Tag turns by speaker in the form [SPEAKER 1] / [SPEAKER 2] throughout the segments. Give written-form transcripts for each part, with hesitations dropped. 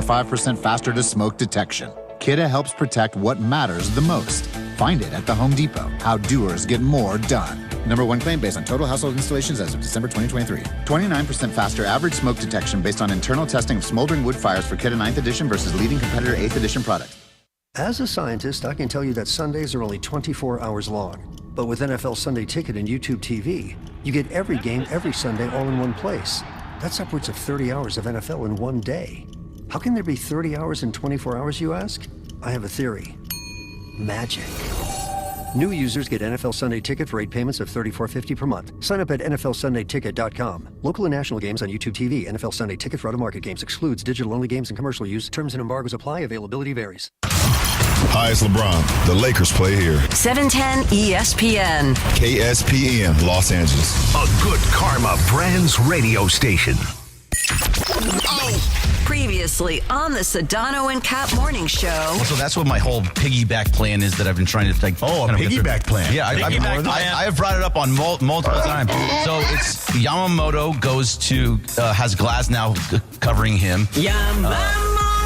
[SPEAKER 1] 5% faster to smoke detection. Kidde helps protect what matters the most. Find it at the Home Depot. How doers get more done. Number one claim based on total household installations as of December 2023. 29% faster average smoke detection based on internal testing of smoldering wood fires for Kidde 9th edition versus leading competitor 8th edition product.
[SPEAKER 2] As a scientist, I can tell you that Sundays are only 24 hours long. But with NFL Sunday Ticket and YouTube TV, you get every game every Sunday all in one place. That's upwards of 30 hours of NFL in one day. How can there be 30 hours in 24 hours, you ask? I have a theory. Magic. New users get NFL Sunday Ticket for 8 payments of $34.50 per month. Sign up at NFLSundayTicket.com. Local and national games on YouTube TV. NFL Sunday Ticket for out-of-market games excludes digital-only games and commercial use. Terms and embargoes apply. Availability varies.
[SPEAKER 3] Hi, it's LeBron. The Lakers play here.
[SPEAKER 4] 710 ESPN.
[SPEAKER 3] KSPN, Los Angeles.
[SPEAKER 5] A good karma brands radio station.
[SPEAKER 4] Previously on the Sedano and Kap morning show.
[SPEAKER 6] So that's what my whole piggyback plan is that I've been trying to think.
[SPEAKER 3] Oh, a piggyback plan.
[SPEAKER 6] Yeah, I have brought it up on multiple times. So it's Yamamoto has Glass now covering him.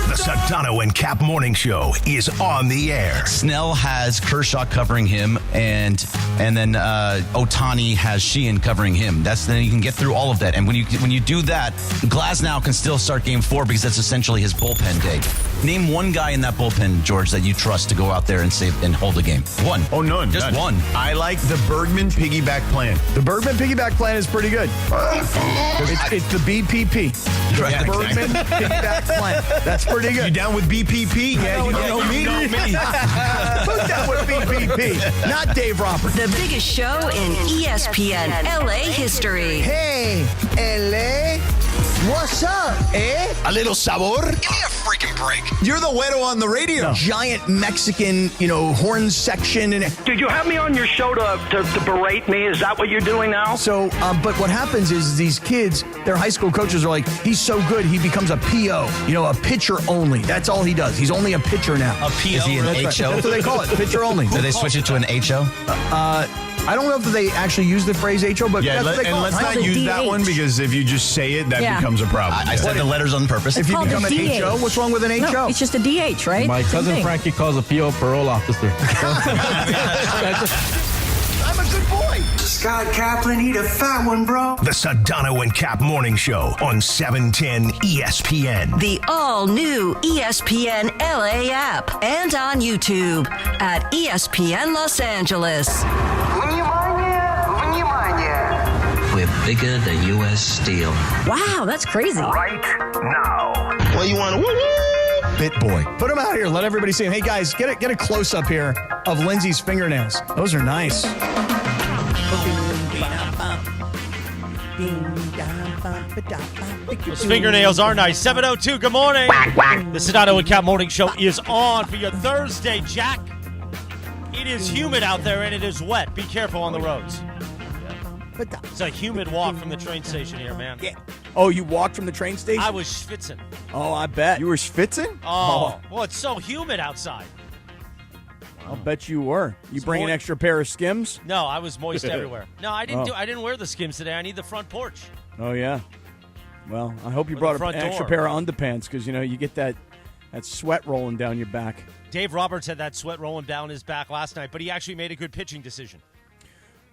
[SPEAKER 5] The Sedano and Kap morning show is on the air.
[SPEAKER 6] Snell has Kershaw covering him, and then Ohtani has Sheehan covering him. Then you can get through all of that. And when you do that, Glass now can still start game 4 because that's essentially his bullpen day. Name one guy in that bullpen, George, that you trust to go out there and save and hold the game. One.
[SPEAKER 7] Oh, none.
[SPEAKER 6] Just
[SPEAKER 7] none.
[SPEAKER 6] one.
[SPEAKER 7] I like the Bergman piggyback plan.
[SPEAKER 8] The Bergman piggyback plan is pretty good. It's the BPP.
[SPEAKER 6] Right,
[SPEAKER 8] the Bergman piggyback plan. That's pretty good.
[SPEAKER 7] You down with BPP? Yeah, you know me.
[SPEAKER 8] Who's down with BPP? Not Dave Roberts.
[SPEAKER 4] The biggest show in ESPN LA history.
[SPEAKER 8] Hey, LA. What's up, eh?
[SPEAKER 7] A little sabor?
[SPEAKER 5] Give me a freaking break.
[SPEAKER 7] You're the güero on the radio.
[SPEAKER 8] Giant Mexican, horn section.
[SPEAKER 9] Did you have me on your show to berate me? Is that what you're doing now?
[SPEAKER 8] So, but what happens is these kids, their high school coaches are like, he's so good, he becomes a PO, a pitcher only. That's all he does. He's only a pitcher now.
[SPEAKER 6] A PO? Is he an HO?
[SPEAKER 8] That's what they call it, pitcher only.
[SPEAKER 6] Did they switch it to an HO?
[SPEAKER 8] I don't know if they actually use the phrase HO, but that's what they call it.
[SPEAKER 7] Let's not use that one because if you just say it, that becomes a problem.
[SPEAKER 6] I said the letters on purpose.
[SPEAKER 8] If you become an HO, what's wrong with an HO?
[SPEAKER 10] No, it's just a DH, right?
[SPEAKER 11] My cousin Frankie calls a PO parole officer.
[SPEAKER 8] I'm a good boy.
[SPEAKER 5] Scott Kaplan, eat a fat one, bro. The Sedano and Kap morning show on 710 ESPN.
[SPEAKER 4] The all-new ESPN LA app and on YouTube at ESPN Los Angeles.
[SPEAKER 12] We're bigger than U.S. Steel.
[SPEAKER 10] Wow, that's crazy.
[SPEAKER 5] Right now.
[SPEAKER 7] Well, you want to
[SPEAKER 8] Bit boy. Put him out here. Let everybody see him. Hey, guys, get a close-up here of Lindsay's fingernails. Those are nice.
[SPEAKER 13] Those fingernails are nice. 7:02, good morning. The Sedano and Kap morning show is on for your Thursday, Jack. It is humid out there and it is wet. Be careful on the roads. It's a humid walk from the train station here, man.
[SPEAKER 8] Yeah. Oh, you walked from the train station?
[SPEAKER 13] I was schwitzing.
[SPEAKER 8] Oh, I bet.
[SPEAKER 7] You were schwitzing?
[SPEAKER 13] Oh, well, it's so humid outside.
[SPEAKER 8] I'll bet you were. You bring an extra pair of Skims?
[SPEAKER 13] No, I was moist everywhere. No, I didn't wear the Skims today. I need the front porch.
[SPEAKER 8] Oh, yeah. Well, I hope you brought an extra pair of underpants because, you get that sweat rolling down your back.
[SPEAKER 13] Dave Roberts had that sweat rolling down his back last night, but he actually made a good pitching decision.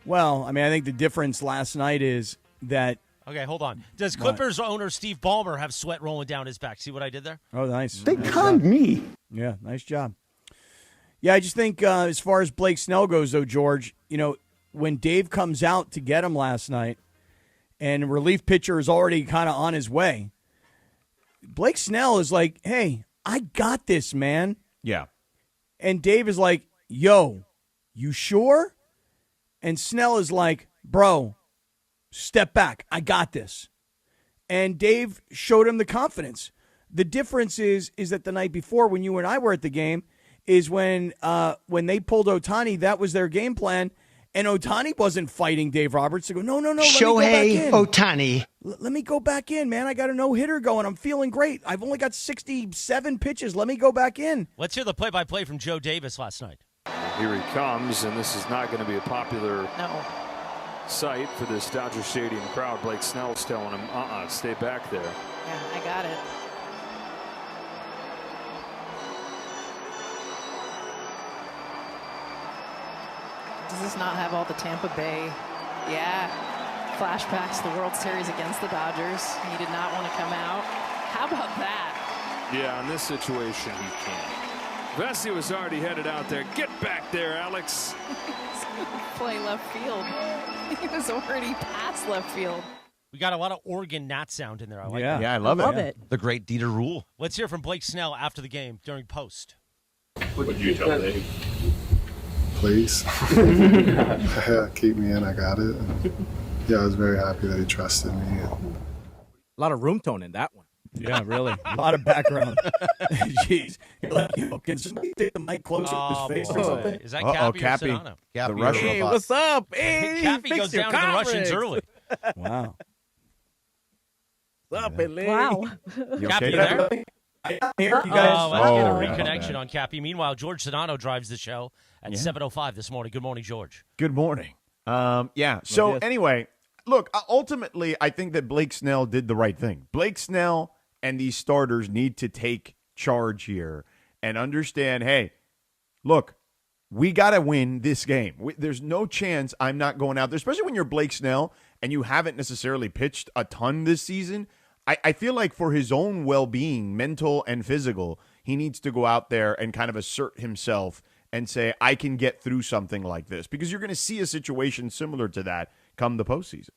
[SPEAKER 8] Well, I think the difference last night is that...
[SPEAKER 13] Okay, hold on. Does Clippers owner Steve Ballmer have sweat rolling down his back? See what I did there?
[SPEAKER 8] Oh, nice.
[SPEAKER 7] They conned me.
[SPEAKER 8] Yeah, nice job. Yeah, I just think as far as Blake Snell goes, though, George, when Dave comes out to get him last night and relief pitcher is already kind of on his way, Blake Snell is like, hey, I got this, man.
[SPEAKER 7] Yeah.
[SPEAKER 8] And Dave is like, yo, you sure? And Snell is like, bro, step back. I got this. And Dave showed him the confidence. The difference is that the night before when you and I were at the game is when they pulled Ohtani, that was their game plan. And Ohtani wasn't fighting Dave Roberts to go, no, let
[SPEAKER 14] Shohei Ohtani.
[SPEAKER 8] Let me go back in, man. I got a no-hitter going. I'm feeling great. I've only got 67 pitches. Let me go back in.
[SPEAKER 13] Let's hear the play-by-play from Joe Davis last night.
[SPEAKER 15] Here he comes, and this is not going to be a popular sight for this Dodger Stadium crowd. Blake Snell's telling him, stay back there.
[SPEAKER 10] Yeah, I got it.
[SPEAKER 16] Does this not have all the Tampa Bay? Yeah. Flashbacks to the World Series against the Dodgers. He did not want to come out. How about that?
[SPEAKER 15] Yeah, in this situation, he can't. Vesey was already headed out there. Get back there, Alex.
[SPEAKER 16] He's going to play left field. He was already past left field.
[SPEAKER 13] We got a lot of Oregon Nat sound in there. I like
[SPEAKER 8] Yeah.
[SPEAKER 13] that.
[SPEAKER 17] Yeah, I love it.
[SPEAKER 6] The great Dieter Rule.
[SPEAKER 13] Let's hear from Blake Snell after the game during post.
[SPEAKER 18] What did you tell Dave?
[SPEAKER 19] Please. Keep me in. I got it. And, yeah, I was very happy that he trusted me.
[SPEAKER 17] A lot of room tone in that one.
[SPEAKER 8] Yeah, really. A lot of background. Jeez. You're like, can somebody take the mic closer to his face or something?
[SPEAKER 13] Is that Cappy or Sedano?
[SPEAKER 6] Cappy,
[SPEAKER 17] the Russian robot. What's up? Hey,
[SPEAKER 13] Cappy goes down to the Russians early.
[SPEAKER 8] Wow.
[SPEAKER 17] What's up, Billy?
[SPEAKER 10] Wow.
[SPEAKER 17] You
[SPEAKER 13] Cappy,
[SPEAKER 17] okay
[SPEAKER 13] you
[SPEAKER 17] there?
[SPEAKER 13] there?
[SPEAKER 8] Here, you guys.
[SPEAKER 13] Let's get a reconnection on Cappy. Meanwhile, George Sedano drives the show at 7:05 this morning. Good morning, George.
[SPEAKER 7] Good morning. Yeah. So
[SPEAKER 8] yes.
[SPEAKER 7] anyway, look, ultimately, I think that Blake Snell did the right thing. Blake Snell and these starters need to take charge here and understand, hey, look, we got to win this game. There's no chance I'm not going out there, especially when you're Blake Snell and you haven't necessarily pitched a ton this season. I feel like for his own well-being, mental and physical, he needs to go out there and kind of assert himself and say, I can get through something like this, because you're going to see a situation similar to that come the postseason.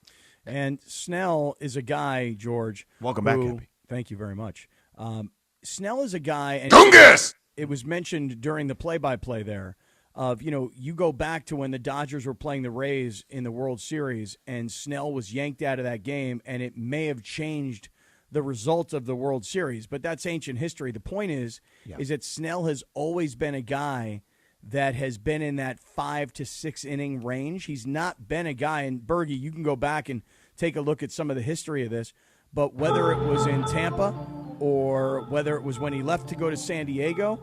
[SPEAKER 8] And Snell is a guy, George.
[SPEAKER 7] Welcome back, Cappy.
[SPEAKER 8] Thank you very much. Snell is a guy. And it was mentioned during the play-by-play there of, you go back to when the Dodgers were playing the Rays in the World Series and Snell was yanked out of that game, and it may have changed the result of the World Series, but that's ancient history. The point is that Snell has always been a guy that has been in that 5 to 6 inning range. He's not been a guy, and Bergie, you can go back and take a look at some of the history of this, but whether it was in Tampa or whether it was when he left to go to San Diego,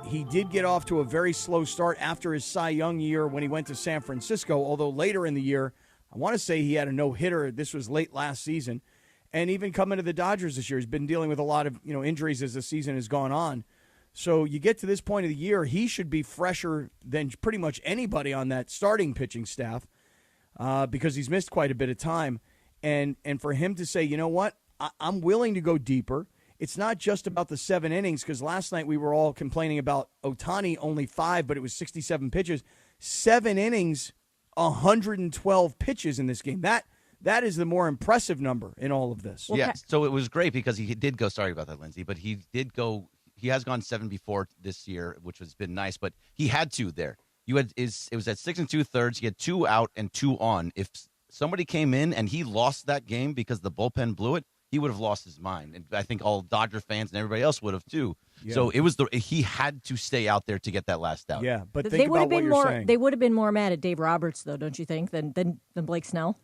[SPEAKER 8] he did get off to a very slow start after his Cy Young year when he went to San Francisco, although later in the year, I want to say he had a no-hitter. This was late last season. And even coming to the Dodgers this year, he's been dealing with a lot of injuries as the season has gone on. So you get to this point of the year, he should be fresher than pretty much anybody on that starting pitching staff because he's missed quite a bit of time. And for him to say, you know what, I'm willing to go deeper. It's not just about the 7 innings, because last night we were all complaining about Ohtani only 5, but it was 67 pitches. 7 innings, 112 pitches in this game. That is the more impressive number in all of this.
[SPEAKER 6] Yeah, so it was great because he did go, sorry about that, Lindsay, but he did go, he has gone 7 before this year, which has been nice, but he had to there. It was at 6 2/3. He had 2 out and 2 on. If somebody came in and he lost that game because the bullpen blew it, he would have lost his mind. And I think all Dodger fans and everybody else would have too. Yeah. So he had to stay out there to get that last out.
[SPEAKER 8] Yeah, but
[SPEAKER 10] they would have been more. They would have been more mad at Dave Roberts, though, don't you think, than Blake Snell?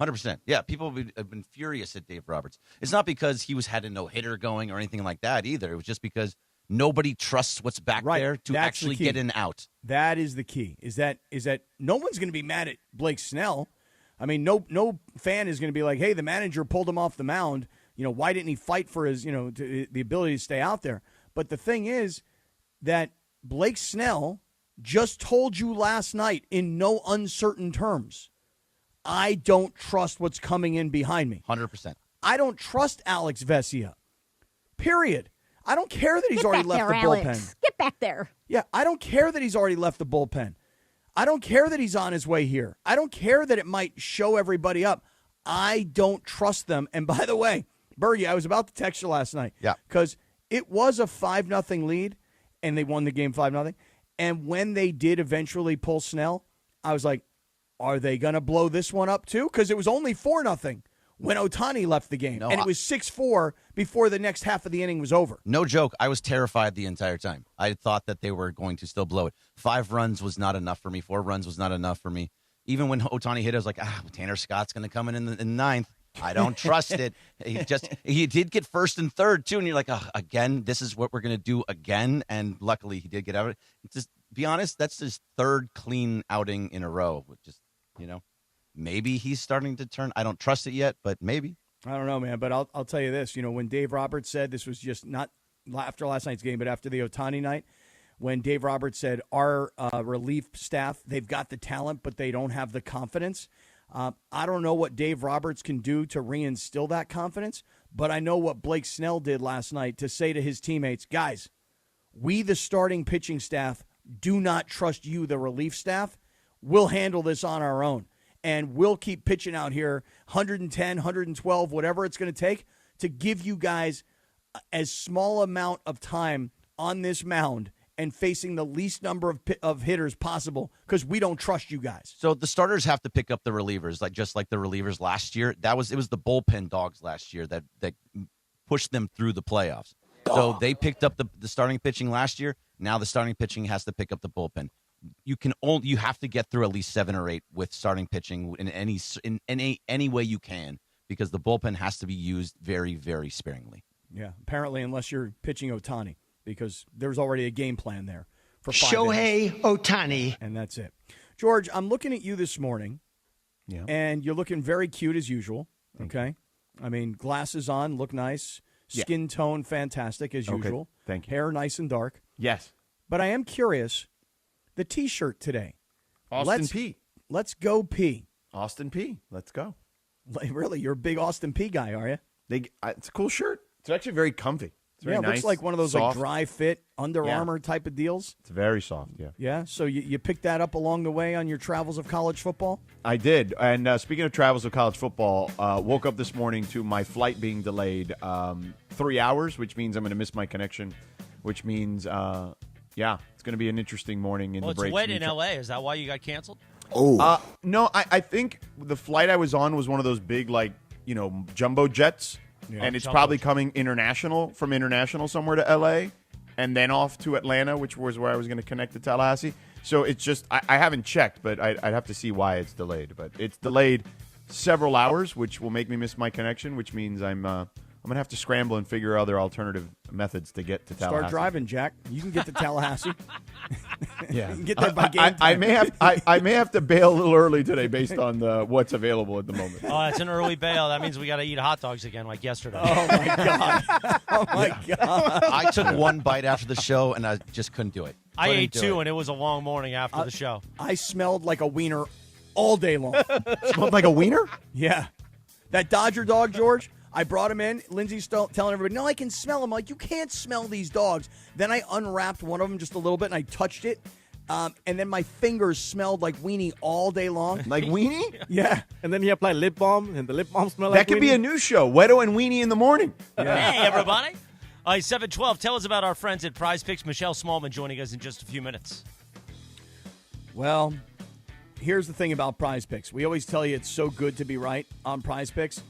[SPEAKER 6] 100%. Yeah, people have been furious at Dave Roberts. It's not because he had a no-hitter going or anything like that either. It was just because nobody trusts what's back there to actually get an out.
[SPEAKER 8] That is the key. Is that no one's going to be mad at Blake Snell. I mean, no fan is going to be like, hey, the manager pulled him off the mound. Why didn't he fight for his, the ability to stay out there? But the thing is that Blake Snell just told you last night in no uncertain terms, I don't trust what's coming in behind me.
[SPEAKER 6] 100%.
[SPEAKER 8] I don't trust Alex Vesia. Period. I don't care that he's already left the bullpen.
[SPEAKER 10] Get back there.
[SPEAKER 8] Yeah, I don't care that he's already left the bullpen. I don't care that he's on his way here. I don't care that it might show everybody up. I don't trust them. And by the way, Bergie, I was about to text you last night.
[SPEAKER 6] Yeah.
[SPEAKER 8] Because it was a 5-0 lead, and they won the game 5-0. And when they did eventually pull Snell, I was like, are they going to blow this one up too? Because it was only 4-0 when Ohtani left the game. And it was 6-4 before the next half of the inning was over.
[SPEAKER 6] No joke. I was terrified the entire time. I thought that they were going to still blow it. 5 runs was not enough for me. 4 runs was not enough for me. Even when Ohtani hit, I was like, Tanner Scott's going to come in the 9th. I don't trust it. He did get 1st and 3rd, too. And you're like, again, this is what we're going to do again. And luckily, he did get out of it. Just be honest, that's his 3rd clean outing in a row. Just, maybe he's starting to turn. I don't trust it yet, but maybe.
[SPEAKER 8] I don't know, man. But I'll tell you this. When Dave Roberts said this was just not after last night's game, but after the Ohtani night, when Dave Roberts said our relief staff, they've got the talent, but they don't have the confidence. I don't know what Dave Roberts can do to reinstill that confidence, but I know what Blake Snell did last night to say to his teammates, guys, we, the starting pitching staff, do not trust you, the relief staff. We'll handle this on our own, and we'll keep pitching out here 110, 112, whatever it's going to take to give you guys as small amount of time on this mound and facing the least number of hitters possible because we don't trust you guys.
[SPEAKER 6] So the starters have to pick up the relievers, just like the relievers last year. It was the bullpen dogs last year that pushed them through the playoffs. So they picked up the starting pitching last year. Now the starting pitching has to pick up the bullpen. You have to get through at least 7 or 8 with starting pitching in any way you can, because the bullpen has to be used very, very sparingly.
[SPEAKER 8] Yeah, apparently, unless you're pitching Ohtani, because there's already a game plan there for 5
[SPEAKER 14] Shohei Ohtani.
[SPEAKER 8] And that's it. George, I'm looking at you this morning, and you're looking very cute as usual, okay? I mean, glasses on, look nice. Skin tone, fantastic as usual.
[SPEAKER 7] Thank you.
[SPEAKER 8] Hair nice and dark.
[SPEAKER 7] Yes.
[SPEAKER 8] But I am curious, the T-shirt today.
[SPEAKER 7] Austin P.
[SPEAKER 8] Let's go P.
[SPEAKER 7] Austin P. Let's go.
[SPEAKER 8] Really? You're a big Austin P guy, are you?
[SPEAKER 7] It's a cool shirt. It's actually very comfy. It's very
[SPEAKER 8] it
[SPEAKER 7] nice.
[SPEAKER 8] Looks like one of those
[SPEAKER 7] soft.
[SPEAKER 8] like dry fit Under Armour type of deals.
[SPEAKER 7] It's very soft, yeah.
[SPEAKER 8] Yeah, so you picked that up along the way on your travels of college football?
[SPEAKER 7] I did. And speaking of travels of college football, woke up this morning to my flight being delayed 3 hours, which means I'm going to miss my connection, which means, it's going to be an interesting morning in the break.
[SPEAKER 13] It's wet in L.A. Is that why you got canceled?
[SPEAKER 7] Oh. No, I think the flight I was on was one of those big, jumbo jets. Yeah. And it's probably coming from international somewhere to L.A. and then off to Atlanta, which was where I was going to connect to Tallahassee. So it's just I haven't checked, but I'd have to see why it's delayed. But it's delayed several hours, which will make me miss my connection, which means I'm going to have to scramble and figure other alternative methods to get to Tallahassee.
[SPEAKER 8] Start driving, Jack. You can get to Tallahassee.
[SPEAKER 7] Yeah,
[SPEAKER 8] you can get there by game time.
[SPEAKER 7] I may have to bail a little early today based on what's available at the moment.
[SPEAKER 13] Oh, it's an early bail. That means we got to eat hot dogs again like yesterday.
[SPEAKER 8] Oh, my God. Oh, my God.
[SPEAKER 6] I took one bite after the show, and I just couldn't do it.
[SPEAKER 13] I ate 2, and it was a long morning after the show.
[SPEAKER 8] I smelled like a wiener all day long.
[SPEAKER 7] Smelled like a wiener?
[SPEAKER 8] Yeah. That Dodger dog, George, I brought him in. Lindsay's telling everybody, no, I can smell him. I'm like, you can't smell these dogs. Then I unwrapped one of them just a little bit, and I touched it. And then my fingers smelled like weenie all day long.
[SPEAKER 7] Like weenie?
[SPEAKER 8] Yeah.
[SPEAKER 17] And then he applied lip balm, and the lip balm smelled
[SPEAKER 7] that
[SPEAKER 17] like
[SPEAKER 7] could
[SPEAKER 17] weenie.
[SPEAKER 7] be a new show, Wedo and Weenie in the morning.
[SPEAKER 13] Yeah. Hey, everybody. 712, tell us about our friends at Prize Picks. Michelle Smallman joining us in just a few minutes.
[SPEAKER 8] Well, here's the thing about Prize Picks. We always tell you it's so good to be right on Prize Picks.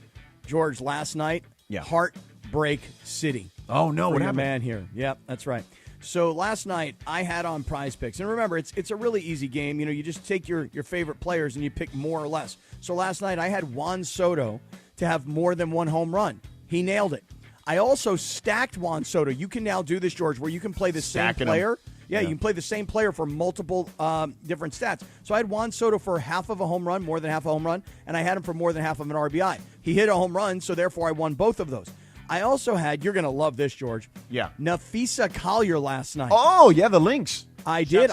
[SPEAKER 8] George, last night, Heartbreak City.
[SPEAKER 7] Oh, no, what
[SPEAKER 8] your
[SPEAKER 7] happened?
[SPEAKER 8] Man here. Yep, that's right. So last night, I had on Prize Picks. And remember, it's a really easy game. You just take your favorite players and you pick more or less. So last night, I had Juan Soto to have more than one home run. He nailed it. I also stacked Juan Soto. You can now do this, George, where you can play the same player. Yeah, you can play the same player for multiple different stats. So I had Juan Soto for half of a home run, more than half a home run, and I had him for more than half of an RBI. He hit a home run, so therefore I won both of those. I also had, you're going to love this, George.
[SPEAKER 7] Yeah.
[SPEAKER 8] Nafisa Collier last night.
[SPEAKER 7] Oh, yeah, the Lynx.
[SPEAKER 8] I did.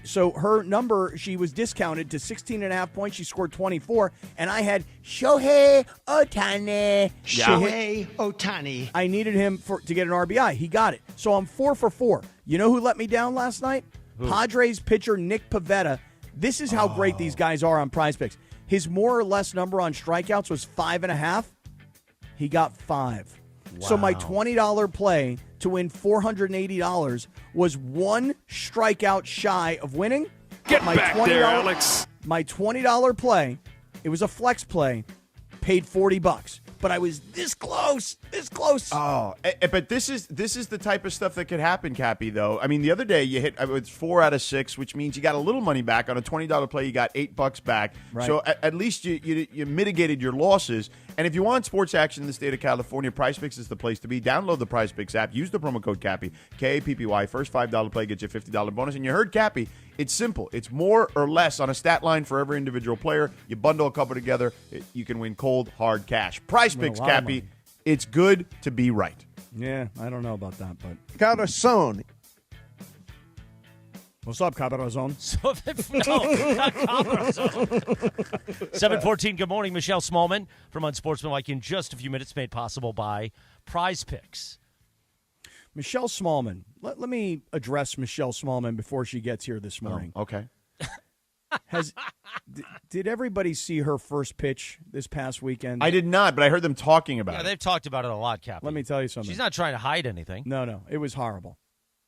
[SPEAKER 8] So her number, she was discounted to 16.5 points. She scored 24. And I had Shohei Ohtani.
[SPEAKER 14] Shohei Ohtani.
[SPEAKER 8] I needed him to get an RBI. He got it. So I'm 4 for 4. You know who let me down last night?
[SPEAKER 7] Who?
[SPEAKER 8] Padres pitcher Nick Pivetta. This is how great these guys are on Prize Picks. His more or less number on strikeouts was 5.5. He got 5. Wow. So my $20 play to win $480 was one strikeout shy of winning.
[SPEAKER 15] Get my back there, Alex.
[SPEAKER 8] My $20 play, it was a flex play, paid $40. But I was this close.
[SPEAKER 7] Oh, but this is the type of stuff that could happen, Cappy, though. I mean, the other day you hit it's 4 out of 6, which means you got a little money back. On a $20 play, you got $8 back.
[SPEAKER 8] Right.
[SPEAKER 7] So at least you mitigated your losses. And if you want sports action in the state of California, PrizePicks is the place to be. Download the PrizePicks app. Use the promo code Cappy, K-A-P-P-Y. First $5 play gets you a $50 bonus. And you heard Cappy. It's simple. It's more or less on a stat line for every individual player. You bundle a couple together, you can win cold, hard cash. PrizePicks, Cappy. It's good to be right.
[SPEAKER 8] Yeah, I don't know about that, but
[SPEAKER 20] Corazon.
[SPEAKER 8] What's up, Cabarazon?
[SPEAKER 13] No, not Cabarazon. 7:14, good morning. Michelle Smallman from Unsportsmanlike in just a few minutes, made possible by Prize Picks.
[SPEAKER 8] Michelle Smallman. Let me address Michelle Smallman before she gets here this morning.
[SPEAKER 7] Okay.
[SPEAKER 8] Did everybody see her first pitch this past weekend?
[SPEAKER 7] I did not, but I heard them talking about it.
[SPEAKER 13] They've talked about it a lot, Cap.
[SPEAKER 8] Let me tell you something.
[SPEAKER 13] She's not trying to hide anything.
[SPEAKER 8] No, it was horrible.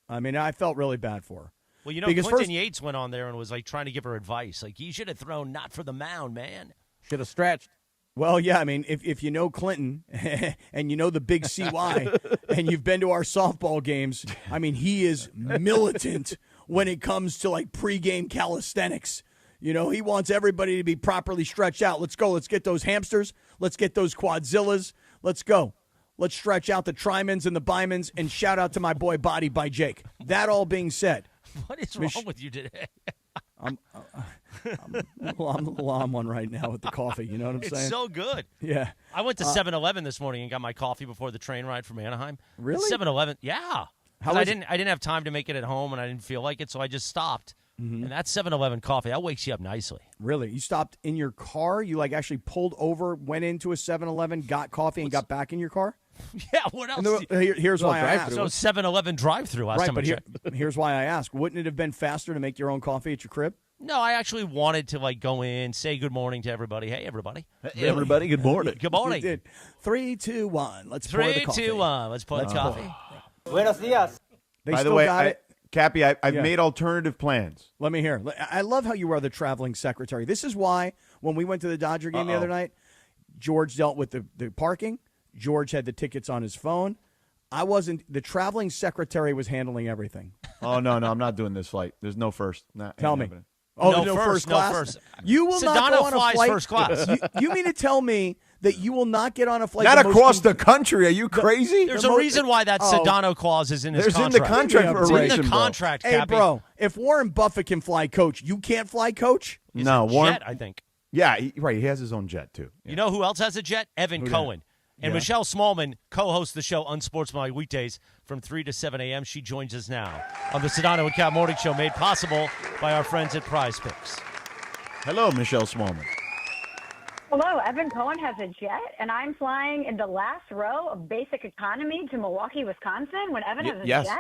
[SPEAKER 8] I mean, I felt really bad for her.
[SPEAKER 13] Well, you know, because Clinton Yates went on there and was like trying to give her advice. Like, you should have thrown not for the mound, man.
[SPEAKER 17] Should have stretched.
[SPEAKER 8] Well, yeah, I mean, if you know Clinton and you know the big CY and you've been to our softball games, I mean, he is militant when it comes to, like, pregame calisthenics. You know, he wants everybody to be properly stretched out. Let's go. Let's get those hamsters. Let's get those quadzillas. Let's go. Let's stretch out the trimans and the bimans, and shout out to my boy Body by Jake. That all being said.
[SPEAKER 13] What is wrong with you today?
[SPEAKER 8] I'm a little on one right now with the coffee. You know what I'm saying?
[SPEAKER 13] It's so good.
[SPEAKER 8] Yeah.
[SPEAKER 13] I went to 7-Eleven this morning and got my coffee before the train ride from Anaheim.
[SPEAKER 8] Really?
[SPEAKER 13] 7-Eleven, yeah. I didn't have time to make it at home, and I didn't feel like it, so I just stopped. Mm-hmm. And that 7-Eleven coffee, that wakes you up nicely.
[SPEAKER 8] Really? You stopped in your car? You, like, actually pulled over, went into a 7-Eleven, got coffee, and got back in your car?
[SPEAKER 13] Yeah, what else?
[SPEAKER 8] Here's why I asked.
[SPEAKER 13] So 7-Eleven drive-through last time I checked.
[SPEAKER 8] Here's why I asked. Wouldn't it have been faster to make your own coffee at your crib?
[SPEAKER 13] No, I actually wanted to, like, go in, say good morning to everybody. Hey, everybody.
[SPEAKER 7] Hey, everybody, good morning.
[SPEAKER 13] Good morning.
[SPEAKER 8] You did. 3, 2, 1. Let's pour the coffee.
[SPEAKER 13] 3, 2, 1. Let's pour the coffee.
[SPEAKER 17] Buenos dias.
[SPEAKER 7] By the way, Cappy, I've made alternative plans.
[SPEAKER 8] Let me hear. I love how you are the traveling secretary. This is why when we went to the Dodger game the other night, George dealt with the parking. George had the tickets on his phone. I wasn't. The traveling secretary was handling everything.
[SPEAKER 7] Oh, no, I'm not doing this flight. There's no first.
[SPEAKER 8] Tell me. Oh, no first class?
[SPEAKER 13] No first.
[SPEAKER 8] You will
[SPEAKER 13] Sedano
[SPEAKER 8] not go on a
[SPEAKER 13] flies
[SPEAKER 8] flight.
[SPEAKER 13] First class.
[SPEAKER 8] You mean to tell me that you will not get on a flight?
[SPEAKER 7] Not across the country. Are you crazy?
[SPEAKER 13] There's a reason why that Sedano clause is in his contract.
[SPEAKER 7] There's in the contract for a reason,
[SPEAKER 13] It's in the contract,
[SPEAKER 8] Hey,
[SPEAKER 13] Cappy.
[SPEAKER 8] bro, if Warren Buffett can fly coach, you can't fly coach?
[SPEAKER 7] No, Warren.
[SPEAKER 13] Jet, I think.
[SPEAKER 7] Yeah, right. He has his own jet, too. Yeah.
[SPEAKER 13] You know who else has a jet? Evan Cohen. And Michelle Smallman co-hosts the show Unsportsmanlike weekdays from 3 to 7 a.m. She joins us now on the Sedano and Kap Morning Show, made possible by our friends at Prize Picks.
[SPEAKER 7] Hello, Michelle Smallman.
[SPEAKER 20] Hello, Evan Cohen has a jet, and I'm flying in the last row of basic economy to Milwaukee, Wisconsin, when Evan has a jet?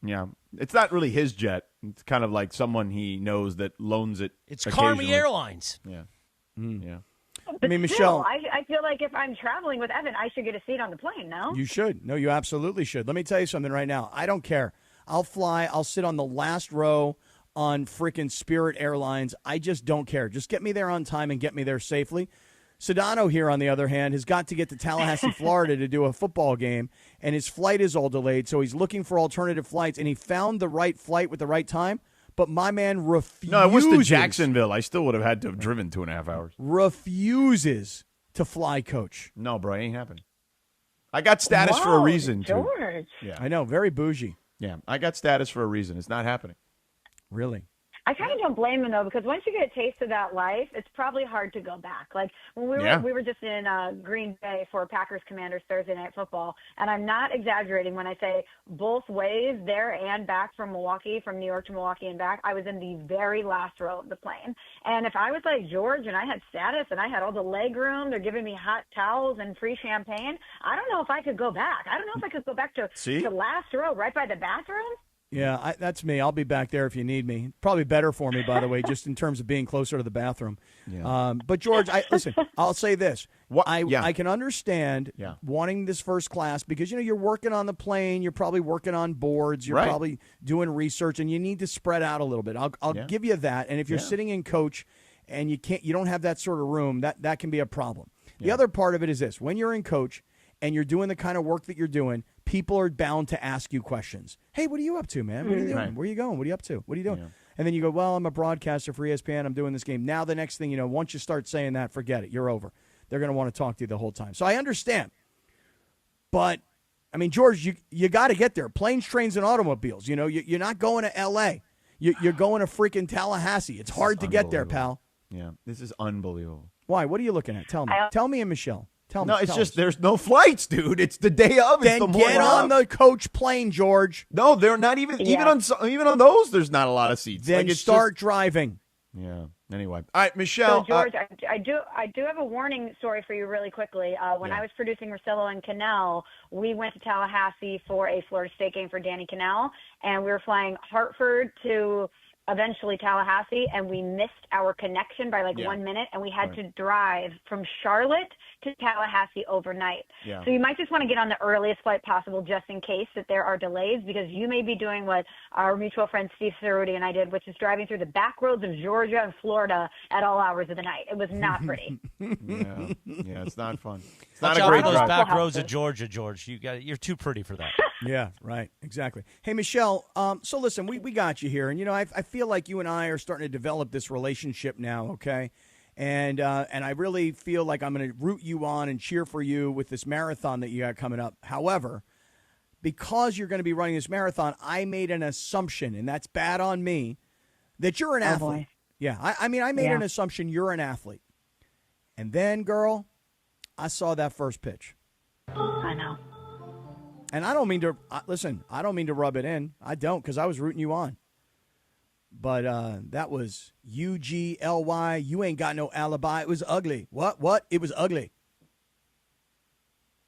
[SPEAKER 7] Yeah. It's not really his jet. It's kind of like someone he knows that loans it.
[SPEAKER 13] It's Carmi Airlines.
[SPEAKER 7] Yeah.
[SPEAKER 8] Yeah.
[SPEAKER 20] But
[SPEAKER 8] I mean,
[SPEAKER 20] still,
[SPEAKER 8] Michelle,
[SPEAKER 20] I feel like if I'm traveling with Evan, I should get a seat on the plane, no?
[SPEAKER 8] you should. No, you absolutely should. Let me tell you something right now. I don't care. I'll fly. I'll sit on the last row on freaking Spirit Airlines. I just don't care. Just get me there on time and get me there safely. Sedano here, on the other hand, has got to get to Tallahassee, Florida to do a football game, and his flight is all delayed, so he's looking for alternative flights, and he found the right flight with the right time, but my man refuses.
[SPEAKER 7] No, it was to Jacksonville. I still would have had to have driven 2.5 hours.
[SPEAKER 8] Refuses to fly coach.
[SPEAKER 7] No, bro, it ain't happening. I got status for a reason, too.
[SPEAKER 20] George.
[SPEAKER 7] Yeah.
[SPEAKER 8] I know, very bougie.
[SPEAKER 7] Yeah, I got status for a reason. It's not happening.
[SPEAKER 8] Really?
[SPEAKER 20] I kind of don't blame him, though, because once you get a taste of that life, it's probably hard to go back. Like, when we were just in Green Bay for Packers-Commanders Thursday Night Football, and I'm not exaggerating when I say both ways, there and back from Milwaukee, from New York to Milwaukee and back, I was in the very last row of the plane. And if I was like George and I had status and I had all the leg room, they're giving me hot towels and free champagne, I don't know if I could go back. I don't know if I could go back to last row right by the bathroom.
[SPEAKER 8] Yeah, that's me. I'll be back there if you need me. Probably better for me, by the way, just in terms of being closer to the bathroom.
[SPEAKER 7] Yeah.
[SPEAKER 8] But, George, listen, I'll say this. I can understand wanting this first class because, you're working on the plane. You're probably working on boards. You're probably doing research, and you need to spread out a little bit. I'll give you that. And if you're sitting in coach and you don't have that sort of room, that can be a problem. The other part of it is this. When you're in coach and you're doing the kind of work that you're doing, people are bound to ask you questions. Hey, what are you up to, man? What are you doing? Where are you going? What are you up to? What are you doing? Yeah. And then you go, well, I'm a broadcaster for ESPN. I'm doing this game. Now the next thing you know, once you start saying that, forget it. You're over. They're going to want to talk to you the whole time. So I understand. But, I mean, George, you got to get there. Planes, trains, and automobiles. You're not going to L.A. You're going to freaking Tallahassee. It's hard to get there, pal.
[SPEAKER 7] Yeah, this is unbelievable.
[SPEAKER 8] Why? What are you looking at? Tell me. Tell me and Michelle. Tell me.
[SPEAKER 7] No, it's
[SPEAKER 8] tell
[SPEAKER 7] just
[SPEAKER 8] us.
[SPEAKER 7] there's no flights, dude. It's the day of. It's
[SPEAKER 8] Then
[SPEAKER 7] the morning
[SPEAKER 8] get on
[SPEAKER 7] of.
[SPEAKER 8] the coach plane, George.
[SPEAKER 7] No, they're not even even on those. There's not a lot of seats.
[SPEAKER 8] Then
[SPEAKER 7] it's
[SPEAKER 8] start driving.
[SPEAKER 7] Yeah. Anyway, all right, Michelle.
[SPEAKER 20] So George, I do have a warning story for you really quickly. When I was producing Russillo and Cannell, we went to Tallahassee for a Florida State game for Danny Cannell, and we were flying Hartford to eventually Tallahassee, and we missed our connection by 1 minute, and we had to drive from Charlotte to Tallahassee overnight.
[SPEAKER 7] Yeah.
[SPEAKER 20] So you might just want to get on the earliest flight possible just in case that there are delays, because you may be doing what our mutual friend Steve Cerruti and I did, which is driving through the back roads of Georgia and Florida at all hours of the night. It was not pretty.
[SPEAKER 7] yeah, it's not fun. It's
[SPEAKER 13] Watch
[SPEAKER 7] not a
[SPEAKER 13] out
[SPEAKER 7] great
[SPEAKER 13] for those
[SPEAKER 7] drive.
[SPEAKER 13] back roads of Georgia, George. You're too pretty for that.
[SPEAKER 8] Yeah, right. Exactly. Hey, Michelle, so listen, we got you here. And, I feel like you and I are starting to develop this relationship now, okay? And I really feel like I'm going to root you on and cheer for you with this marathon that you got coming up. However, because you're going to be running this marathon, I made an assumption, and that's bad on me, that you're an athlete.
[SPEAKER 20] Boy.
[SPEAKER 8] Yeah, I made an assumption you're an athlete. And then, girl, I saw that first pitch.
[SPEAKER 20] I know.
[SPEAKER 8] And I don't mean to listen. I don't mean to rub it in. I don't, because I was rooting you on. But that was UGLY. You ain't got no alibi. It was ugly. What? It was ugly.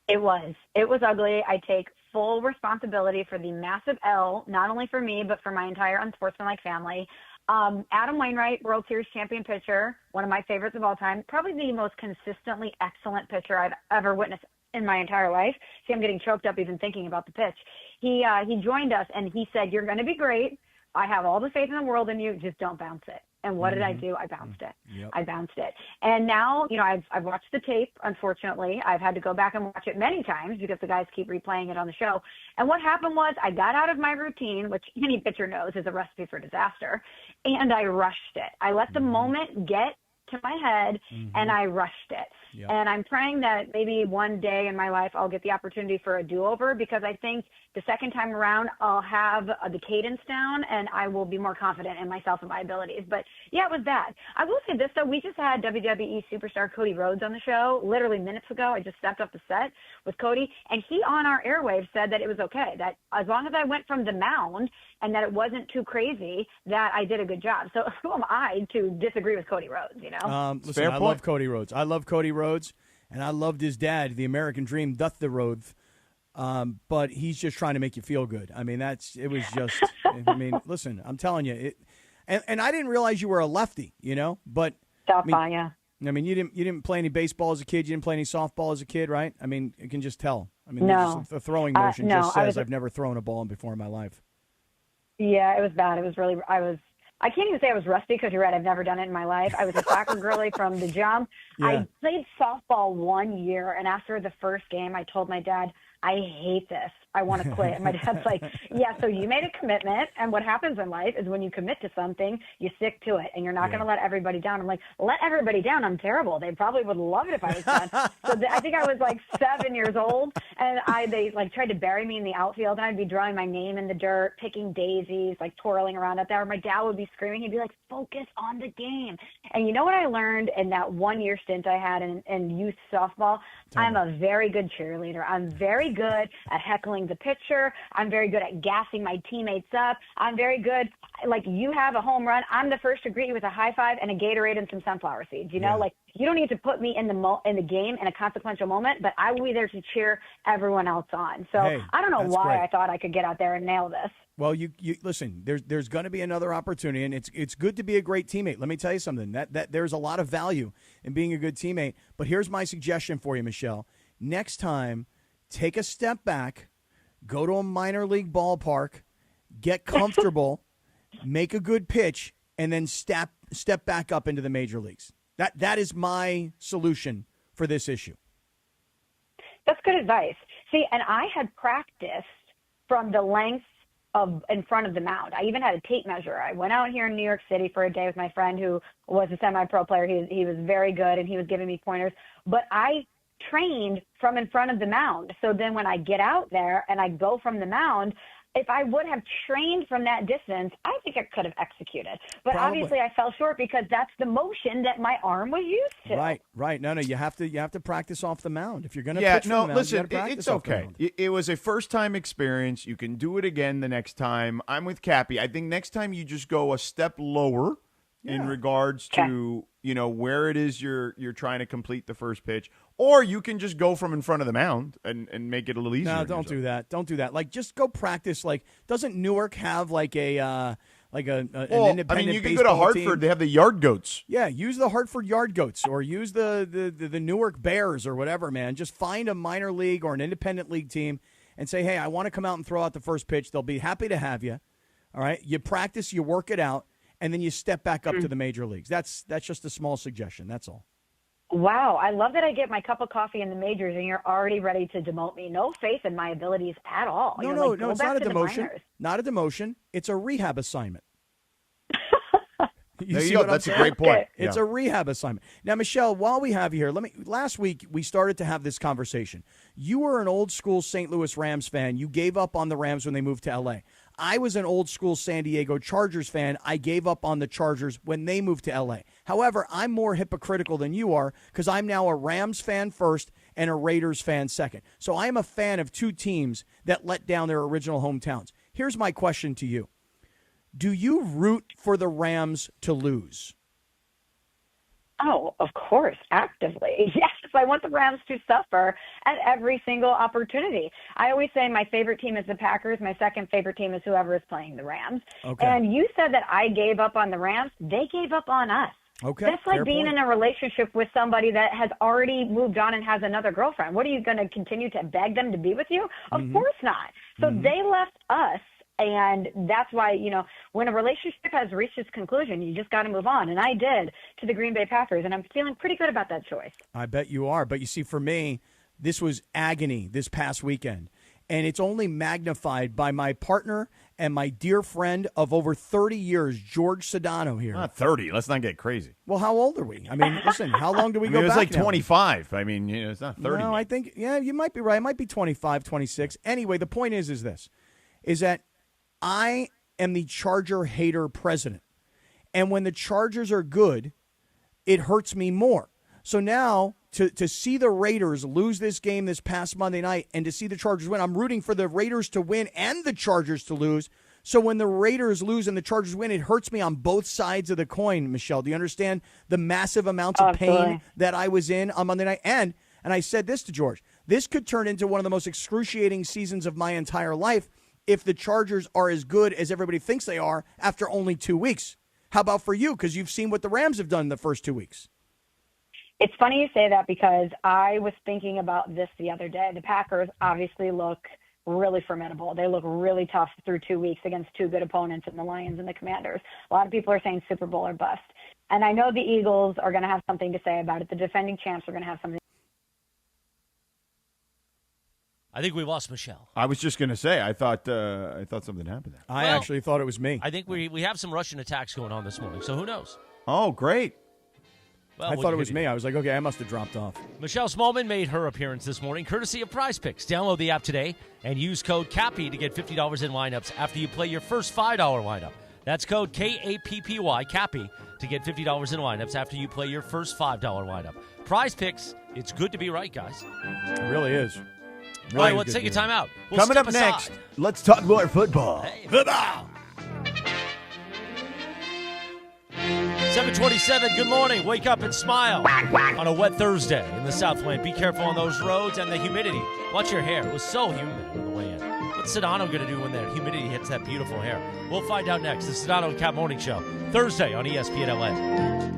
[SPEAKER 20] It was. It was ugly. I take full responsibility for the massive L, not only for me, but for my entire unsportsmanlike family. Adam Wainwright, World Series champion pitcher, one of my favorites of all time, probably the most consistently excellent pitcher I've ever witnessed in my entire life. See, I'm getting choked up even thinking about the pitch. He joined us, and he said, "You're going to be great. I have all the faith in the world in you. Just don't bounce it." And what did I do? I bounced it.
[SPEAKER 8] Yep.
[SPEAKER 20] I bounced it. And now, I've watched the tape, unfortunately. I've had to go back and watch it many times because the guys keep replaying it on the show. And what happened was I got out of my routine, which any pitcher knows is a recipe for disaster, and I rushed it. I let the moment get to my head, and I rushed it.
[SPEAKER 8] Yep.
[SPEAKER 20] And I'm praying that maybe one day in my life I'll get the opportunity for a do-over, because I think the second time around I'll have the cadence down and I will be more confident in myself and my abilities. But yeah, it was bad. I will say this though, we just had WWE superstar Cody Rhodes on the show literally minutes ago. I just stepped off the set with Cody, and he on our airwaves said that it was okay, that as long as I went from the mound and that it wasn't too crazy, that I did a good job. So who am I to disagree with Cody Rhodes,
[SPEAKER 8] Listen,
[SPEAKER 7] Fair
[SPEAKER 8] I
[SPEAKER 7] point.
[SPEAKER 8] love Cody Rhodes. I love Cody Rhodes, and I loved his dad. The American dream doth the road. But he's just trying to make you feel good. I mean, it was just, listen, I'm telling you, and I didn't realize you were a lefty, but
[SPEAKER 20] yeah.
[SPEAKER 8] I mean, you didn't play any baseball as a kid. You didn't play any softball as a kid, right? I mean, you can just tell. I mean,
[SPEAKER 20] No.
[SPEAKER 8] the throwing motion
[SPEAKER 20] No,
[SPEAKER 8] just
[SPEAKER 20] I
[SPEAKER 8] says
[SPEAKER 20] was-
[SPEAKER 8] I've never thrown a ball before in my life.
[SPEAKER 20] Yeah, it was bad. It was really, I can't even say I was rusty, because you're right, I've never done it in my life. I was a soccer girly from the jump.
[SPEAKER 8] Yeah.
[SPEAKER 20] I played softball 1 year, and after the first game, I told my dad, I hate this. I want to quit. And my dad's like, yeah, so you made a commitment, and what happens in life is when you commit to something, you stick to it, and you're not going to let everybody down. I'm like, let everybody down? I'm terrible. They probably would love it if I was done. So I think I was like 7 years old, and they tried to bury me in the outfield, and I'd be drawing my name in the dirt, picking daisies, like twirling around out there. My dad would be screaming. He'd be like, focus on the game. And you know what I learned in that 1 year stint I had in youth softball? I'm a very good cheerleader. I'm very good at heckling the pitcher. I'm very good at gassing my teammates up. I'm very good. Like, you have a home run, I'm the first to greet you with a high five and a Gatorade and some sunflower seeds. Like, you don't need to put me in the game in a consequential moment, but I will be there to cheer everyone else on. So
[SPEAKER 8] Hey,
[SPEAKER 20] I don't know
[SPEAKER 8] that's
[SPEAKER 20] why
[SPEAKER 8] great.
[SPEAKER 20] I thought I could get out there and nail this.
[SPEAKER 8] Well, you listen. There's going to be another opportunity, and it's good to be a great teammate. Let me tell you something. That there's a lot of value in being a good teammate. But here's my suggestion for you, Michelle. Next time, take a step back, go to a minor league ballpark, get comfortable, make a good pitch, and then step back up into the major leagues. That is my solution for this issue.
[SPEAKER 20] That's good advice. See, and I had practiced from the length of in front of the mound. I even had a tape measure. I went out here in New York City for a day with my friend who was a semi-pro player. He was very good, and he was giving me pointers. But I trained from in front of the mound. So then when I get out there and I go from the mound, if I would have trained from that distance, I think I could have executed. But
[SPEAKER 8] Probably.
[SPEAKER 20] obviously I fell short because that's the motion that my arm was used to.
[SPEAKER 8] Right. No, you have to practice off the mound. If you're going to
[SPEAKER 7] Yeah,
[SPEAKER 8] pitch from
[SPEAKER 7] no,
[SPEAKER 8] the mound,
[SPEAKER 7] listen,
[SPEAKER 8] you gotta practice
[SPEAKER 7] it's
[SPEAKER 8] off the
[SPEAKER 7] okay.
[SPEAKER 8] mound.
[SPEAKER 7] It was a first-time experience. You can do it again the next time. I'm with Cappy. I think next time you just go a step lower in regards to, where it is you're trying to complete the first pitch. Or you can just go from in front of the mound and make it a little easier.
[SPEAKER 8] No, don't do that. Don't do that. Like, just go practice. Like, doesn't Newark have an independent
[SPEAKER 7] you can go to Hartford.
[SPEAKER 8] team?
[SPEAKER 7] They have the Yard Goats.
[SPEAKER 8] Yeah, use the Hartford Yard Goats or use the Newark Bears or whatever, man. Just find a minor league or an independent league team and say, hey, I want to come out and throw out the first pitch. They'll be happy to have you. All right? You practice, you work it out, and then you step back up to the major leagues. That's just a small suggestion. That's all.
[SPEAKER 20] Wow, I love that I get my cup of coffee in the majors and you're already ready to demote me. No faith in my abilities at all.
[SPEAKER 8] No,
[SPEAKER 20] Go
[SPEAKER 8] it's
[SPEAKER 20] back
[SPEAKER 8] not a
[SPEAKER 20] to the
[SPEAKER 8] demotion.
[SPEAKER 20] minors.
[SPEAKER 8] Not a demotion. It's a rehab assignment.
[SPEAKER 7] There
[SPEAKER 8] see
[SPEAKER 7] you go.
[SPEAKER 8] what I'm
[SPEAKER 7] That's a
[SPEAKER 8] saying?
[SPEAKER 7] great point.
[SPEAKER 8] It's
[SPEAKER 7] Yeah.
[SPEAKER 8] a rehab assignment. Now, Michelle, while we have you here, last week we started to have this conversation. You were an old school St. Louis Rams fan. You gave up on the Rams when they moved to LA. I was an old school San Diego Chargers fan. I gave up on the Chargers when they moved to LA. However, I'm more hypocritical than you are because I'm now a Rams fan first and a Raiders fan second. So I am a fan of two teams that let down their original hometowns. Here's my question to you. Do you root for the Rams to lose?
[SPEAKER 20] Oh, of course, actively. Yes, I want the Rams to suffer at every single opportunity. I always say my favorite team is the Packers. My second favorite team is whoever is playing the Rams.
[SPEAKER 8] Okay.
[SPEAKER 20] And you said that I gave up on the Rams. They gave up on us.
[SPEAKER 8] Okay.
[SPEAKER 20] That's like
[SPEAKER 8] fair
[SPEAKER 20] being
[SPEAKER 8] point.
[SPEAKER 20] in a relationship with somebody that has already moved on and has another girlfriend. What are you going to continue to beg them to be with you? Of course not. So they left us. And that's why, when a relationship has reached its conclusion, you just got to move on. And I did to the Green Bay Packers, and I'm feeling pretty good about that choice.
[SPEAKER 8] I bet you are. But you see, for me, this was agony this past weekend. And it's only magnified by my partner and my dear friend of over 30 years, George Sedano here.
[SPEAKER 7] Not 30. Let's not get crazy.
[SPEAKER 8] Well, how old are we? I mean, listen, how long do we go
[SPEAKER 7] It was
[SPEAKER 8] back
[SPEAKER 7] like
[SPEAKER 8] now?
[SPEAKER 7] 25. I mean, it's not 30.
[SPEAKER 8] No, I think, you might be right. It might be 25, 26. Anyway, the point is this, is that I am the Charger hater president. And when the Chargers are good, it hurts me more. So now to see the Raiders lose this game this past Monday night and to see the Chargers win, I'm rooting for the Raiders to win and the Chargers to lose. So when the Raiders lose and the Chargers win, it hurts me on both sides of the coin, Michelle. Do you understand the massive amounts of pain that I was in on Monday night? And I said this to George, this could turn into one of the most excruciating seasons of my entire life if the Chargers are as good as everybody thinks they are after only 2 weeks. How about for you? Because you've seen what the Rams have done in the first 2 weeks.
[SPEAKER 20] It's funny you say that because I was thinking about this the other day. The Packers obviously look really formidable. They look really tough through 2 weeks against two good opponents in the Lions and the Commanders. A lot of people are saying Super Bowl or bust. And I know the Eagles are going to have something to say about it. The defending champs are going to have something.
[SPEAKER 13] I think we lost Michelle.
[SPEAKER 7] I was just going to say, I thought something happened there.
[SPEAKER 8] I actually thought it was me.
[SPEAKER 13] I think we have some Russian attacks going on this morning, so who knows?
[SPEAKER 7] Oh, great.
[SPEAKER 13] Well,
[SPEAKER 8] I thought it was me. I was like, okay, I must have dropped off.
[SPEAKER 13] Michelle Smallman made her appearance this morning, courtesy of Prize Picks. Download the app today and use code CAPPY to get $50 in lineups after you play your first $5 lineup. That's code KAPPY, CAPPY, to get $50 in lineups after you play your first $5 lineup. Prize Picks, it's good to be right, guys.
[SPEAKER 8] It really is.
[SPEAKER 13] All right, let's take a time out. We'll
[SPEAKER 7] Coming
[SPEAKER 13] step
[SPEAKER 7] up next,
[SPEAKER 13] aside.
[SPEAKER 7] let's talk more football.
[SPEAKER 13] Hey, football. 7:27, good morning. Wake up and smile on a wet Thursday in the Southland. Be careful on those roads and the humidity. Watch your hair. It was so humid on the way in. What's Sedano going to do when that humidity hits that beautiful hair? We'll find out next. The Sedano Kap Morning Show, Thursday on ESPN LA.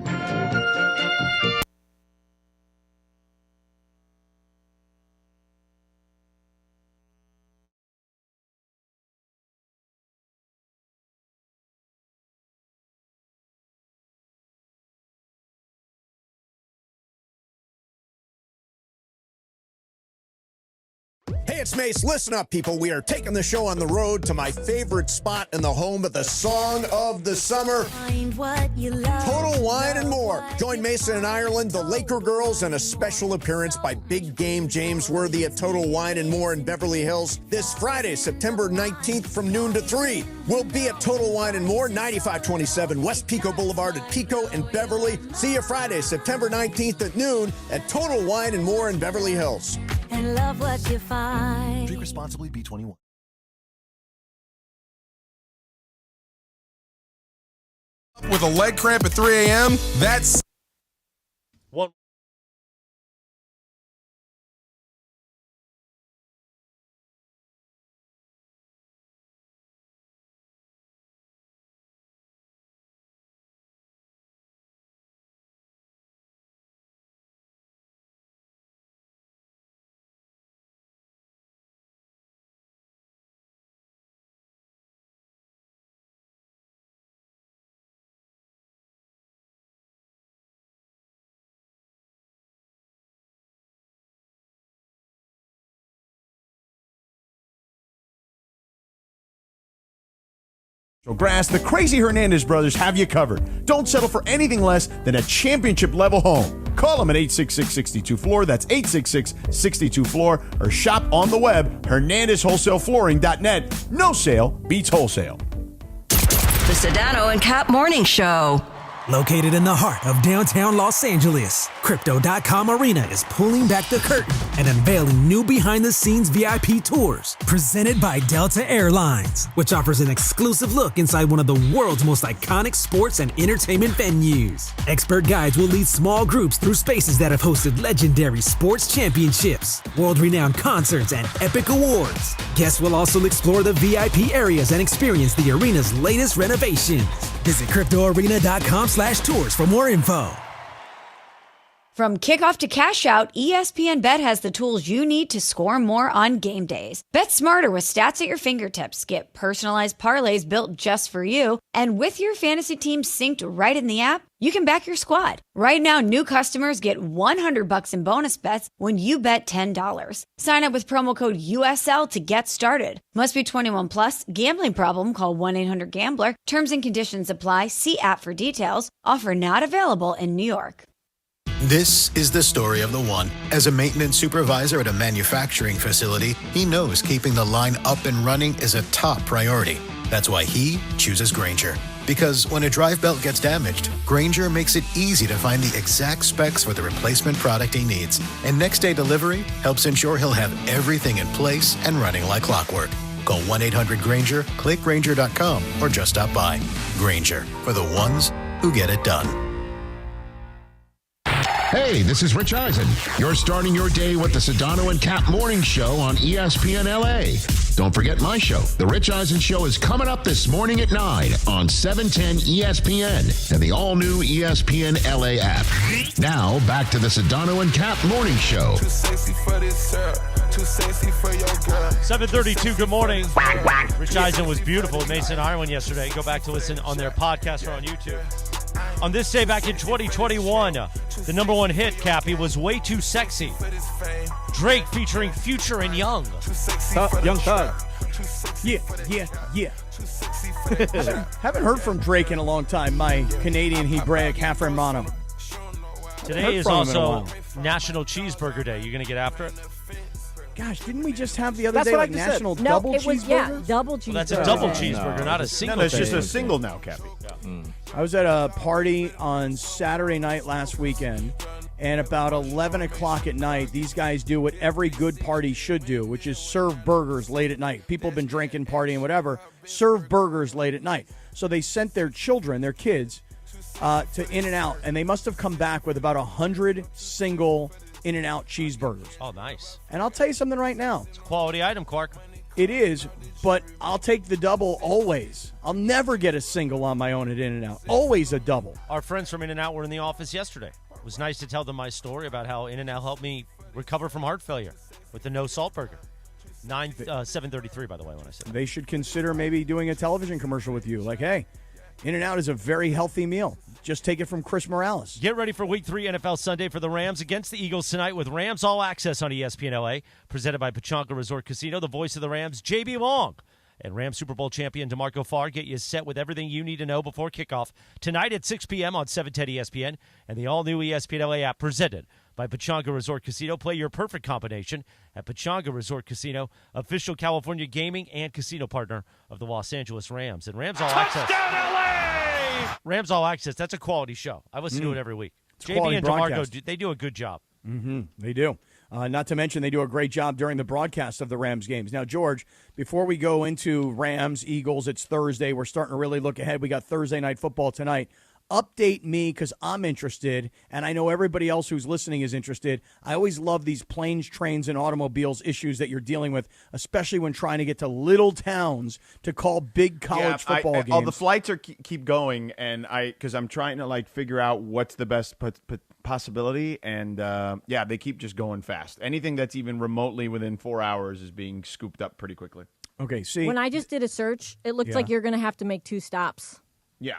[SPEAKER 21] Hey, it's Mace. Listen up, people. We are taking the show on the road to my favorite spot in the home of the song of the summer.
[SPEAKER 22] Find what you love.
[SPEAKER 21] Total Wine and More. Join Mason and Ireland, the Laker girls, and a special appearance by Big Game James Worthy at Total Wine and More in Beverly Hills this Friday, September 19th from noon to 3. We'll be at Total Wine and More, 9527 West Pico Boulevard at Pico and Beverly. See you Friday, September 19th at noon at Total Wine and More in Beverly Hills.
[SPEAKER 22] And love what you find.
[SPEAKER 3] Drink responsibly, B21.
[SPEAKER 23] With a leg cramp at 3 a.m., that's...
[SPEAKER 13] One.
[SPEAKER 7] Grass, the Crazy Hernandez brothers have you covered. Don't settle for anything less than a championship-level home. Call them at 866-62-FLOOR. That's 866-62-FLOOR. Or shop on the web, HernandezWholesaleFlooring.net. No sale beats wholesale.
[SPEAKER 4] The Sedano and Kap Morning Show.
[SPEAKER 24] Located in the heart of downtown Los Angeles, Crypto.com Arena is pulling back the curtain and unveiling new behind-the-scenes VIP tours presented by Delta Airlines, which offers an exclusive look inside one of the world's most iconic sports and entertainment venues. Expert guides will lead small groups through spaces that have hosted legendary sports championships, world-renowned concerts, and epic awards. Guests will also explore the VIP areas and experience the arena's latest renovations. Visit CryptoArena.com/tours for more info.
[SPEAKER 25] From kickoff to cash out, ESPN Bet has the tools you need to score more on game days. Bet smarter with stats at your fingertips. Get personalized parlays built just for you. And with your fantasy team synced right in the app, you can back your squad. Right now, new customers get $100 in bonus bets when you bet $10. Sign up with promo code USL to get started. Must be 21 plus. Gambling problem? Call 1-800-GAMBLER. Terms and conditions apply. See app for details. Offer not available in New York.
[SPEAKER 26] This is the story of the one. As a maintenance supervisor at a manufacturing facility, he knows keeping the line up and running is a top priority. That's why he chooses Grainger. Because when a drive belt gets damaged, Grainger makes it easy to find the exact specs for the replacement product he needs. And next day delivery helps ensure he'll have everything in place and running like clockwork. Call 1-800-GRAINGER, click Grainger.com, or just stop by. Grainger, for the ones who get it done.
[SPEAKER 27] Hey, this is Rich Eisen. You're starting your day with the Sedano and Kap Morning Show on ESPN LA. Don't forget my show. The Rich Eisen Show is coming up this morning at 9 on 710 ESPN and the all-new ESPN LA app. Now, back to the Sedano and Kap Morning Show.
[SPEAKER 28] Too sexy for this girl. Too sexy for your girl.
[SPEAKER 13] 7:32, good morning. Rich Eisen was beautiful with Mason Ireland yesterday. Go back to listen on their podcast or on YouTube. On this day back in 2021, the number one hit, Cappy, was Way Too Sexy. Drake featuring Future and Young.
[SPEAKER 8] Young Thug. Yeah. Haven't heard from Drake in a long time, my Canadian Hebraic half hermano.
[SPEAKER 13] Today is also National Cheeseburger Day. You going to get after it?
[SPEAKER 8] Gosh, didn't we just have the other day like National Double Cheeseburger?
[SPEAKER 10] Yeah, double cheeseburger.
[SPEAKER 13] Well, that's a double cheeseburger, not a single.
[SPEAKER 7] No, it's just a single now, Cappy.
[SPEAKER 13] Yeah.
[SPEAKER 8] I was at a party on Saturday night last weekend, and about 11 o'clock at night, these guys do what every good party should do, which is serve burgers late at night. People have been drinking, partying, whatever. Serve burgers late at night. So they sent their children, their kids, to In-N-Out, and they must have come back with about 100 single In-N-Out cheeseburgers.
[SPEAKER 13] Oh, nice.
[SPEAKER 8] And I'll tell you something right now.
[SPEAKER 13] It's a quality item, Clark.
[SPEAKER 8] It is, but I'll take the double always. I'll never get a single on my own at In-N-Out. Always a double.
[SPEAKER 13] Our friends from In-N-Out were in the office yesterday. It was nice to tell them my story about how In-N-Out helped me recover from heart failure with the no salt burger. 7:33, by the way, when I said that.
[SPEAKER 8] They should consider maybe doing a television commercial with you. Like, hey, In-N-Out is a very healthy meal. Just take it from Chris Morales.
[SPEAKER 13] Get ready for Week 3 NFL Sunday for the Rams against the Eagles tonight with Rams All Access on ESPN LA, presented by Pechanga Resort Casino. The voice of the Rams, JB Long, and Rams Super Bowl champion DeMarco Farr get you set with everything you need to know before kickoff tonight at 6 p.m. on 710 ESPN and the all-new ESPN LA app presented by Pechanga Resort Casino. Play your perfect combination at Pechanga Resort Casino, official California gaming and casino partner of the Los Angeles Rams. And Rams All Access. Rams All Access, that's a quality show. I listen to it every week. JB and DeMarco, they do a good job.
[SPEAKER 8] They do. Not to mention they do a great job during the broadcast of the Rams games. Now, George, before we go into Rams, Eagles, it's Thursday. We're starting to really look ahead. We got Thursday Night Football tonight. Update me because I'm interested, and I know everybody else who's listening is interested. I always love these planes, trains, and automobiles issues that you're dealing with, especially when trying to get to little towns to call big college football games.
[SPEAKER 7] All the flights are keep going, and because I'm trying to figure out what's the best possibility, and they keep just going fast. Anything that's even remotely within 4 hours is being scooped up pretty quickly.
[SPEAKER 8] Okay, see,
[SPEAKER 10] when I just did a search, it looks like you're going to have to make 2 stops.
[SPEAKER 7] Yeah.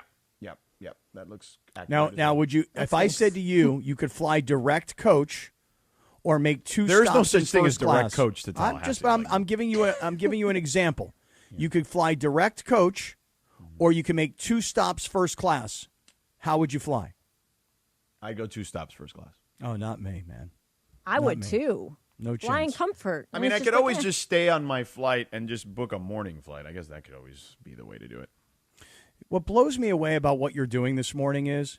[SPEAKER 7] Yep. That looks accurate.
[SPEAKER 8] Now, would you? If I said to you, you could fly direct coach, or make 2
[SPEAKER 7] There's
[SPEAKER 8] stops
[SPEAKER 7] no such
[SPEAKER 8] in
[SPEAKER 7] thing as
[SPEAKER 8] first class.
[SPEAKER 7] direct coach to Tallahassee.
[SPEAKER 8] I'm giving you an example. You could fly direct coach, or you can make 2 stops first class. How would you fly?
[SPEAKER 7] I go 2 stops first class.
[SPEAKER 8] Oh, not me, man.
[SPEAKER 10] I would too.
[SPEAKER 8] No chance.
[SPEAKER 10] Flying comfort.
[SPEAKER 7] I mean, I could always just stay on my flight and just book a morning flight. I guess that could always be the way to do it.
[SPEAKER 8] What blows me away about what you're doing this morning is,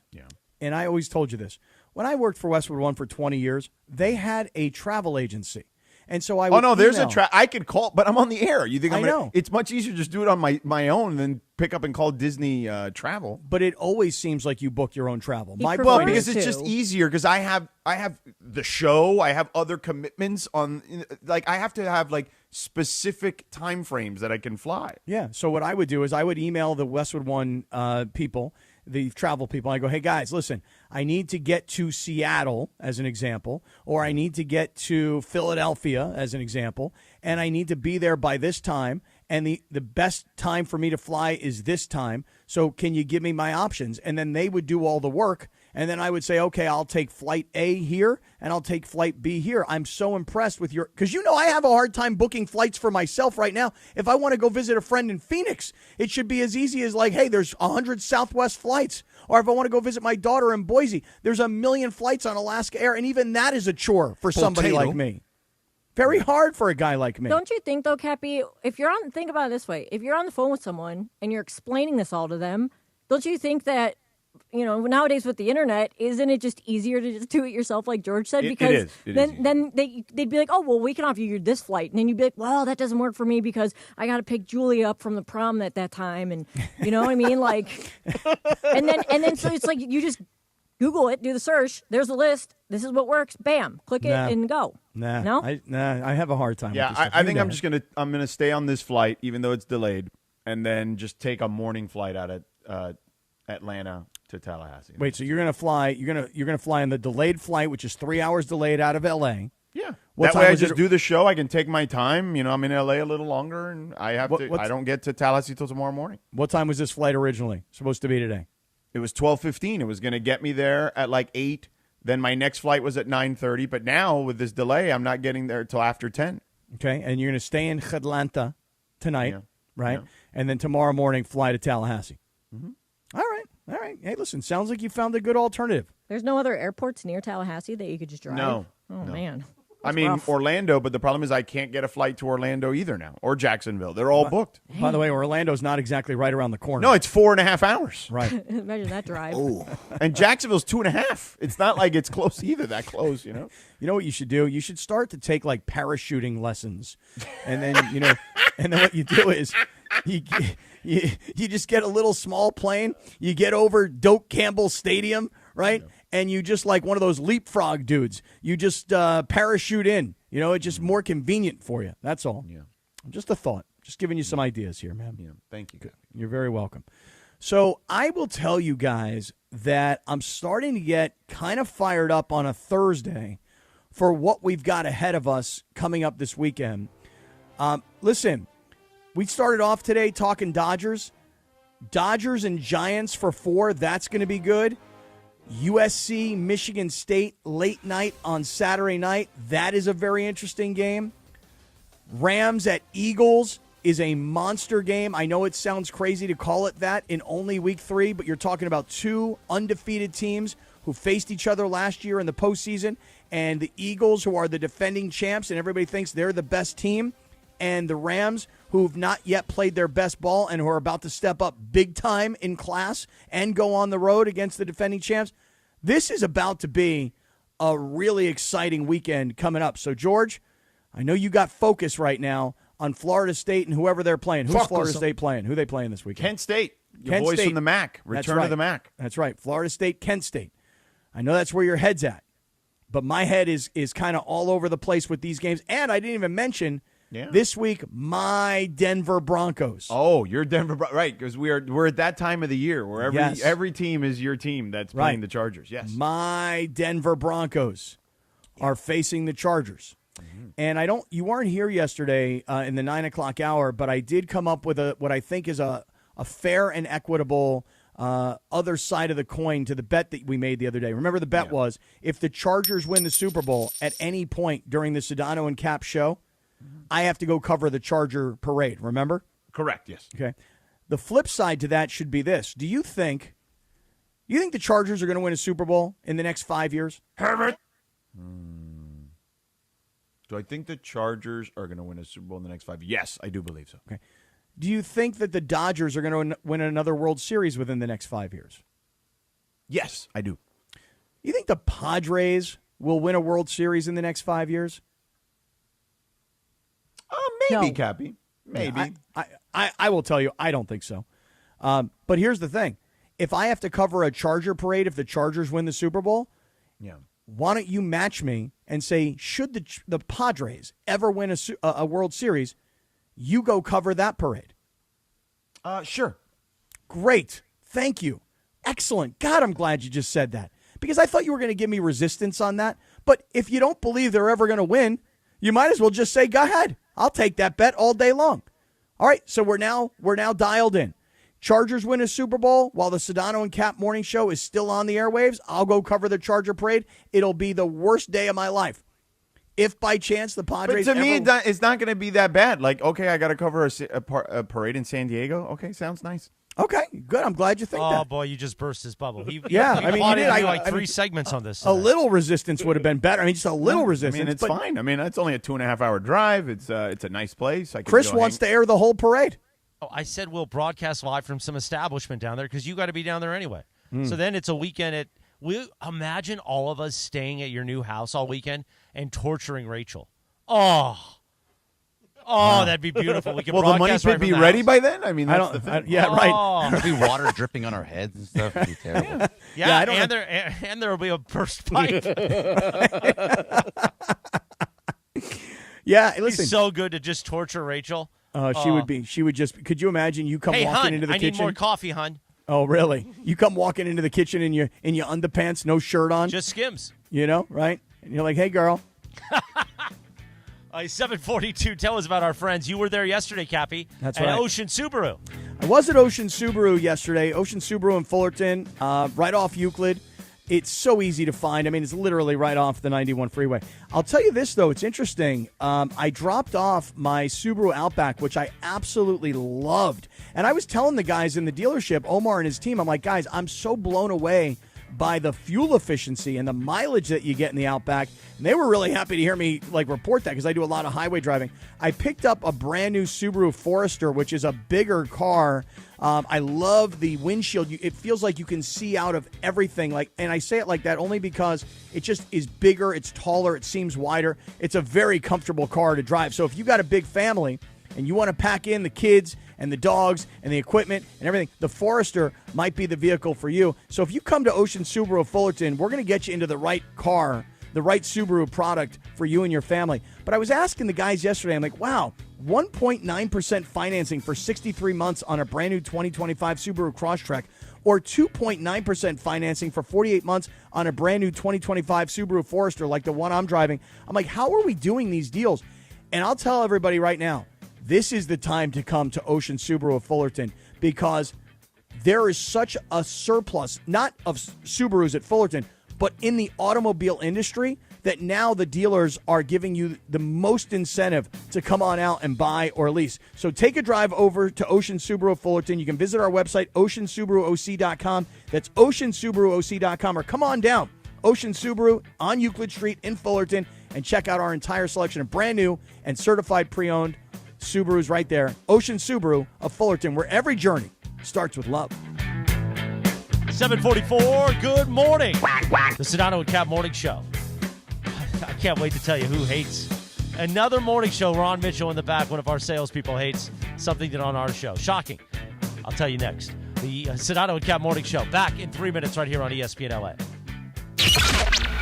[SPEAKER 8] and I always told you this, when I worked for Westwood One for 20 years, they had a travel agency. And so I would
[SPEAKER 7] there's
[SPEAKER 8] email.
[SPEAKER 7] I could call, but I'm on the air. You think
[SPEAKER 8] I know.
[SPEAKER 7] It's much easier to just do it on my own than pick up and call Disney Travel.
[SPEAKER 8] But it always seems like you book your own travel.
[SPEAKER 7] Because it's just easier because I have the show, I have other commitments on, I have to have specific time frames that I can fly.
[SPEAKER 8] Yeah. So what I would do is I would email the Westwood One people, the travel people. I go, hey guys, listen, I need to get to Seattle as an example, or I need to get to Philadelphia as an example, and I need to be there by this time. And the best time for me to fly is this time. So can you give me my options? And then they would do all the work. And then I would say, okay, I'll take flight A here and I'll take flight B here. I'm so impressed with because I have a hard time booking flights for myself right now. If I want to go visit a friend in Phoenix, it should be as easy as hey, there's 100 Southwest flights. Or if I want to go visit my daughter in Boise, there's 1 million flights on Alaska Air. And even that is a chore for somebody like me. Very hard for a guy like me.
[SPEAKER 10] Don't you think, though, Cappy, think about it this way. If you're on the phone with someone and you're explaining this all to them, don't you think that, nowadays with the internet, isn't it just easier to just do it yourself, like George said? Because then they'd be like, oh, well, we can offer you this flight. And then you'd be like, well, that doesn't work for me because I got to pick Julia up from the prom at that time. And you know what I mean? And then so it's you just Google it, do the search. There's a list. This is what works. Bam, click it and go. No,
[SPEAKER 8] I have a hard time.
[SPEAKER 7] Yeah,
[SPEAKER 8] with this
[SPEAKER 7] I think I'm gonna stay on this flight even though it's delayed, and then just take a morning flight out of Atlanta to Tallahassee.
[SPEAKER 8] Wait, so you're gonna fly? You're gonna fly on the delayed flight, which is 3 hours delayed out of L.A.
[SPEAKER 7] Yeah. That way I just do the show. I can take my time. I'm in L.A. a little longer, and I don't get to Tallahassee till tomorrow morning.
[SPEAKER 8] What time was this flight originally supposed to be today?
[SPEAKER 7] It was 12:15. It was going to get me there at 8. Then my next flight was at 9:30. But now with this delay, I'm not getting there till after 10.
[SPEAKER 8] Okay, and you're going to stay in Atlanta tonight, right?
[SPEAKER 7] Yeah.
[SPEAKER 8] And then tomorrow morning fly to Tallahassee.
[SPEAKER 7] Mm-hmm.
[SPEAKER 8] All right. Hey, listen, sounds like you found a good alternative.
[SPEAKER 10] There's no other airports near Tallahassee that you could just drive?
[SPEAKER 7] No.
[SPEAKER 10] Oh, man.
[SPEAKER 7] That's rough. Orlando, but the problem is I can't get a flight to Orlando either now, or Jacksonville. They're all booked.
[SPEAKER 8] By the way, Orlando's not exactly right around the corner.
[SPEAKER 7] No, it's 4.5 hours.
[SPEAKER 8] Right.
[SPEAKER 10] Imagine that drive.
[SPEAKER 7] And Jacksonville's 2.5. It's not like it's close either, that close,
[SPEAKER 8] You know what you should do? You should start to take parachuting lessons. And then, and then what you do is you just get a little small plane. You get over Doak Campbell Stadium, right? Yeah. And you just like one of those leapfrog dudes. You just parachute in. It's just more convenient for you. That's all.
[SPEAKER 7] Yeah.
[SPEAKER 8] Just a thought. Just giving you some ideas here, man.
[SPEAKER 7] Yeah. Thank you.
[SPEAKER 8] You're very welcome. So I will tell you guys that I'm starting to get kind of fired up on a Thursday for what we've got ahead of us coming up this weekend. Listen, we started off today talking Dodgers. Dodgers and Giants for 4. That's going to be good. USC, Michigan State, late night on Saturday night. That is a very interesting game. Rams at Eagles is a monster game. I know it sounds crazy to call it that in only week 3, but you're talking about 2 undefeated teams who faced each other last year in the postseason, and the Eagles, who are the defending champs, and everybody thinks they're the best team, and the Rams, who've not yet played their best ball and who are about to step up big time in class and go on the road against the defending champs. This is about to be a really exciting weekend coming up. So, George, I know you got focus right now on Florida State and whoever they're playing. Who's Florida State playing? Who are they playing this weekend?
[SPEAKER 7] Kent State. Your boys from the MAC. Return to the MAC.
[SPEAKER 8] That's right. Florida State, Kent State. I know that's where your head's at. But my head is kind of all over the place with these games. And I didn't even mention this week my Denver Broncos.
[SPEAKER 7] Oh, your Denver Broncos. Right, because we're at that time of the year where every team is your team that's playing the Chargers. Yes.
[SPEAKER 8] My Denver Broncos are facing the Chargers. Mm-hmm. And you weren't here yesterday in the 9 o'clock hour, but I did come up with what I think is a fair and equitable other side of the coin to the bet that we made the other day. Remember, the bet was if the Chargers win the Super Bowl at any point during the Sedano and Kap show, I have to go cover the Charger parade. Remember?
[SPEAKER 7] Correct. Yes.
[SPEAKER 8] Okay. The flip side to that should be this: Do you think the Chargers are going to win a Super Bowl in the next 5 years?
[SPEAKER 7] Herbert. Do I think the Chargers are going to win a Super Bowl in the next 5 years? Yes, I do believe so.
[SPEAKER 8] Okay. Do you think that the Dodgers are going to win another World Series within the next 5 years?
[SPEAKER 7] Yes, I do.
[SPEAKER 8] You think the Padres will win a World Series in the next 5 years?
[SPEAKER 7] Maybe,
[SPEAKER 8] No.
[SPEAKER 7] Cappy. Maybe.
[SPEAKER 8] I will tell you, I don't think so. But here's the thing. If I have to cover a Charger parade if the Chargers win the Super Bowl, why don't you match me and say, should the Padres ever win a World Series, you go cover that parade?
[SPEAKER 7] Sure.
[SPEAKER 8] Great. Thank you. Excellent. God, I'm glad you just said that, because I thought you were going to give me resistance on that. But if you don't believe they're ever going to win, you might as well just say, go ahead. I'll take that bet all day long. All right, so we're now dialed in. Chargers win a Super Bowl while the Sedano and Kap morning show is still on the airwaves. I'll go cover the Charger parade. It'll be the worst day of my life. If by chance the Padres
[SPEAKER 7] But to me, it's not going to be that bad. Like, okay, I got to cover a parade in San Diego. Okay, sounds nice.
[SPEAKER 8] Okay, good. I'm glad you think that.
[SPEAKER 13] Oh, boy, you just burst his bubble. He
[SPEAKER 8] you did.
[SPEAKER 13] Like 3 segments on this.
[SPEAKER 8] A little resistance would have been better. I mean, just a little resistance.
[SPEAKER 7] I mean, it's fine. I mean, it's only a 2.5 hour drive. It's a nice place.
[SPEAKER 8] Chris wants to air the whole parade.
[SPEAKER 13] Oh, I said we'll broadcast live from some establishment down there because you got to be down there anyway. So then it's a weekend we imagine all of us staying at your new house all weekend and torturing Rachel. Oh, that'd be beautiful. We could
[SPEAKER 7] the money
[SPEAKER 13] broadcast
[SPEAKER 7] could
[SPEAKER 13] right
[SPEAKER 7] be
[SPEAKER 13] from the
[SPEAKER 7] ready
[SPEAKER 13] house.
[SPEAKER 7] by then. I mean, that's the thing.
[SPEAKER 8] Right.
[SPEAKER 6] There'll be water dripping on our heads and stuff. It'd be terrible.
[SPEAKER 13] And there will be a burst pipe.
[SPEAKER 8] Yeah,
[SPEAKER 13] It'd
[SPEAKER 8] listen.
[SPEAKER 13] be so good to just torture Rachel.
[SPEAKER 8] She would just. Could you imagine you come
[SPEAKER 13] Hey,
[SPEAKER 8] walking
[SPEAKER 13] hun,
[SPEAKER 8] into the
[SPEAKER 13] I
[SPEAKER 8] kitchen?
[SPEAKER 13] need more coffee, hun.
[SPEAKER 8] Oh, really? You come walking into the kitchen in your underpants, no shirt on,
[SPEAKER 13] Just Skims.
[SPEAKER 8] you know, right? And you're like, "Hey, girl."
[SPEAKER 13] 742. Tell us about our friends. You were there yesterday, Cappy.
[SPEAKER 8] That's
[SPEAKER 13] at
[SPEAKER 8] right.
[SPEAKER 13] Ocean Subaru.
[SPEAKER 8] I was at Ocean Subaru yesterday. Ocean Subaru in Fullerton, right off Euclid. It's so easy to find. I mean, it's literally right off the 91 freeway. I'll tell you this, though. It's interesting. I dropped off my Subaru Outback, which I absolutely loved. And I was telling the guys in the dealership, Omar and his team, I'm like, guys, I'm so blown away by the fuel efficiency and the mileage that you get in the Outback. And they were really happy to hear me report that because I do a lot of highway driving. I picked up a brand new Subaru Forester, which is a bigger car. I love the windshield. It feels like you can see out of everything. And I say it like that only because it just is bigger. It's taller. It seems wider. It's a very comfortable car to drive. So if you got a big family and you want to pack in the kids and the dogs and the equipment and everything, the Forester might be the vehicle for you. So if you come to Ocean Subaru of Fullerton, we're going to get you into the right car, the right Subaru product for you and your family. But I was asking the guys yesterday, I'm like, wow, 1.9% financing for 63 months on a brand new 2025 Subaru Crosstrek, or 2.9% financing for 48 months on a brand new 2025 Subaru Forester like the one I'm driving. I'm like, how are we doing these deals? And I'll tell everybody right now, this is the time to come to Ocean Subaru of Fullerton because there is such a surplus, not of Subarus at Fullerton, but in the automobile industry, that now the dealers are giving you the most incentive to come on out and buy or lease. So take a drive over to Ocean Subaru of Fullerton. You can visit our website, oceansubaruoc.com. That's oceansubaruoc.com. Or come on down, Ocean Subaru on Euclid Street in Fullerton, and check out our entire selection of brand new and certified pre-owned Subarus right there. Ocean Subaru of Fullerton, where every journey starts with love.
[SPEAKER 13] 744, good morning. The Sedano and Kap Morning Show. I can't wait to tell you who hates another morning show. Ron Mitchell in the back, one of our salespeople, hates something that on our show. Shocking. I'll tell you next. The Sedano and Kap Morning Show. Back in 3 minutes right here on ESPN LA.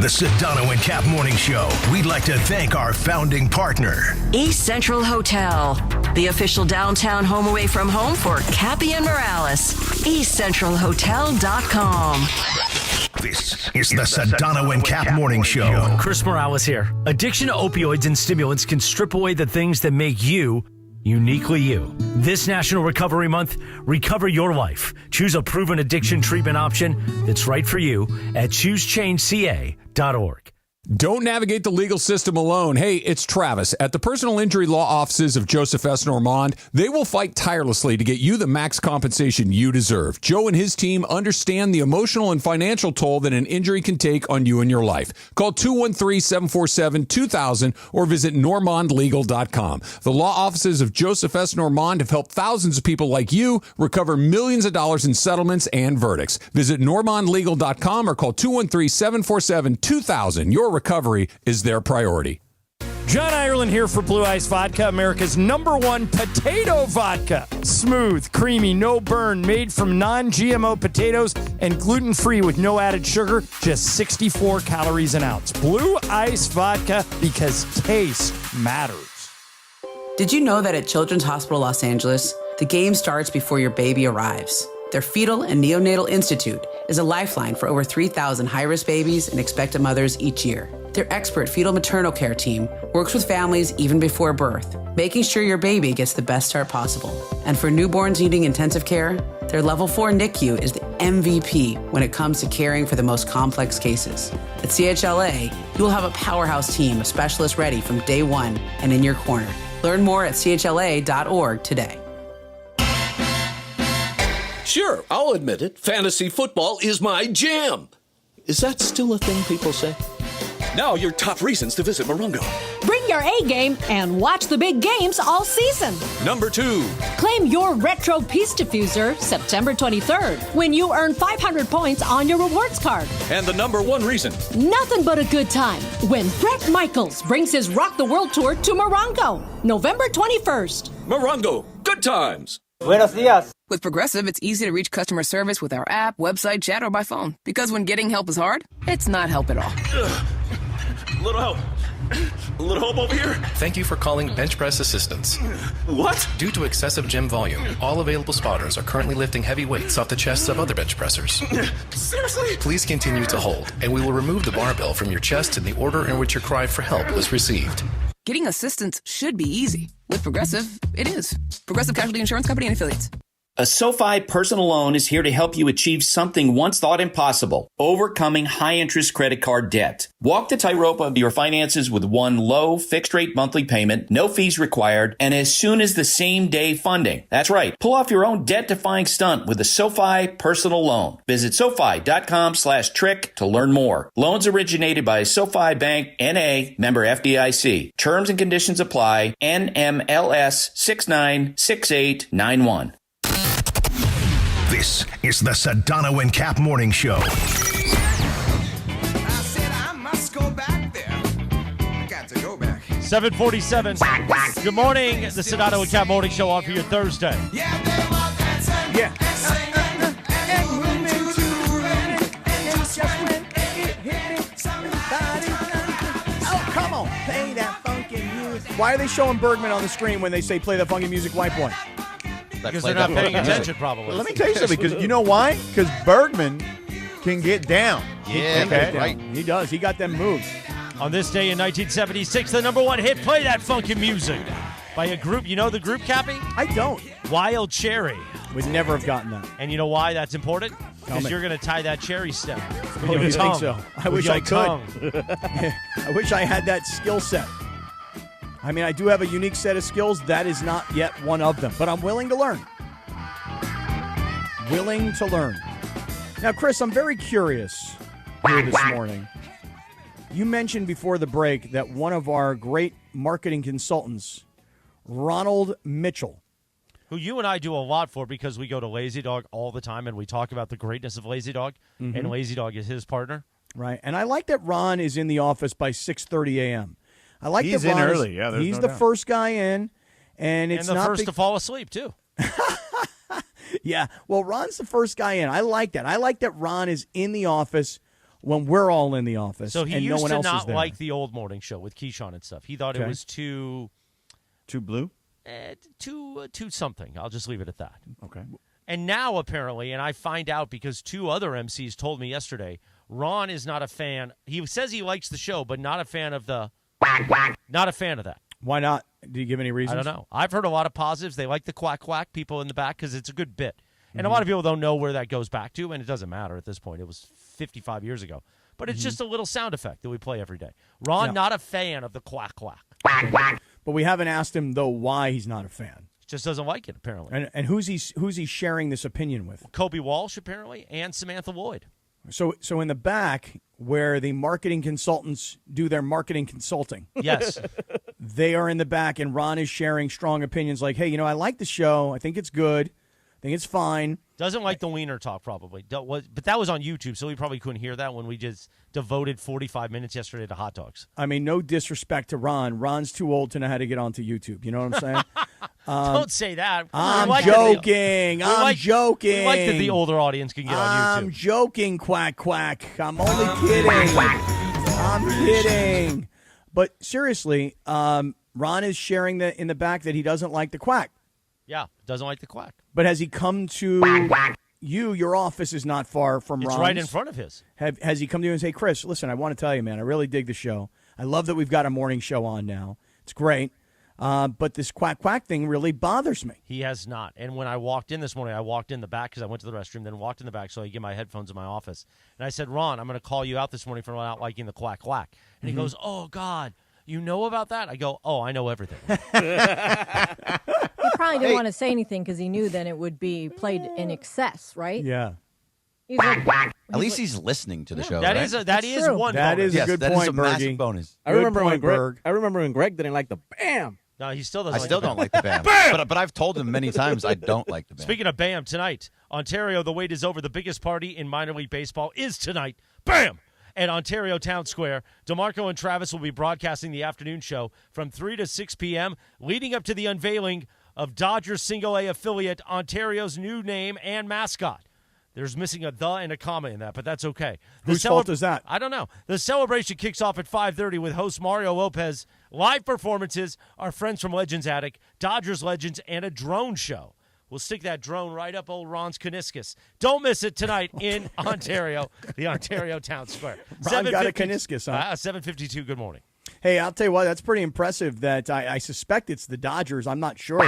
[SPEAKER 27] The Sedano and Kap Morning Show. We'd like to thank our founding partner,
[SPEAKER 4] East Central Hotel, the official downtown home away from home for Cappy and Morales. EastCentralHotel.com.
[SPEAKER 27] This is the Sedano and Kap Morning Show.
[SPEAKER 1] Chris Morales here. Addiction to opioids and stimulants can strip away the things that make you uniquely you. This National Recovery Month, recover your life. Choose a proven addiction treatment option that's right for you at choosechangeca.org.
[SPEAKER 2] Don't navigate the legal system alone. Hey, it's Travis. At the personal injury law offices of Joseph S. Normand, they will fight tirelessly to get you the max compensation you deserve. Joe and his team understand the emotional and financial toll that an injury can take on you and your life. Call 213-747-2000 or visit normandlegal.com. The law offices of Joseph S. Normand have helped thousands of people like you recover millions of dollars in settlements and verdicts. Visit normandlegal.com or call 213-747-2000. Your recovery is their priority.
[SPEAKER 5] John Ireland here for Blue Ice Vodka, America's #1 potato vodka. Smooth, creamy, no burn, made from non-GMO potatoes and gluten-free with no added sugar, just 64 calories an ounce. Blue Ice Vodka, because taste matters.
[SPEAKER 9] Did you know that at Children's Hospital Los Angeles, the game starts before your baby arrives? Their Fetal and Neonatal Institute is a lifeline for over 3,000 high-risk babies and expectant mothers each year. Their expert fetal maternal care team works with families even before birth, making sure your baby gets the best start possible. And for newborns needing intensive care, their Level 4 NICU is the MVP when it comes to caring for the most complex cases. At CHLA, you will have a powerhouse team of specialists ready from day one and in your corner. Learn more at chla.org today.
[SPEAKER 11] Sure, I'll admit it. Fantasy football is my jam. Is that still a thing people say? Now your top reasons to visit Morongo.
[SPEAKER 12] Bring your A game and watch the big games all season.
[SPEAKER 11] Number 2.
[SPEAKER 12] Claim your retro piece diffuser September 23rd when you earn 500 points on your rewards card.
[SPEAKER 11] And the number 1 reason.
[SPEAKER 12] Nothing but a good time when Bret Michaels brings his Rock the World Tour to Morongo, November 21st.
[SPEAKER 11] Morongo, good times.
[SPEAKER 16] Buenos dias.
[SPEAKER 18] With Progressive, it's easy to reach customer service with our app, website, chat, or by phone. Because when getting help is hard, it's not help at all.
[SPEAKER 11] Little help. A little help over here.
[SPEAKER 29] Thank you for calling Bench Press Assistance.
[SPEAKER 11] What?
[SPEAKER 29] Due to excessive gym volume, all available spotters are currently lifting heavy weights off the chests of other bench pressers.
[SPEAKER 11] Seriously?
[SPEAKER 29] Please continue to hold, and we will remove the barbell from your chest in the order in which your cry for help was received.
[SPEAKER 18] Getting assistance should be easy. With Progressive, it is. Progressive Casualty Insurance Company and Affiliates.
[SPEAKER 30] A SoFi personal loan is here to help you achieve something once thought impossible, overcoming high-interest credit card debt. Walk the tightrope of your finances with one low, fixed-rate monthly payment, no fees required, and as soon as the same-day funding. That's right. Pull off your own debt-defying stunt with a SoFi personal loan. Visit SoFi.com/trick to learn more. Loans originated by SoFi Bank, N.A., member FDIC. Terms and conditions apply. NMLS 696891.
[SPEAKER 27] This is the Sedano and Kap Morning Show.
[SPEAKER 16] I said I must go back there. I got to go back.
[SPEAKER 13] 747. Good morning. The Sedano and Kap Morning Show on for your Thursday.
[SPEAKER 16] Yeah, they were dancing and singing and moving to the rhythm. And just when it hit me, somebody.
[SPEAKER 8] Oh, come on. Play that funky music. Why are they showing Bergman on the screen when they say play that funky music, white boy?
[SPEAKER 13] Because they're not paying attention, probably.
[SPEAKER 7] Well, let me tell you something, because you know why? Because Bergman can get down.
[SPEAKER 13] Yeah,
[SPEAKER 7] okay.
[SPEAKER 13] right.
[SPEAKER 8] He does. He got them moves.
[SPEAKER 13] On this day in 1976, the #1 hit, Play That Funky Music. by a group. You know the group, Cappy?
[SPEAKER 8] I don't.
[SPEAKER 13] Wild Cherry.
[SPEAKER 8] Would never have gotten that.
[SPEAKER 13] And you know why that's important? Because
[SPEAKER 8] me.
[SPEAKER 13] you're going to tie that cherry stem. With
[SPEAKER 8] Oh,
[SPEAKER 13] your
[SPEAKER 8] you
[SPEAKER 13] tongue.
[SPEAKER 8] think so? I
[SPEAKER 13] With
[SPEAKER 8] wish
[SPEAKER 13] your
[SPEAKER 8] I could.
[SPEAKER 13] tongue.
[SPEAKER 8] I wish I had that skill set. I mean, I do have a unique set of skills. That is not yet one of them, but I'm willing to learn. Willing to learn. Now, Chris, I'm very curious here this morning. You mentioned before the break that one of our great marketing consultants, Ronald Mitchell,
[SPEAKER 13] who you and I do a lot for because we go to Lazy Dog all the time and we talk about the greatness of Lazy Dog, and Lazy Dog is his partner.
[SPEAKER 8] right? And I like that Ron is in the office by 6:30 a.m. I like
[SPEAKER 7] He's
[SPEAKER 8] that Ron
[SPEAKER 7] in
[SPEAKER 8] is-
[SPEAKER 7] early. Yeah, there's
[SPEAKER 8] he's
[SPEAKER 7] no
[SPEAKER 8] the
[SPEAKER 7] doubt.
[SPEAKER 8] first guy in, and it's
[SPEAKER 13] and the
[SPEAKER 8] not
[SPEAKER 13] first to fall asleep, too.
[SPEAKER 8] Yeah, well, Ron's the first guy in. I like that. I like that Ron is in the office when we're all in the office,
[SPEAKER 13] So he
[SPEAKER 8] and
[SPEAKER 13] used
[SPEAKER 8] no one
[SPEAKER 13] to
[SPEAKER 8] else is
[SPEAKER 13] not
[SPEAKER 8] there.
[SPEAKER 13] like the old morning show with Keyshawn and stuff. He thought
[SPEAKER 8] Okay.
[SPEAKER 13] it was too
[SPEAKER 7] blue?
[SPEAKER 13] too something. I'll just leave it at that.
[SPEAKER 7] Okay.
[SPEAKER 13] And now, apparently, and I find out because two other MCs told me yesterday, Ron is not a fan. He says he likes the show, but not a fan of the not a fan of that.
[SPEAKER 8] Why not? Do you give any reasons?
[SPEAKER 13] I don't know. I've heard a lot of positives. They like the quack quack people in the back because it's a good bit. And a lot of people don't know where that goes back to, and it doesn't matter at this point. It was 55 years ago. But it's just a little sound effect that we play every day. Ron,
[SPEAKER 8] Yeah.
[SPEAKER 13] not a fan of the quack quack.
[SPEAKER 8] But we haven't asked him though why he's not a fan.
[SPEAKER 13] Just doesn't like it, apparently.
[SPEAKER 8] And who's he sharing this opinion with?
[SPEAKER 13] Kobe Walsh, apparently, and Samantha Lloyd.
[SPEAKER 8] So in the back where the marketing consultants do their marketing consulting.
[SPEAKER 13] Yes.
[SPEAKER 8] They are in the back, and Ron is sharing strong opinions like, hey, I like the show. I think it's good. I think it's fine.
[SPEAKER 13] Doesn't like the wiener talk, probably. But that was on YouTube, so we probably couldn't hear that when we just devoted 45 minutes yesterday to hot dogs.
[SPEAKER 8] I mean, no disrespect to Ron. Ron's too old to know how to get onto YouTube. You know what I'm saying?
[SPEAKER 13] Don't say that.
[SPEAKER 8] I'm
[SPEAKER 13] We like
[SPEAKER 8] joking.
[SPEAKER 13] We
[SPEAKER 8] I'm
[SPEAKER 13] like-
[SPEAKER 8] joking.
[SPEAKER 13] We like that the older audience can get on
[SPEAKER 8] I'm
[SPEAKER 13] YouTube.
[SPEAKER 8] joking, quack, quack. I'm only kidding. I'm kidding. But seriously, Ron is sharing that in the back that he doesn't like the quack.
[SPEAKER 13] Yeah, doesn't like the quack.
[SPEAKER 8] But has he come to you? Your office is not far from
[SPEAKER 13] It's
[SPEAKER 8] Ron's.
[SPEAKER 13] right in front of his.
[SPEAKER 8] Has he come to you and say, Chris, listen, I want to tell you, man, I really dig the show. I love that we've got a morning show on now. It's great. But this quack, quack thing really bothers me.
[SPEAKER 13] He has not. And when I walked in this morning, I walked in the back because I went to the restroom, then walked in the back so I could get my headphones in my office. And I said, Ron, I'm going to call you out this morning for not liking the quack, quack. And he goes, oh, God, you know about that? I go, oh, I know everything.
[SPEAKER 10] He probably didn't want to say anything because he knew then it would be played in excess, right?
[SPEAKER 8] Yeah.
[SPEAKER 10] He's like,
[SPEAKER 6] At least he's listening to the show.
[SPEAKER 13] That
[SPEAKER 6] right?
[SPEAKER 13] is that is
[SPEAKER 10] true.
[SPEAKER 13] one
[SPEAKER 8] That
[SPEAKER 13] bonus.
[SPEAKER 8] is a
[SPEAKER 6] Yes,
[SPEAKER 8] good
[SPEAKER 6] that
[SPEAKER 8] point,
[SPEAKER 6] is a massive
[SPEAKER 8] Bergie.
[SPEAKER 6] bonus.
[SPEAKER 3] I remember
[SPEAKER 8] Good
[SPEAKER 3] when
[SPEAKER 8] point,
[SPEAKER 3] Greg.
[SPEAKER 8] Berg.
[SPEAKER 3] I remember when Greg didn't like the bam.
[SPEAKER 13] No, he still doesn't
[SPEAKER 6] I
[SPEAKER 13] like
[SPEAKER 6] still
[SPEAKER 13] the
[SPEAKER 6] don't
[SPEAKER 13] bam.
[SPEAKER 6] like the BAM. But I've told him many times I don't like the BAM.
[SPEAKER 13] Speaking of BAM, tonight, Ontario, the wait is over. The biggest party in minor league baseball is tonight. BAM! At Ontario Town Square. DeMarco and Travis will be broadcasting the afternoon show from 3 to 6 p.m., leading up to the unveiling of Dodgers Single A affiliate Ontario's new name and mascot. There's missing a the and a comma in that, but that's okay.
[SPEAKER 8] Whose fault is that?
[SPEAKER 13] I don't know. The celebration kicks off at 5:30 with host Mario Lopez, live performances, our friends from Legends Attic, Dodgers Legends, and a drone show. We'll stick that drone right up old Ron's caniscus. Don't miss it tonight in Ontario, the Ontario Town Square.
[SPEAKER 8] Ron got a
[SPEAKER 13] 7:50
[SPEAKER 8] caniscus, huh?
[SPEAKER 13] 7:52, good morning.
[SPEAKER 8] Hey, I'll tell you what, that's pretty impressive that I suspect it's the Dodgers. I'm not sure.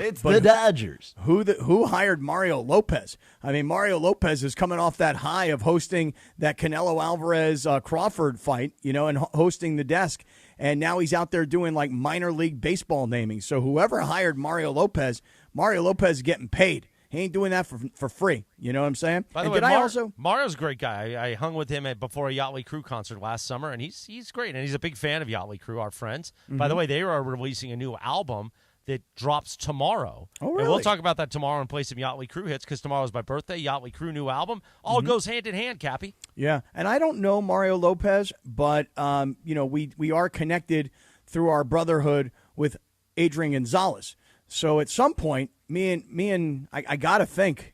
[SPEAKER 7] It's
[SPEAKER 8] But
[SPEAKER 7] the Dodgers.
[SPEAKER 8] Who hired Mario Lopez? I mean, Mario Lopez is coming off that high of hosting that Canelo Alvarez Crawford fight, and hosting the desk. And now he's out there doing like minor league baseball naming. So whoever hired Mario Lopez is getting paid. He ain't doing that for free. You know what I'm saying?
[SPEAKER 13] By the
[SPEAKER 8] And
[SPEAKER 13] way, Mario's a great guy. I hung with him before a Yachtly Crew concert last summer, and he's great. And he's a big fan of Yachtly Crew, our friends. By the way, they are releasing a new album that drops tomorrow.
[SPEAKER 8] Oh,
[SPEAKER 13] And
[SPEAKER 8] really?
[SPEAKER 13] we'll talk about that tomorrow and play some Yachtly Crew hits because tomorrow's my birthday. Yachtly Crew new album. All goes hand in hand, Cappy.
[SPEAKER 8] Yeah, and I don't know Mario Lopez, but we are connected through our brotherhood with Adrian Gonzalez. So at some point, me and I gotta think,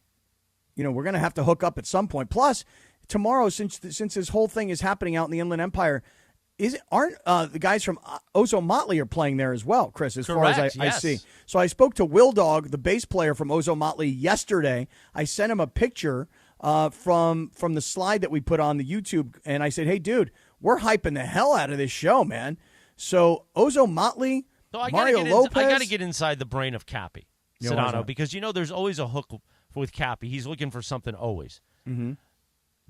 [SPEAKER 8] we're gonna have to hook up at some point. Plus, tomorrow, since this whole thing is happening out in the Inland Empire, aren't the guys from Ozo Motley are playing there as well, Chris? As far as I
[SPEAKER 13] yes.
[SPEAKER 8] see. So I spoke to Will Dog, the bass player from Ozo Motley, yesterday. I sent him a picture from the slide that we put on the YouTube, and I said, "Hey, dude, we're hyping the hell out of this show, man." So Ozo Motley
[SPEAKER 13] So I
[SPEAKER 8] Mario
[SPEAKER 13] gotta
[SPEAKER 8] Lopez.
[SPEAKER 13] I got to get inside the brain of Cappy
[SPEAKER 8] Yeah, why is
[SPEAKER 13] Sedano
[SPEAKER 8] that?
[SPEAKER 13] because there's always a hook with Cappy. He's looking for something always.
[SPEAKER 8] Mm-hmm.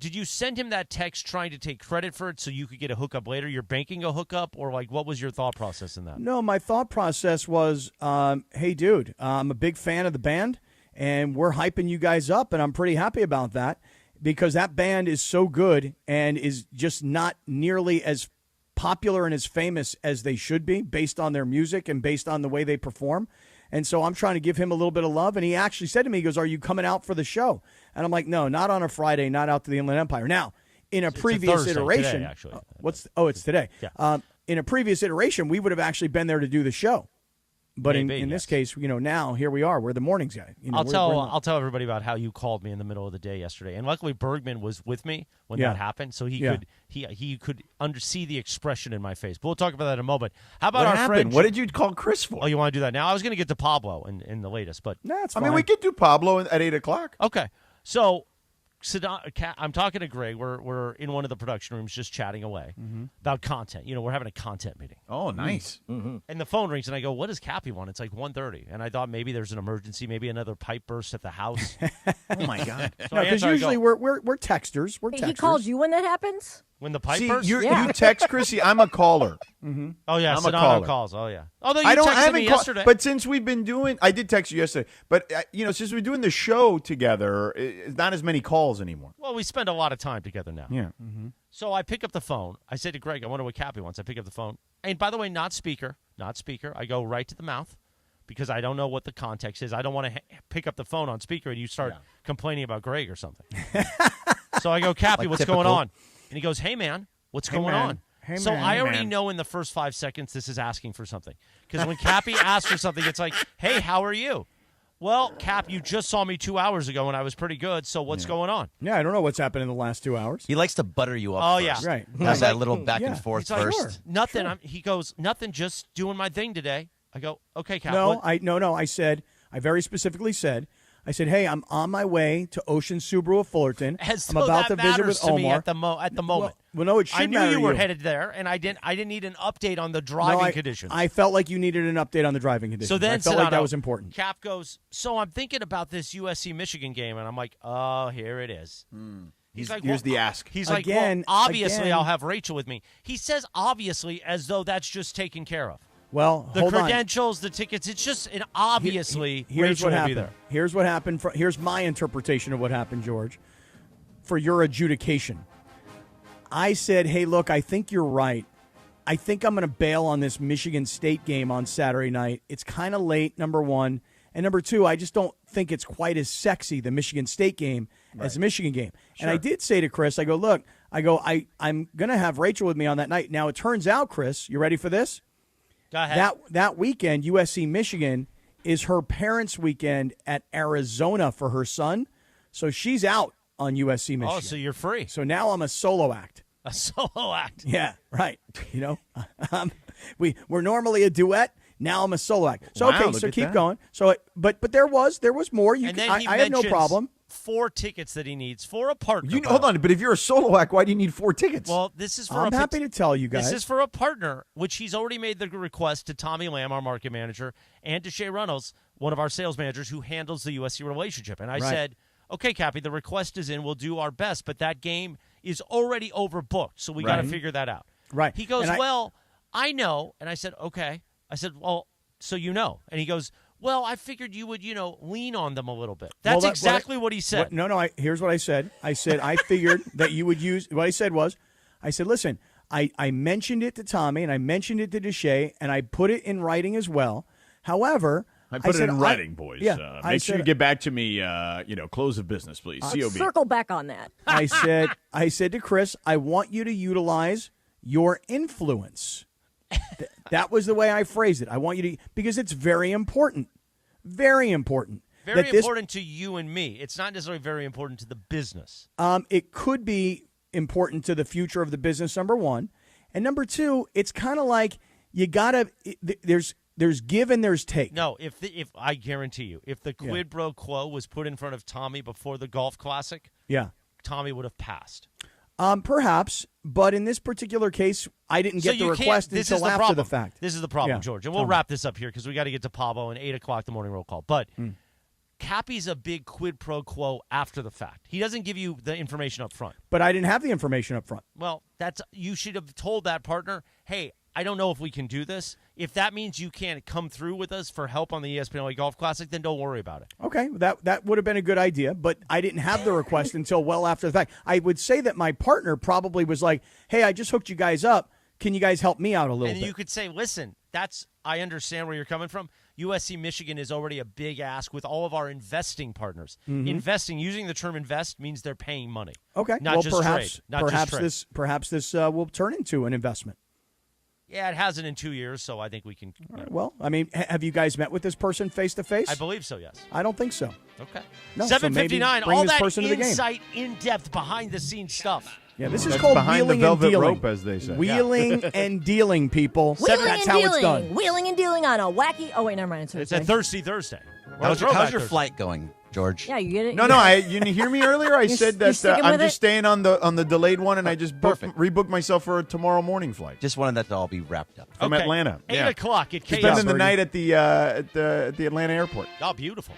[SPEAKER 13] Did you send him that text trying to take credit for it so you could get a hookup later? You're banking a hookup, or what was your thought process in that?
[SPEAKER 8] No, my thought process was, hey, dude, I'm a big fan of the band, and we're hyping you guys up, and I'm pretty happy about that because that band is so good and is just not nearly as popular and as famous as they should be based on their music and based on the way they perform. And so I'm trying to give him a little bit of love. And he actually said to me, he goes, are you coming out for the show? And I'm like, no, not on a Friday, not out to the Inland Empire. Now, in a previous
[SPEAKER 13] Thursday,
[SPEAKER 8] iteration,
[SPEAKER 13] today, actually.
[SPEAKER 8] It's today.
[SPEAKER 13] Yeah.
[SPEAKER 8] In a previous iteration, we would have actually been there to do the show. But
[SPEAKER 13] Maybe,
[SPEAKER 8] in this case, now here we are. We're the mornings guy.
[SPEAKER 13] I'll tell everybody about how you called me in the middle of the day yesterday, and luckily Bergman was with me when that happened, so he could see the expression in my face. But we'll talk about that in a moment. How about
[SPEAKER 7] What
[SPEAKER 13] our
[SPEAKER 7] happened?
[SPEAKER 13] friend?
[SPEAKER 7] What did you call Chris for?
[SPEAKER 13] Oh, you want to do that now? I was going to get to Pablo in the latest, but
[SPEAKER 8] that's
[SPEAKER 7] I mean, we could do Pablo at 8 o'clock.
[SPEAKER 13] Okay, so. I'm talking to Greg. We're in one of the production rooms just chatting away about content. We're having a content meeting.
[SPEAKER 7] Oh, nice.
[SPEAKER 13] And the phone rings, and I go, what does Cappy want? It's like 1:30. And I thought maybe there's an emergency, maybe another pipe burst at the house.
[SPEAKER 7] Oh, my God.
[SPEAKER 13] So
[SPEAKER 8] No,
[SPEAKER 13] I
[SPEAKER 8] because
[SPEAKER 13] answer, I
[SPEAKER 8] usually
[SPEAKER 13] go,
[SPEAKER 8] we're texters. We're texters.
[SPEAKER 10] He called you when that happens?
[SPEAKER 13] when the pipe
[SPEAKER 7] See,
[SPEAKER 13] burst?
[SPEAKER 7] you text Chrissy. I'm a caller.
[SPEAKER 13] Oh, yeah,
[SPEAKER 7] I'm a
[SPEAKER 13] Sedano
[SPEAKER 7] caller.
[SPEAKER 13] calls. Oh, yeah. Although you
[SPEAKER 7] I
[SPEAKER 13] texted
[SPEAKER 7] haven't
[SPEAKER 13] me
[SPEAKER 7] called-
[SPEAKER 13] yesterday.
[SPEAKER 7] But since we've been doing, I did text you yesterday. But since we're doing the show together, it's not as many calls anymore.
[SPEAKER 13] Well, we spend a lot of time together now.
[SPEAKER 7] Yeah.
[SPEAKER 13] So I pick up the phone. I said to Greg, I wonder what Cappy wants. I pick up the phone. And by the way, not speaker. I go right to the mouth because I don't know what the context is. I don't want to pick up the phone on speaker and you start complaining about Greg or something. So I go, Cappy,
[SPEAKER 7] Like
[SPEAKER 13] what's
[SPEAKER 7] typical.
[SPEAKER 13] going on? And he goes, hey, man, what's going
[SPEAKER 7] man.
[SPEAKER 13] on?
[SPEAKER 7] Hey,
[SPEAKER 13] so
[SPEAKER 7] man.
[SPEAKER 13] I
[SPEAKER 7] Hey,
[SPEAKER 13] already
[SPEAKER 7] man.
[SPEAKER 13] know in the first 5 seconds this is asking for something. Because when Cappy asks for something, it's like, hey, how are you? Well, Cap, you just saw me 2 hours ago and I was pretty good, so what's going on?
[SPEAKER 8] Yeah, I don't know what's happened in the last 2 hours.
[SPEAKER 6] He likes to butter you up.
[SPEAKER 13] Oh,
[SPEAKER 6] first.
[SPEAKER 13] yeah.
[SPEAKER 8] Right.
[SPEAKER 6] Has that little back and forth
[SPEAKER 13] He's like,
[SPEAKER 6] first.
[SPEAKER 13] Nothing. He goes, nothing, just doing my thing today. I go, okay, Cap.
[SPEAKER 8] No,
[SPEAKER 13] what?
[SPEAKER 8] I very specifically said, hey, I'm on my way to Ocean Subaru of Fullerton.
[SPEAKER 13] As
[SPEAKER 8] I'm
[SPEAKER 13] though
[SPEAKER 8] about
[SPEAKER 13] that
[SPEAKER 8] to visit
[SPEAKER 13] matters
[SPEAKER 8] with
[SPEAKER 13] to me
[SPEAKER 8] Omar.
[SPEAKER 13] at the moment.
[SPEAKER 8] Well, no, it should
[SPEAKER 13] I knew
[SPEAKER 8] matter
[SPEAKER 13] you
[SPEAKER 8] to
[SPEAKER 13] were headed there, and I didn't need an update on the driving conditions.
[SPEAKER 8] I felt like you needed an update on the driving conditions.
[SPEAKER 13] So then
[SPEAKER 8] I felt like that
[SPEAKER 13] Sedano,
[SPEAKER 8] was important.
[SPEAKER 13] Cap goes, so I'm thinking about this USC Michigan game, and I'm like, oh, here it is. He's like,
[SPEAKER 7] Here's the ask.
[SPEAKER 13] He's like,
[SPEAKER 8] Again,
[SPEAKER 13] well, obviously
[SPEAKER 8] again.
[SPEAKER 13] I'll have Rachel with me. He says obviously as though that's just taken care of.
[SPEAKER 8] Well,
[SPEAKER 13] The
[SPEAKER 8] hold on.
[SPEAKER 13] credentials, the tickets, it's just an obviously
[SPEAKER 8] Here's
[SPEAKER 13] Rachel
[SPEAKER 8] what
[SPEAKER 13] will
[SPEAKER 8] happened.
[SPEAKER 13] be there.
[SPEAKER 8] Here's what happened. Here's my interpretation of what happened, George, for your adjudication. I said, hey, look, I think you're right. I think I'm going to bail on this Michigan State game on Saturday night. It's kind of late, number one. And number two, I just don't think it's quite as sexy, the Michigan State game, as the Michigan game. And I did say to Chris, I go, look, I'm going to have Rachel with me on that night. Now, it turns out, Chris, you ready for this?
[SPEAKER 13] Go ahead.
[SPEAKER 8] That weekend, USC Michigan is her parents' weekend at Arizona for her son. So she's out on USC Michigan.
[SPEAKER 13] Oh, so you're free.
[SPEAKER 8] So now I'm a solo act.
[SPEAKER 13] A solo act.
[SPEAKER 8] Yeah, right. We're normally a duet. Now I'm a solo act. So
[SPEAKER 7] Wow,
[SPEAKER 8] okay,
[SPEAKER 7] look
[SPEAKER 8] so
[SPEAKER 7] at
[SPEAKER 8] keep
[SPEAKER 7] that.
[SPEAKER 8] going. So but there was more.
[SPEAKER 13] And then
[SPEAKER 8] I have no
[SPEAKER 13] mentions
[SPEAKER 8] problem.
[SPEAKER 13] 4 tickets that he needs for a partner.
[SPEAKER 7] Hold on, but if you're a solo act, why do you need 4 tickets?
[SPEAKER 13] Well, this is for
[SPEAKER 8] I'm happy to tell you guys.
[SPEAKER 13] This is for a partner, which he's already made the request to Tommy Lamb, our market manager, and to Shea Reynolds, one of our sales managers who handles the USC relationship. And I said, okay, Cappy, the request is in. We'll do our best, but that game is already overbooked, so we got to figure that out.
[SPEAKER 8] Right.
[SPEAKER 13] He goes,
[SPEAKER 8] And
[SPEAKER 13] well, I know. And I said, okay. I said, well, so you know. And he goes, well, I figured you would, lean on them a little bit. That's exactly what he said.
[SPEAKER 8] Here's what I said. I said, I figured that you would use, what I said was, I said, listen, I mentioned it to Tommy and I mentioned it to Deshay and I put it in writing as well. However,
[SPEAKER 7] I put it
[SPEAKER 8] said,
[SPEAKER 7] in writing, boys.
[SPEAKER 8] Yeah,
[SPEAKER 7] Make sure you get back to me, close of business, please. COB.
[SPEAKER 10] Circle back on that.
[SPEAKER 8] I said to Chris, I want you to utilize your influence. That was the way I phrased it. I want you to, because it's very important. Very important.
[SPEAKER 13] Very important to you and me. It's not necessarily very important to the business.
[SPEAKER 8] It could be important to the future of the business, number one. And number two, it's kind of like you got to, there's give and there's take.
[SPEAKER 13] No, if I guarantee you, if the quid pro quo was put in front of Tommy before the golf classic,
[SPEAKER 8] yeah,
[SPEAKER 13] Tommy would have passed.
[SPEAKER 8] Perhaps, but in this particular case, I didn't get the request until after the fact.
[SPEAKER 13] This is the problem,
[SPEAKER 8] Yeah.
[SPEAKER 13] George. And we'll wrap this up here because we got to get to Pablo and 8 o'clock, the morning roll call. But Cappy's a big quid pro quo after the fact. He doesn't give you the information up front.
[SPEAKER 8] But I didn't have the information up front.
[SPEAKER 13] Well, you should have told that partner, hey, I don't know if we can do this. If that means you can't come through with us for help on the ESPN LA Golf Classic, then don't worry about it.
[SPEAKER 8] Okay, that would have been a good idea, but I didn't have the request until well after the fact. I would say that my partner probably was like, hey, I just hooked you guys up. Can you guys help me out a little
[SPEAKER 13] And
[SPEAKER 8] bit?
[SPEAKER 13] you could say, listen, I understand where you're coming from. USC Michigan is already a big ask with all of our investing partners.
[SPEAKER 8] Mhm.
[SPEAKER 13] Investing, using the term invest, means they're paying money.
[SPEAKER 8] Okay,
[SPEAKER 13] Not
[SPEAKER 8] well,
[SPEAKER 13] just trade. Not just trade.
[SPEAKER 8] perhaps this will turn into an investment.
[SPEAKER 13] Yeah, it hasn't in 2 years, so I think we can.
[SPEAKER 8] All right, well, I mean, have you guys met with this person face to face?
[SPEAKER 13] I believe so, yes.
[SPEAKER 8] I don't think so.
[SPEAKER 13] Okay.
[SPEAKER 8] No, so maybe
[SPEAKER 13] 7:59,
[SPEAKER 8] bring
[SPEAKER 13] all
[SPEAKER 8] this
[SPEAKER 13] that
[SPEAKER 8] person to the game.
[SPEAKER 13] insight, in-depth, behind-the-scenes stuff.
[SPEAKER 8] Yeah, this is
[SPEAKER 7] That's
[SPEAKER 8] called
[SPEAKER 7] behind the
[SPEAKER 8] wheeling and
[SPEAKER 7] velvet
[SPEAKER 8] dealing.
[SPEAKER 7] rope, as they say.
[SPEAKER 8] Wheeling and dealing, people.
[SPEAKER 10] Wheeling
[SPEAKER 8] That's
[SPEAKER 10] and
[SPEAKER 8] how
[SPEAKER 10] dealing.
[SPEAKER 8] it's done.
[SPEAKER 10] Wheeling and dealing on a wacky. Oh wait, never mind.
[SPEAKER 13] It's a Thirsty Thursday.
[SPEAKER 6] How's your flight going, George?
[SPEAKER 10] Yeah, you get it.
[SPEAKER 7] No, you didn't hear me earlier? I said that
[SPEAKER 10] sticking
[SPEAKER 7] I'm
[SPEAKER 10] with
[SPEAKER 7] just
[SPEAKER 10] it?
[SPEAKER 7] staying on the delayed one, and I just rebooked myself for a tomorrow morning flight.
[SPEAKER 6] Just wanted that to all be wrapped up.
[SPEAKER 7] From Atlanta.
[SPEAKER 13] 8
[SPEAKER 7] Yeah.
[SPEAKER 13] o'clock at KSPN.
[SPEAKER 7] Spending the night at the Atlanta airport.
[SPEAKER 13] Oh, beautiful.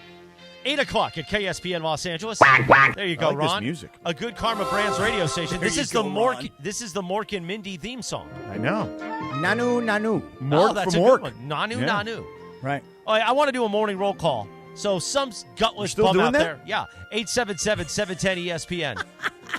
[SPEAKER 13] 8 o'clock at KSPN Los Angeles. There you go,
[SPEAKER 7] I like this
[SPEAKER 13] Ron.
[SPEAKER 7] music.
[SPEAKER 13] A good Karma Brands radio station.
[SPEAKER 7] There
[SPEAKER 13] This
[SPEAKER 7] you
[SPEAKER 13] is the
[SPEAKER 7] go,
[SPEAKER 13] Mork.
[SPEAKER 7] Ron.
[SPEAKER 13] This is the Mork and Mindy theme song.
[SPEAKER 7] I know.
[SPEAKER 8] Nanu, nanu.
[SPEAKER 7] Mork
[SPEAKER 13] that's
[SPEAKER 7] from
[SPEAKER 13] a good
[SPEAKER 7] Mork.
[SPEAKER 13] one. Nanu,
[SPEAKER 7] Yeah.
[SPEAKER 13] nanu.
[SPEAKER 8] Right.
[SPEAKER 13] Oh, I want to do a morning roll call. So some gutless
[SPEAKER 7] still
[SPEAKER 13] bum
[SPEAKER 7] doing
[SPEAKER 13] out
[SPEAKER 7] that?
[SPEAKER 13] there. Yeah, 877-710-ESPN.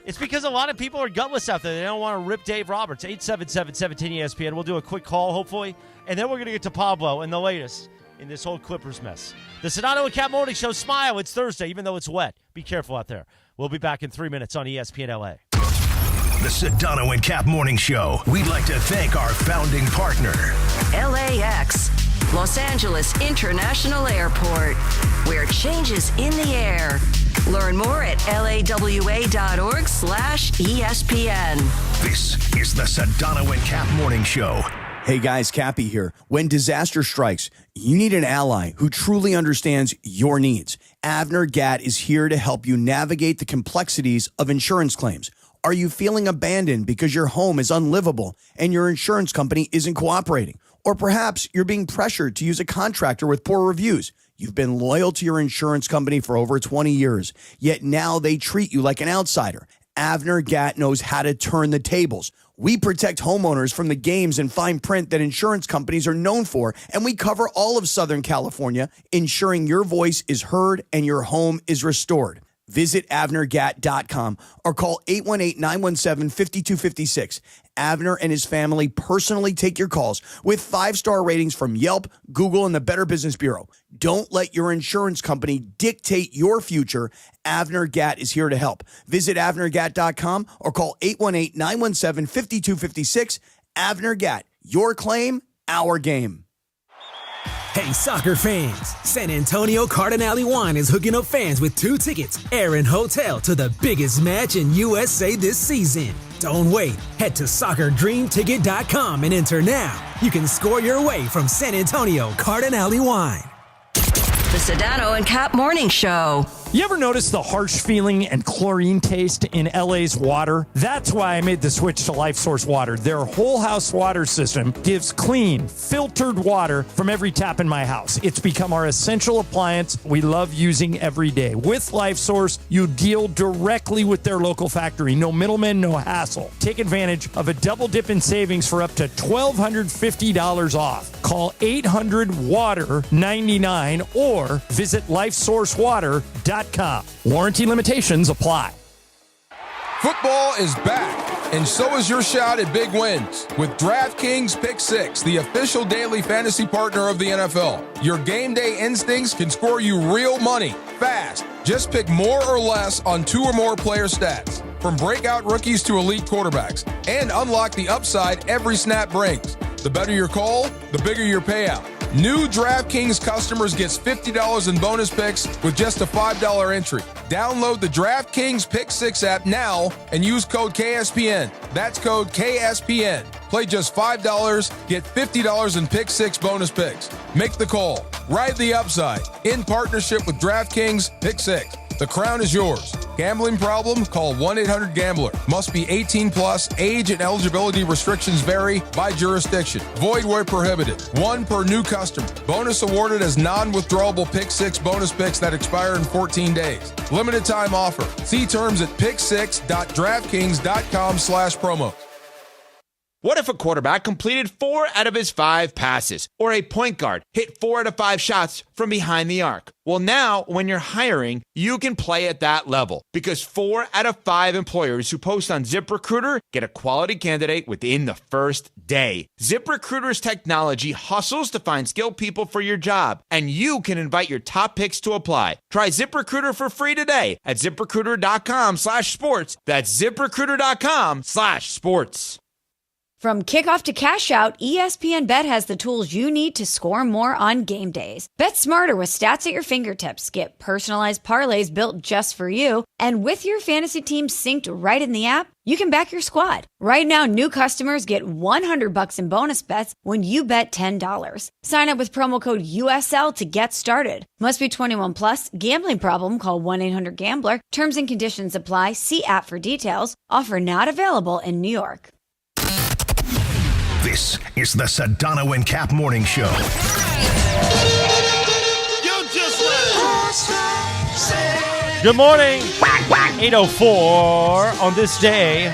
[SPEAKER 13] It's because a lot of people are gutless out there. They don't want to rip Dave Roberts. 877-710-ESPN. We'll do a quick call, hopefully, and then we're going to get to Pablo and the latest in this whole Clippers mess. The Sedano and Kap Morning Show. Smile. It's Thursday, even though it's wet. Be careful out there. We'll be back in 3 minutes on ESPN LA.
[SPEAKER 1] The Sedano and Kap Morning Show. We'd like to thank our founding partner,
[SPEAKER 4] LAX, Los Angeles International Airport, where change is in the air. Learn more at lawa.org/ESPN.
[SPEAKER 1] This is the Sedano and Kap Morning Show.
[SPEAKER 14] Hey guys, Cappy here. When disaster strikes, you need an ally who truly understands your needs. Avner Gatt is here to help you navigate the complexities of insurance claims. Are you feeling abandoned because your home is unlivable and your insurance company isn't cooperating? Or perhaps you're being pressured to use a contractor with poor reviews. You've been loyal to your insurance company for over 20 years, yet now they treat you like an outsider. Avner Gatt knows how to turn the tables. We protect homeowners from the games and fine print that insurance companies are known for, and we cover all of Southern California, ensuring your voice is heard and your home is restored. Visit AvnerGatt.com or call 818-917-5256. Avner and his family personally take your calls with 5-star ratings from Yelp, Google, and the Better Business Bureau. Don't let your insurance company dictate your future. Avner Gatt is here to help. Visit AvnerGatt.com or call 818-917-5256. Avner Gatt, your claim, our game.
[SPEAKER 15] Hey, soccer fans! San Antonio Cardinale Wine is hooking up fans with 2 tickets, air and hotel, to the biggest match in USA this season. Don't wait. Head to soccerdreamticket.com and enter now. You can score your way from San Antonio Cardinale Wine.
[SPEAKER 4] The Sedano and Kap Morning Show.
[SPEAKER 5] You ever notice the harsh feeling and chlorine taste in LA's water? That's why I made the switch to LifeSource Water. Their whole house water system gives clean, filtered water from every tap in my house. It's become our essential appliance we love using every day. With LifeSource, you deal directly with their local factory. No middlemen, no hassle. Take advantage of a double dip in savings for up to $1,250 off. Call 800-WATER-99 or visit lifesourcewater.com. Warranty limitations apply.
[SPEAKER 17] Football is back, and so is your shot at big wins with DraftKings Pick 6, the official daily fantasy partner of the NFL. Your game day instincts can score you real money fast. Just pick more or less on 2 or more player stats, from breakout rookies to elite quarterbacks, and unlock the upside every snap brings. The better your call, the bigger your payout. New DraftKings customers gets $50 in bonus picks with just a $5 entry. Download the DraftKings Pick 6 app now and use code KSPN. That's code KSPN. Play just $5, get $50 in Pick 6 bonus picks. Make the call. Ride the upside. In partnership with DraftKings Pick 6. The crown is yours. Gambling problem? Call 1-800-GAMBLER. Must be 18 plus. Age and eligibility restrictions vary by jurisdiction. Void where prohibited. One per new customer. Bonus awarded as non-withdrawable Pick 6 bonus picks that expire in 14 days. Limited time offer. See terms at pick6.draftkings.com/promo.
[SPEAKER 2] What if a quarterback completed 4 out of his 5 passes? Or a point guard hit 4 out of 5 shots from behind the arc? Well, now, when you're hiring, you can play at that level. Because 4 out of 5 employers who post on ZipRecruiter get a quality candidate within the first day. ZipRecruiter's technology hustles to find skilled people for your job. And you can invite your top picks to apply. Try ZipRecruiter for free today at ZipRecruiter.com/sports. That's ZipRecruiter.com/sports.
[SPEAKER 19] From kickoff to cash out, ESPN Bet has the tools you need to score more on game days. Bet smarter with stats at your fingertips. Get personalized parlays built just for you. And with your fantasy team synced right in the app, you can back your squad. Right now, new customers get $100 in bonus bets when you bet $10. Sign up with promo code USL to get started. Must be 21 plus. Gambling problem? Call 1-800-GAMBLER. Terms and conditions apply. See app for details. Offer not available in New York.
[SPEAKER 20] This is the Sedano and Kap Morning Show.
[SPEAKER 13] Good morning. 8:04 on this day.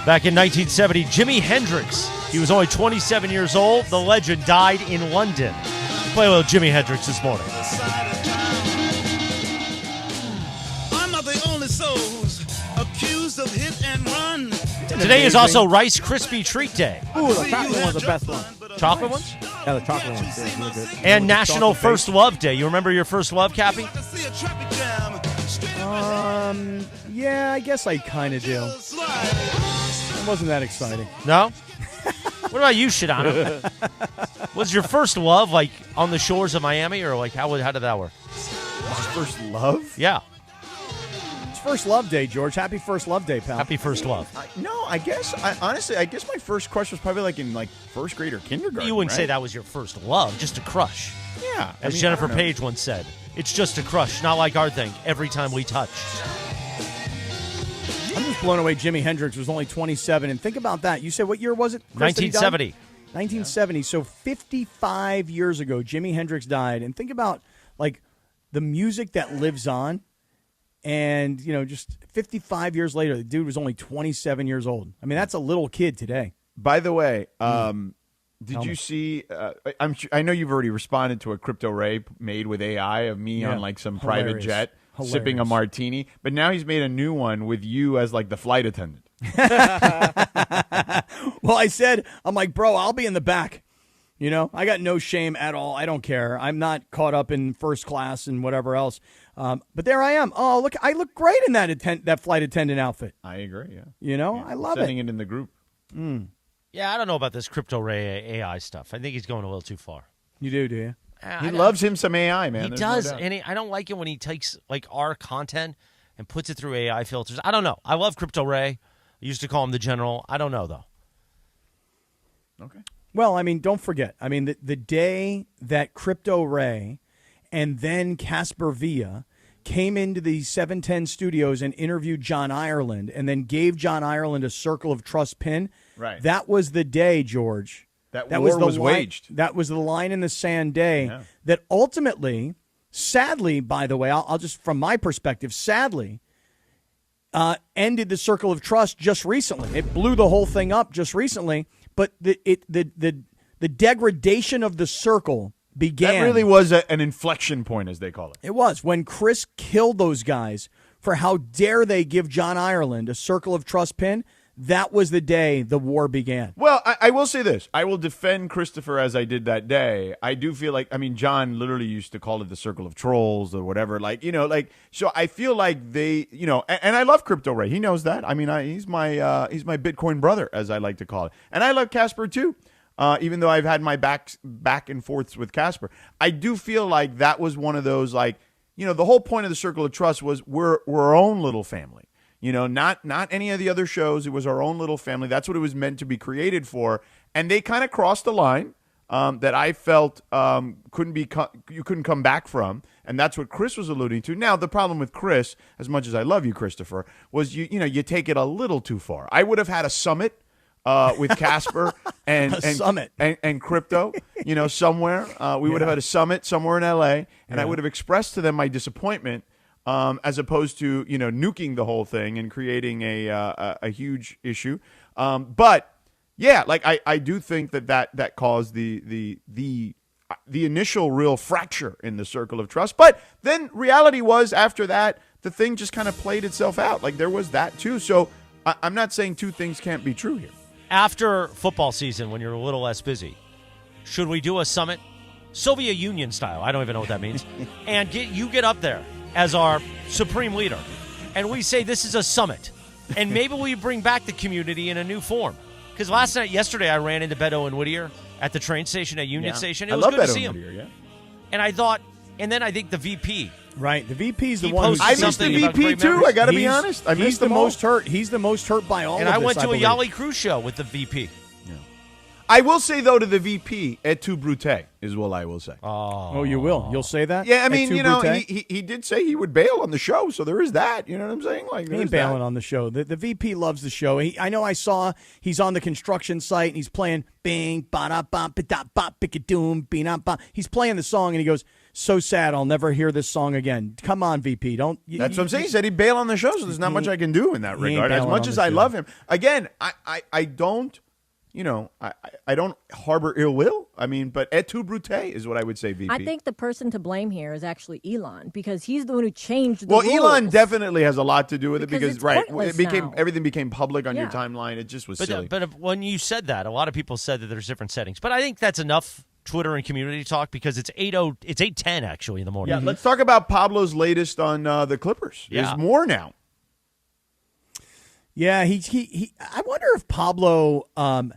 [SPEAKER 13] Back in 1970, Jimi Hendrix. He was only 27 years old. The legend died in London. We'll play a little Jimi Hendrix this morning.
[SPEAKER 16] I'm not the only souls accused of hit and run.
[SPEAKER 13] Today is also Rice Krispie Treat Day.
[SPEAKER 3] Ooh, the chocolate one's the best one.
[SPEAKER 13] Chocolate ones?
[SPEAKER 3] Yeah, the chocolate ones. Yeah, really good.
[SPEAKER 13] And National First Love Day. You remember your first love, Cappy?
[SPEAKER 8] Yeah, I guess I kind of do. It wasn't that exciting.
[SPEAKER 13] No? What about you, Sedano? Was your first love like on the shores of Miami, or like how did that work?
[SPEAKER 7] First love?
[SPEAKER 13] Yeah.
[SPEAKER 8] It's First Love Day, George. Happy First Love Day, pal.
[SPEAKER 13] Happy First Love.
[SPEAKER 7] I guess honestly, I guess my first crush was probably like in first grade or kindergarten.
[SPEAKER 13] You wouldn't
[SPEAKER 7] right?
[SPEAKER 13] say that was your first love, just a crush.
[SPEAKER 7] Yeah.
[SPEAKER 13] As Jennifer Page once said, it's just a crush, not like our thing, every time we touch.
[SPEAKER 8] I'm just blown away Jimi Hendrix was only 27. And think about that. You said, what year was it? Chris,
[SPEAKER 13] 1970.
[SPEAKER 8] 1970. So 55 years ago, Jimi Hendrix died. And think about, like, the music that lives on. And, just 55 years later, the dude was only 27 years old. I mean, that's a little kid today.
[SPEAKER 7] By the way, did you see? I know you've already responded to a Crypto Ray made with AI of me on like some private jet sipping a martini, but now he's made a new one with you as like the flight attendant.
[SPEAKER 8] Well, I'm like, bro, I'll be in the back. I got no shame at all. I don't care. I'm not caught up in first class and whatever else. But there I am. Oh, look, I look great in that flight attendant outfit.
[SPEAKER 7] I agree. Yeah.
[SPEAKER 8] I love
[SPEAKER 7] Sending it in the group.
[SPEAKER 13] Yeah, I don't know about this Crypto Ray AI stuff. I think he's going a little too far.
[SPEAKER 8] You do you?
[SPEAKER 7] He loves him some AI, man.
[SPEAKER 13] He
[SPEAKER 7] There's
[SPEAKER 13] does,
[SPEAKER 7] no doubt.
[SPEAKER 13] and I don't like it when he takes like our content and puts it through AI filters. I don't know. I love Crypto Ray. I used to call him the General. I don't know, though.
[SPEAKER 7] Okay.
[SPEAKER 8] Well, I mean, don't forget. I mean, the day that Crypto Ray and then Casper Villa came into the 710 studios and interviewed John Ireland and then gave John Ireland a Circle of Trust pin,
[SPEAKER 7] right?
[SPEAKER 8] That was the day, George.
[SPEAKER 7] That war was waged.
[SPEAKER 8] That was the line in the sand day that ultimately, sadly, by the way, I'll just, from my perspective, sadly, ended the Circle of Trust just recently. It blew the whole thing up just recently, but the degradation of the circle began.
[SPEAKER 7] That really was an inflection point, as they call it.
[SPEAKER 8] It was when Chris killed those guys for how dare they give John Ireland a Circle of Trust pin. That was the day the war began.
[SPEAKER 7] Well, I will say this. I will defend Christopher as I did that day. I do feel like, John literally used to call it the Circle of Trolls or whatever. So I feel like they, and I love Crypto Ray. He knows that. He's my Bitcoin brother, as I like to call it. And I love Casper too. Even though I've had my back and forths with Casper. I do feel like that was one of those, the whole point of the Circle of Trust was we're our own little family. Not any of the other shows. It was our own little family. That's what it was meant to be created for. And they kind of crossed the line. that I felt you couldn't come back from, and that's what Chris was alluding to. Now, the problem with Chris, as much as I love you, Christopher, was you take it a little too far. I would have had a summit with Casper and
[SPEAKER 8] summit
[SPEAKER 7] and crypto, somewhere. We would have had a summit somewhere in LA, and I would have expressed to them my disappointment, as opposed to nuking the whole thing and creating a huge issue. But yeah, like I do think that caused the initial real fracture in the circle of trust. But then reality was, after that, the thing just kind of played itself out. Like, there was that too. So I'm not saying two things can't be true here.
[SPEAKER 13] After football season, when you're a little less busy, should we do a summit? Soviet Union style. I don't even know what that means. And you get up there as our supreme leader, and we say this is a summit. And maybe we bring back the community in a new form. Because yesterday, I ran into Beto and Whittier at the train station at Union Station. It was good to see him.
[SPEAKER 7] Whittier,
[SPEAKER 13] and I thought, and then I think the VP.
[SPEAKER 8] Right, the VP's the one who's
[SPEAKER 7] I missed the VP too. I got to be honest. I missed the
[SPEAKER 8] most hurt. He's the most hurt by all.
[SPEAKER 13] And
[SPEAKER 8] of
[SPEAKER 13] I
[SPEAKER 8] this,
[SPEAKER 13] went to a
[SPEAKER 8] believe.
[SPEAKER 13] Yali Cruz show with the VP.
[SPEAKER 7] I will say, though, to the VP, et tu Brute is what I will say.
[SPEAKER 8] Oh, you will? You'll say that?
[SPEAKER 7] Yeah, I mean,
[SPEAKER 8] Et tu Brute?
[SPEAKER 7] he did say he would bail on the show, so there is that. You know what I'm saying? Like,
[SPEAKER 8] He ain't bailing on the show. The VP loves the show. I know I saw he's on the construction site and he's playing bing, ba-da-bop, ba-da-bop, pick-a-doom, bing-bop. He's playing the song and he goes, so sad, I'll never hear this song again. Come on, VP. Don't.
[SPEAKER 7] That's what I'm saying. He said he'd bail on the show, so there's not much I can do in that regard. As much as I love him. Again, I don't, I don't harbor ill will. I mean, but et tu Brute is what I would say, VP.
[SPEAKER 10] I think the person to blame here is actually Elon, because he's the one who changed the rules.
[SPEAKER 7] Elon definitely has a lot to do with it because
[SPEAKER 10] now.
[SPEAKER 7] Everything became public on your timeline. It just was silly.
[SPEAKER 13] But when you said that, a lot of people said that there's different settings. But I think that's enough Twitter and community talk, because it's 8:10 actually in the morning.
[SPEAKER 7] Yeah, let's talk about Pablo's latest on the Clippers.
[SPEAKER 13] Yeah.
[SPEAKER 7] There's more now.
[SPEAKER 8] Yeah, he I wonder if Pablo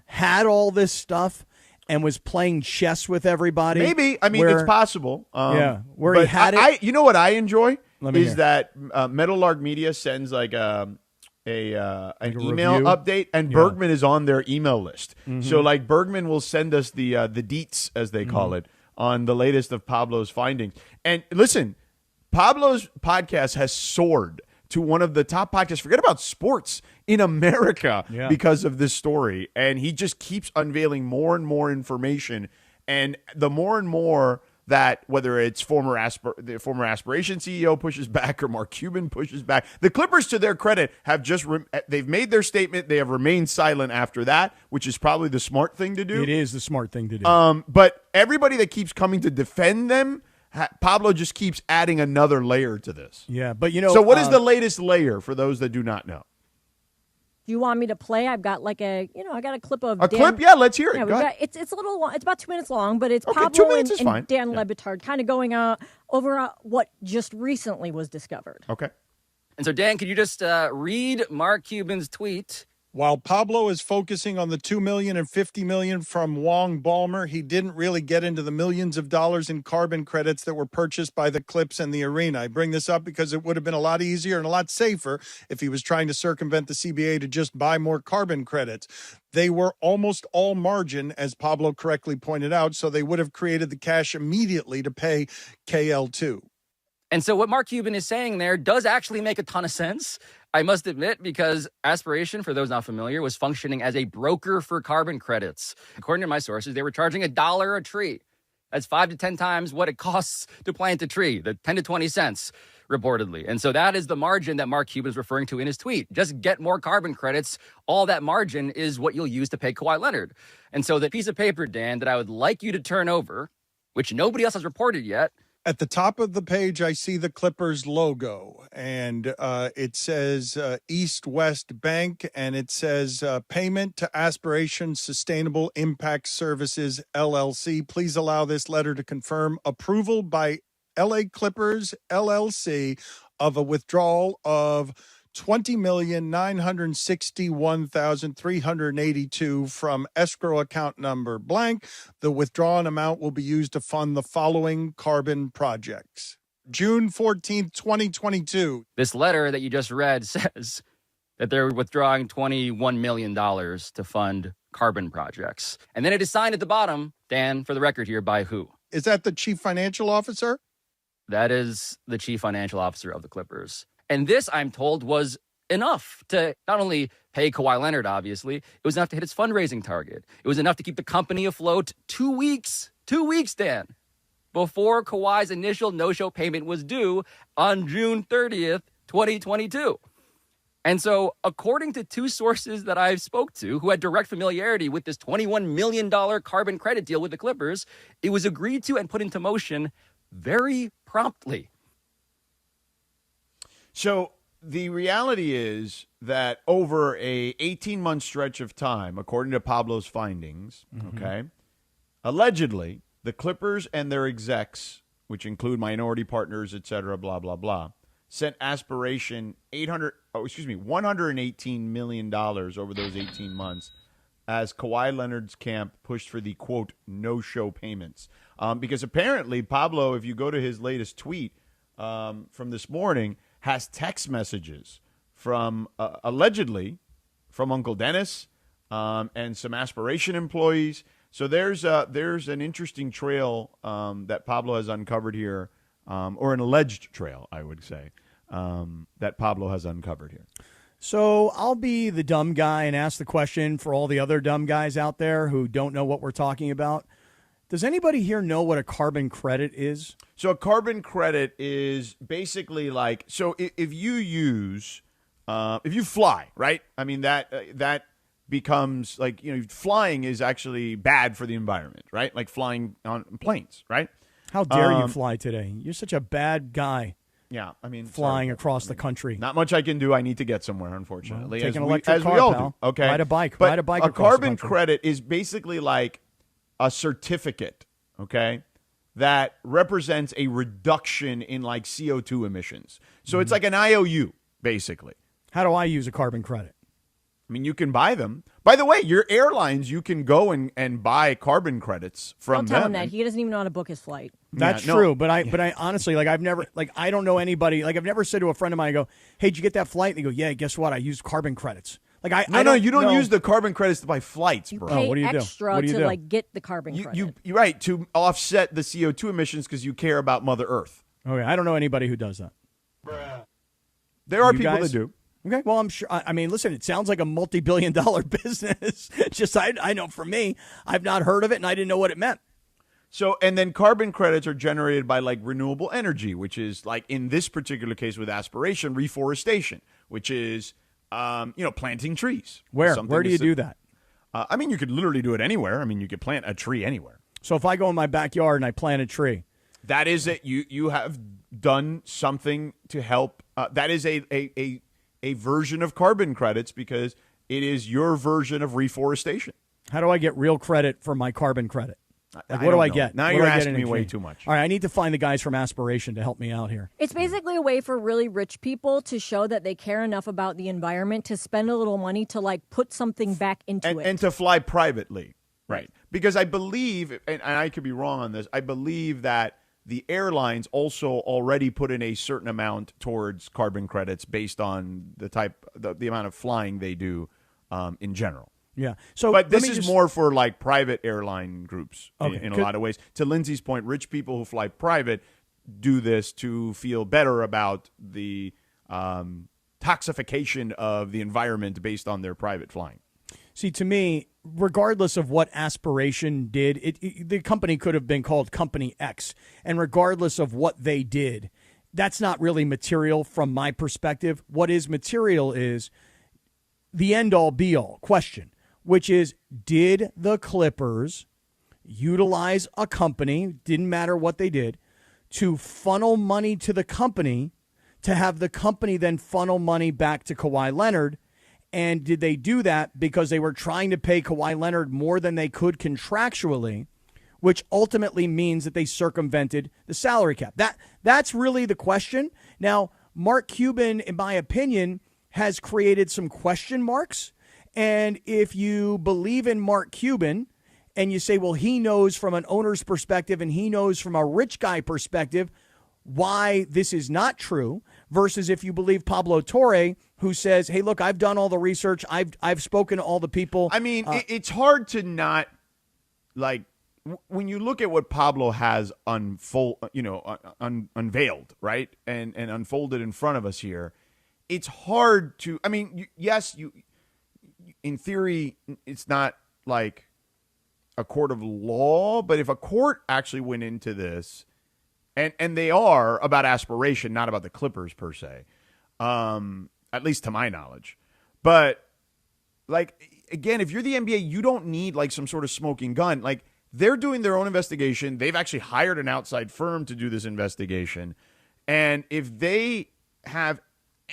[SPEAKER 8] had all this stuff and was playing chess with everybody.Maybe.
[SPEAKER 7] I mean, it's possible.
[SPEAKER 8] Where he had it.
[SPEAKER 7] You know what I enjoy is
[SPEAKER 8] hear.
[SPEAKER 7] that Meadowlark Media sends like an email
[SPEAKER 8] review?
[SPEAKER 7] update, and Bergman is on their email list.
[SPEAKER 8] Mhm.
[SPEAKER 7] So like Bergman will send us the deets, as they call it, on the latest of Pablo's findings. And listen, Pablo's podcast has soared to one of the top podcasts, forget about sports, in America because of this story. And he just keeps unveiling more and more information. And the more and more that, whether it's the former Aspiration CEO pushes back or Mark Cuban pushes back, the Clippers, to their credit, have just they've made their statement. They have remained silent after that, which is probably the smart thing to do.
[SPEAKER 8] It is the smart thing to do.
[SPEAKER 7] But everybody that keeps coming to defend them, Pablo just keeps adding another layer to this.
[SPEAKER 8] Yeah, but
[SPEAKER 7] So what is the latest layer for those that do not know?
[SPEAKER 10] Do you want me to play? I've got I got a clip of
[SPEAKER 7] clip? Yeah, let's hear it.
[SPEAKER 10] Yeah,
[SPEAKER 7] Go ahead.
[SPEAKER 10] it's a little long. It's about 2 minutes long, but it's
[SPEAKER 7] Okay,
[SPEAKER 10] Pablo
[SPEAKER 7] 2 minutes is fine.
[SPEAKER 10] and Dan Lebitard kind of going over what just recently was discovered.
[SPEAKER 7] Okay.
[SPEAKER 9] And so, Dan, could you just read Mark Cuban's tweet?
[SPEAKER 11] While Pablo is focusing on the $2 million and $50 million from Wong Balmer, he didn't really get into the millions of dollars in carbon credits that were purchased by the Clips and the arena. I bring this up because it would have been a lot easier and a lot safer if he was trying to circumvent the CBA to just buy more carbon credits. They were almost all margin, as Pablo correctly pointed out, so they would have created the cash immediately to pay KL2.
[SPEAKER 9] And so what Mark Cuban is saying there does actually make a ton of sense, I must admit, because Aspiration, for those not familiar, was functioning as a broker for carbon credits. According to my sources, they were charging $1 a tree. That's 5 to 10 times what it costs to plant a tree, the 10 to 20 cents, reportedly. And so that is the margin that Mark Cuban is referring to in his tweet. Just get more carbon credits. All that margin is what you'll use to pay Kawhi Leonard. And so the piece of paper, Dan, that I would like you to turn over, which nobody else has reported yet.
[SPEAKER 11] At the top of the page, I see the Clippers logo, and it says East-West Bank, and it says Payment to Aspiration Sustainable Impact Services, LLC. Please allow this letter to confirm approval by LA Clippers, LLC, of a withdrawal of $20,961,382 from escrow account number blank. The withdrawn amount will be used to fund the following carbon projects. June 14th, 2022.
[SPEAKER 9] This letter that you just read says that they're withdrawing $21 million to fund carbon projects. And then it is signed at the bottom, Dan, for the record here, by who?
[SPEAKER 11] Is that the chief financial officer?
[SPEAKER 9] That is the chief financial officer of the Clippers. And this, I'm told, was enough to not only pay Kawhi Leonard, obviously, it was enough to hit its fundraising target. It was enough to keep the company afloat 2 weeks, Dan, before Kawhi's initial no-show payment was due on June 30th, 2022. And so, according to two sources that I've spoke to who had direct familiarity with this $21 million carbon credit deal with the Clippers, it was agreed to and put into motion very promptly.
[SPEAKER 7] So the reality is that over a 18-month stretch of time, according to Pablo's findings, okay, allegedly the Clippers and their execs, which include minority partners, et cetera, blah, blah, blah, sent aspiration $118 million over those 18 months as Kawhi Leonard's camp pushed for the, quote, no-show payments. Because apparently, Pablo, if you go to his latest tweet from this morning, has text messages from, allegedly, from Uncle Dennis and some aspiration employees. So there's an interesting trail that Pablo has uncovered here, or an alleged trail, I would say, that Pablo has uncovered here.
[SPEAKER 8] So I'll be the dumb guy and ask the question for all the other dumb guys out there who don't know what we're talking about. Does anybody here know what a carbon credit is?
[SPEAKER 7] So a carbon credit is basically like, so if you use, if you fly, right? I mean, that becomes like, flying is actually bad for the environment, right? Like flying on planes, right?
[SPEAKER 8] How dare you fly today? You're such a bad guy.
[SPEAKER 7] Yeah, I mean,
[SPEAKER 8] flying across the country.
[SPEAKER 7] Not much I can do. I need to get somewhere, unfortunately.
[SPEAKER 8] Take an electric car,
[SPEAKER 7] we all
[SPEAKER 8] pal.
[SPEAKER 7] do. Okay,
[SPEAKER 8] Ride a bike.
[SPEAKER 7] But
[SPEAKER 8] Ride a bike.
[SPEAKER 7] A
[SPEAKER 8] across
[SPEAKER 7] carbon
[SPEAKER 8] the country.
[SPEAKER 7] credit is basically like a certificate, okay, that represents a reduction in like CO2 emissions. So it's like an IOU, basically.
[SPEAKER 8] How do I use a carbon credit?
[SPEAKER 7] I mean, you can buy them. By the way, your airlines, you can go and buy carbon credits from
[SPEAKER 10] Don't tell
[SPEAKER 7] them.
[SPEAKER 10] him that. He doesn't even know how to book his flight.
[SPEAKER 8] That's
[SPEAKER 7] Yeah, no.
[SPEAKER 8] true, but I honestly, like, I've never, like, I don't know anybody, like, I've never said to a friend of mine, I go, hey, did you get that flight? And they go, yeah, guess what? I used carbon credits. Like,
[SPEAKER 7] No, you don't use the carbon credits to buy flights, bro.
[SPEAKER 10] Pay
[SPEAKER 8] what do you do?
[SPEAKER 10] extra
[SPEAKER 8] What do you
[SPEAKER 10] to
[SPEAKER 8] do?
[SPEAKER 10] like get the carbon credit.
[SPEAKER 7] You're right, to offset the CO2 emissions because you care about Mother Earth.
[SPEAKER 8] Okay, I don't know anybody who does that.
[SPEAKER 7] There are
[SPEAKER 8] You
[SPEAKER 7] people
[SPEAKER 8] guys?
[SPEAKER 7] that do.
[SPEAKER 8] Okay, well, I'm sure. I mean, listen, it sounds like a multi-billion-dollar business. Just, I know for me, I've not heard of it, and I didn't know what it meant.
[SPEAKER 7] So, and then carbon credits are generated by like renewable energy, which is like in this particular case with aspiration, reforestation, which is, planting trees.
[SPEAKER 8] Where
[SPEAKER 7] Something
[SPEAKER 8] do you do that?
[SPEAKER 7] I mean, you could literally do it anywhere. I mean, you could plant a tree anywhere.
[SPEAKER 8] So if I go in my backyard and I plant a tree,
[SPEAKER 7] that is it. You have done something to help. That is a version of carbon credits because it is your version of reforestation.
[SPEAKER 8] how do I get real credit for my carbon credit? Like,
[SPEAKER 7] I
[SPEAKER 8] what do
[SPEAKER 7] don't
[SPEAKER 8] I
[SPEAKER 7] know.
[SPEAKER 8] get?
[SPEAKER 7] Now
[SPEAKER 8] What
[SPEAKER 7] you're
[SPEAKER 8] do I get
[SPEAKER 7] asking
[SPEAKER 8] in
[SPEAKER 7] me way
[SPEAKER 8] exchange?
[SPEAKER 7] too much.
[SPEAKER 8] All right, I need to find the guys from Aspiration to help me out here.
[SPEAKER 10] It's basically a way for really rich people to show that they care enough about the environment to spend a little money to like put something back into it.
[SPEAKER 7] And to fly privately. Right. Because I believe, and I could be wrong on this, I believe that the airlines also already put in a certain amount towards carbon credits based on the amount of flying they do in general.
[SPEAKER 8] Yeah. So,
[SPEAKER 7] but this
[SPEAKER 8] let me
[SPEAKER 7] is
[SPEAKER 8] just-
[SPEAKER 7] more for like private airline groups
[SPEAKER 8] Okay.
[SPEAKER 7] in a lot of ways. To Lindsay's point, rich people who fly private do this to feel better about the toxification of the environment based on their private flying.
[SPEAKER 8] See, to me, regardless of what Aspiration did, the company could have been called Company X. And regardless of what they did, that's not really material from my perspective. What is material is the end-all, be-all question, which is, did the Clippers utilize a company, didn't matter what they did, to funnel money to the company to have the company then funnel money back to Kawhi Leonard? And did they do that because they were trying to pay Kawhi Leonard more than they could contractually, which ultimately means that they circumvented the salary cap? That's really the question. Now, Mark Cuban, in my opinion, has created some question marks. And if you believe in Mark Cuban and you say, well, he knows from an owner's perspective and he knows from a rich guy perspective why this is not true, versus if you believe Pablo Torre, who says, "Hey, look, I've done all the research. I've spoken to all the people."
[SPEAKER 7] I mean, it's hard to not like when you look at what Pablo has unveiled, right, and unfolded in front of us here. It's hard to. I mean, yes, in theory, it's not like a court of law, but if a court actually went into this, and they are about aspiration, not about the Clippers per se, at least to my knowledge, but like again, if you're the NBA, you don't need like some sort of smoking gun. Like they're doing their own investigation. They've actually hired an outside firm to do this investigation, and if they have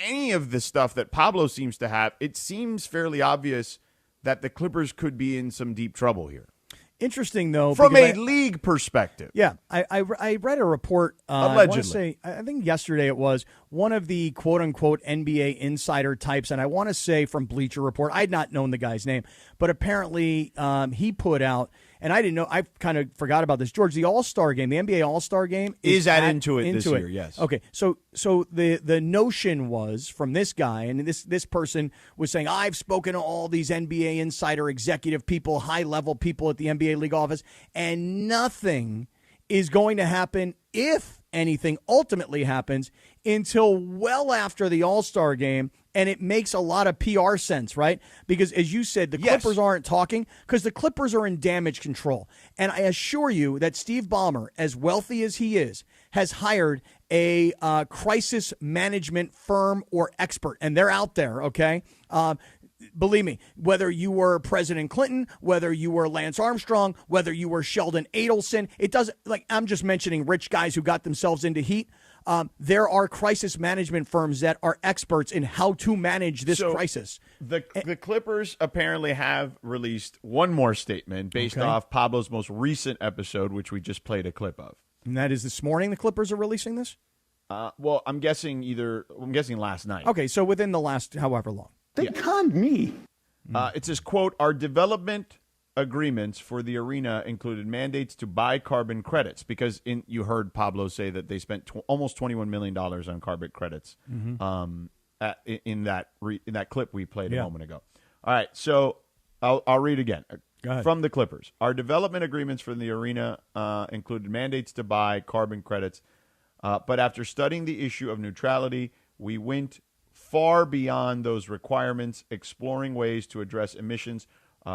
[SPEAKER 7] any of the stuff that Pablo seems to have, it seems fairly obvious that the Clippers could be in some deep trouble here.
[SPEAKER 8] Interesting, though.
[SPEAKER 7] From a league perspective.
[SPEAKER 8] Yeah. I read a report.
[SPEAKER 7] Allegedly.
[SPEAKER 8] I think yesterday it was one of the quote-unquote NBA insider types, and I want to say from Bleacher Report. I had not known the guy's name, but apparently he put out, and I didn't know, I kind of forgot about this, George, the All-Star game, the NBA All-Star game
[SPEAKER 7] is at Intuit this year, yes.
[SPEAKER 8] Okay, so the notion was from this guy, and this person was saying, I've spoken to all these NBA insider executive people, high-level people at the NBA league office, and nothing is going to happen, if anything ultimately happens, until well after the All-Star game. And it makes a lot of PR sense, right? Because as you said, the Clippers aren't talking because the Clippers are in damage control. And I assure you that Steve Ballmer, as wealthy as he is, has hired a crisis management firm or expert. And they're out there, okay? Believe me, whether you were President Clinton, whether you were Lance Armstrong, whether you were Sheldon Adelson, it doesn't, like, I'm just mentioning rich guys who got themselves into heat. There are crisis management firms that are experts in how to manage this crisis.
[SPEAKER 7] The Clippers apparently have released one more statement based off Pablo's most recent episode, which we just played a clip of.
[SPEAKER 8] And that is this morning the Clippers are releasing this?
[SPEAKER 7] Well, I'm guessing last night.
[SPEAKER 8] Okay, so within the last however long.
[SPEAKER 7] They conned me. It says, quote, our development agreements for the arena included mandates to buy carbon credits because you heard Pablo say that they spent almost $21 million on carbon credits in that clip we played a moment ago. All right, so I'll read again from the Clippers. Our development agreements for the arena included mandates to buy carbon credits, but after studying the issue of neutrality, we went far beyond those requirements, exploring ways to address emissions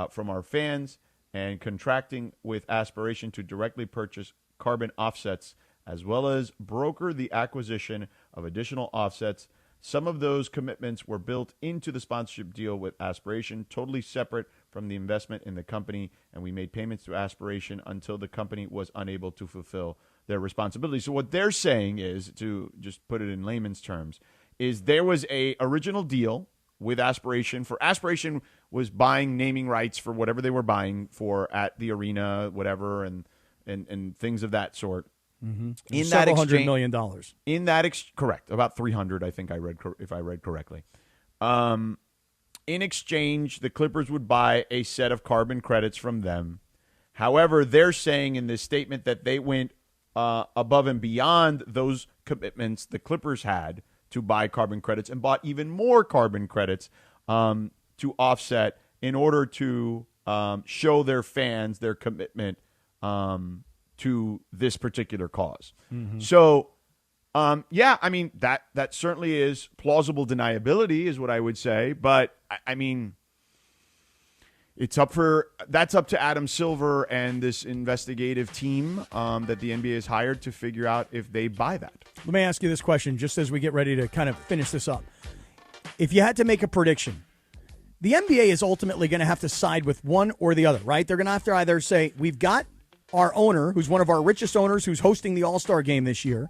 [SPEAKER 7] from our fans and contracting with aspiration to directly purchase carbon offsets, as well as broker the acquisition of additional offsets. Some of those commitments were built into the sponsorship deal with Aspiration, totally separate from the investment in the company, and we made payments to Aspiration until the company was unable to fulfill their responsibilities. So what they're saying is, to just put it in layman's terms, is there was a original deal with Aspiration. Aspiration was buying naming rights for whatever they were buying for at the arena, whatever, and things of that sort.
[SPEAKER 8] Mm-hmm. In that $100 million.
[SPEAKER 7] In that correct, about 300, I think I read if I read correctly. In exchange, the Clippers would buy a set of carbon credits from them. However, they're saying in this statement that they went above and beyond those commitments the Clippers had to buy carbon credits and bought even more carbon credits to offset in order to show their fans their commitment to this particular cause. Mm-hmm. So, I mean, that certainly is plausible deniability is what I would say. But, I mean, that's up to Adam Silver and this investigative team that the NBA has hired to figure out if they buy that.
[SPEAKER 8] Let me ask you this question just as we get ready to kind of finish this up. If you had to make a prediction, the NBA is ultimately going to have to side with one or the other, right? They're going to have to either say, we've got our owner, who's one of our richest owners, who's hosting the All-Star game this year,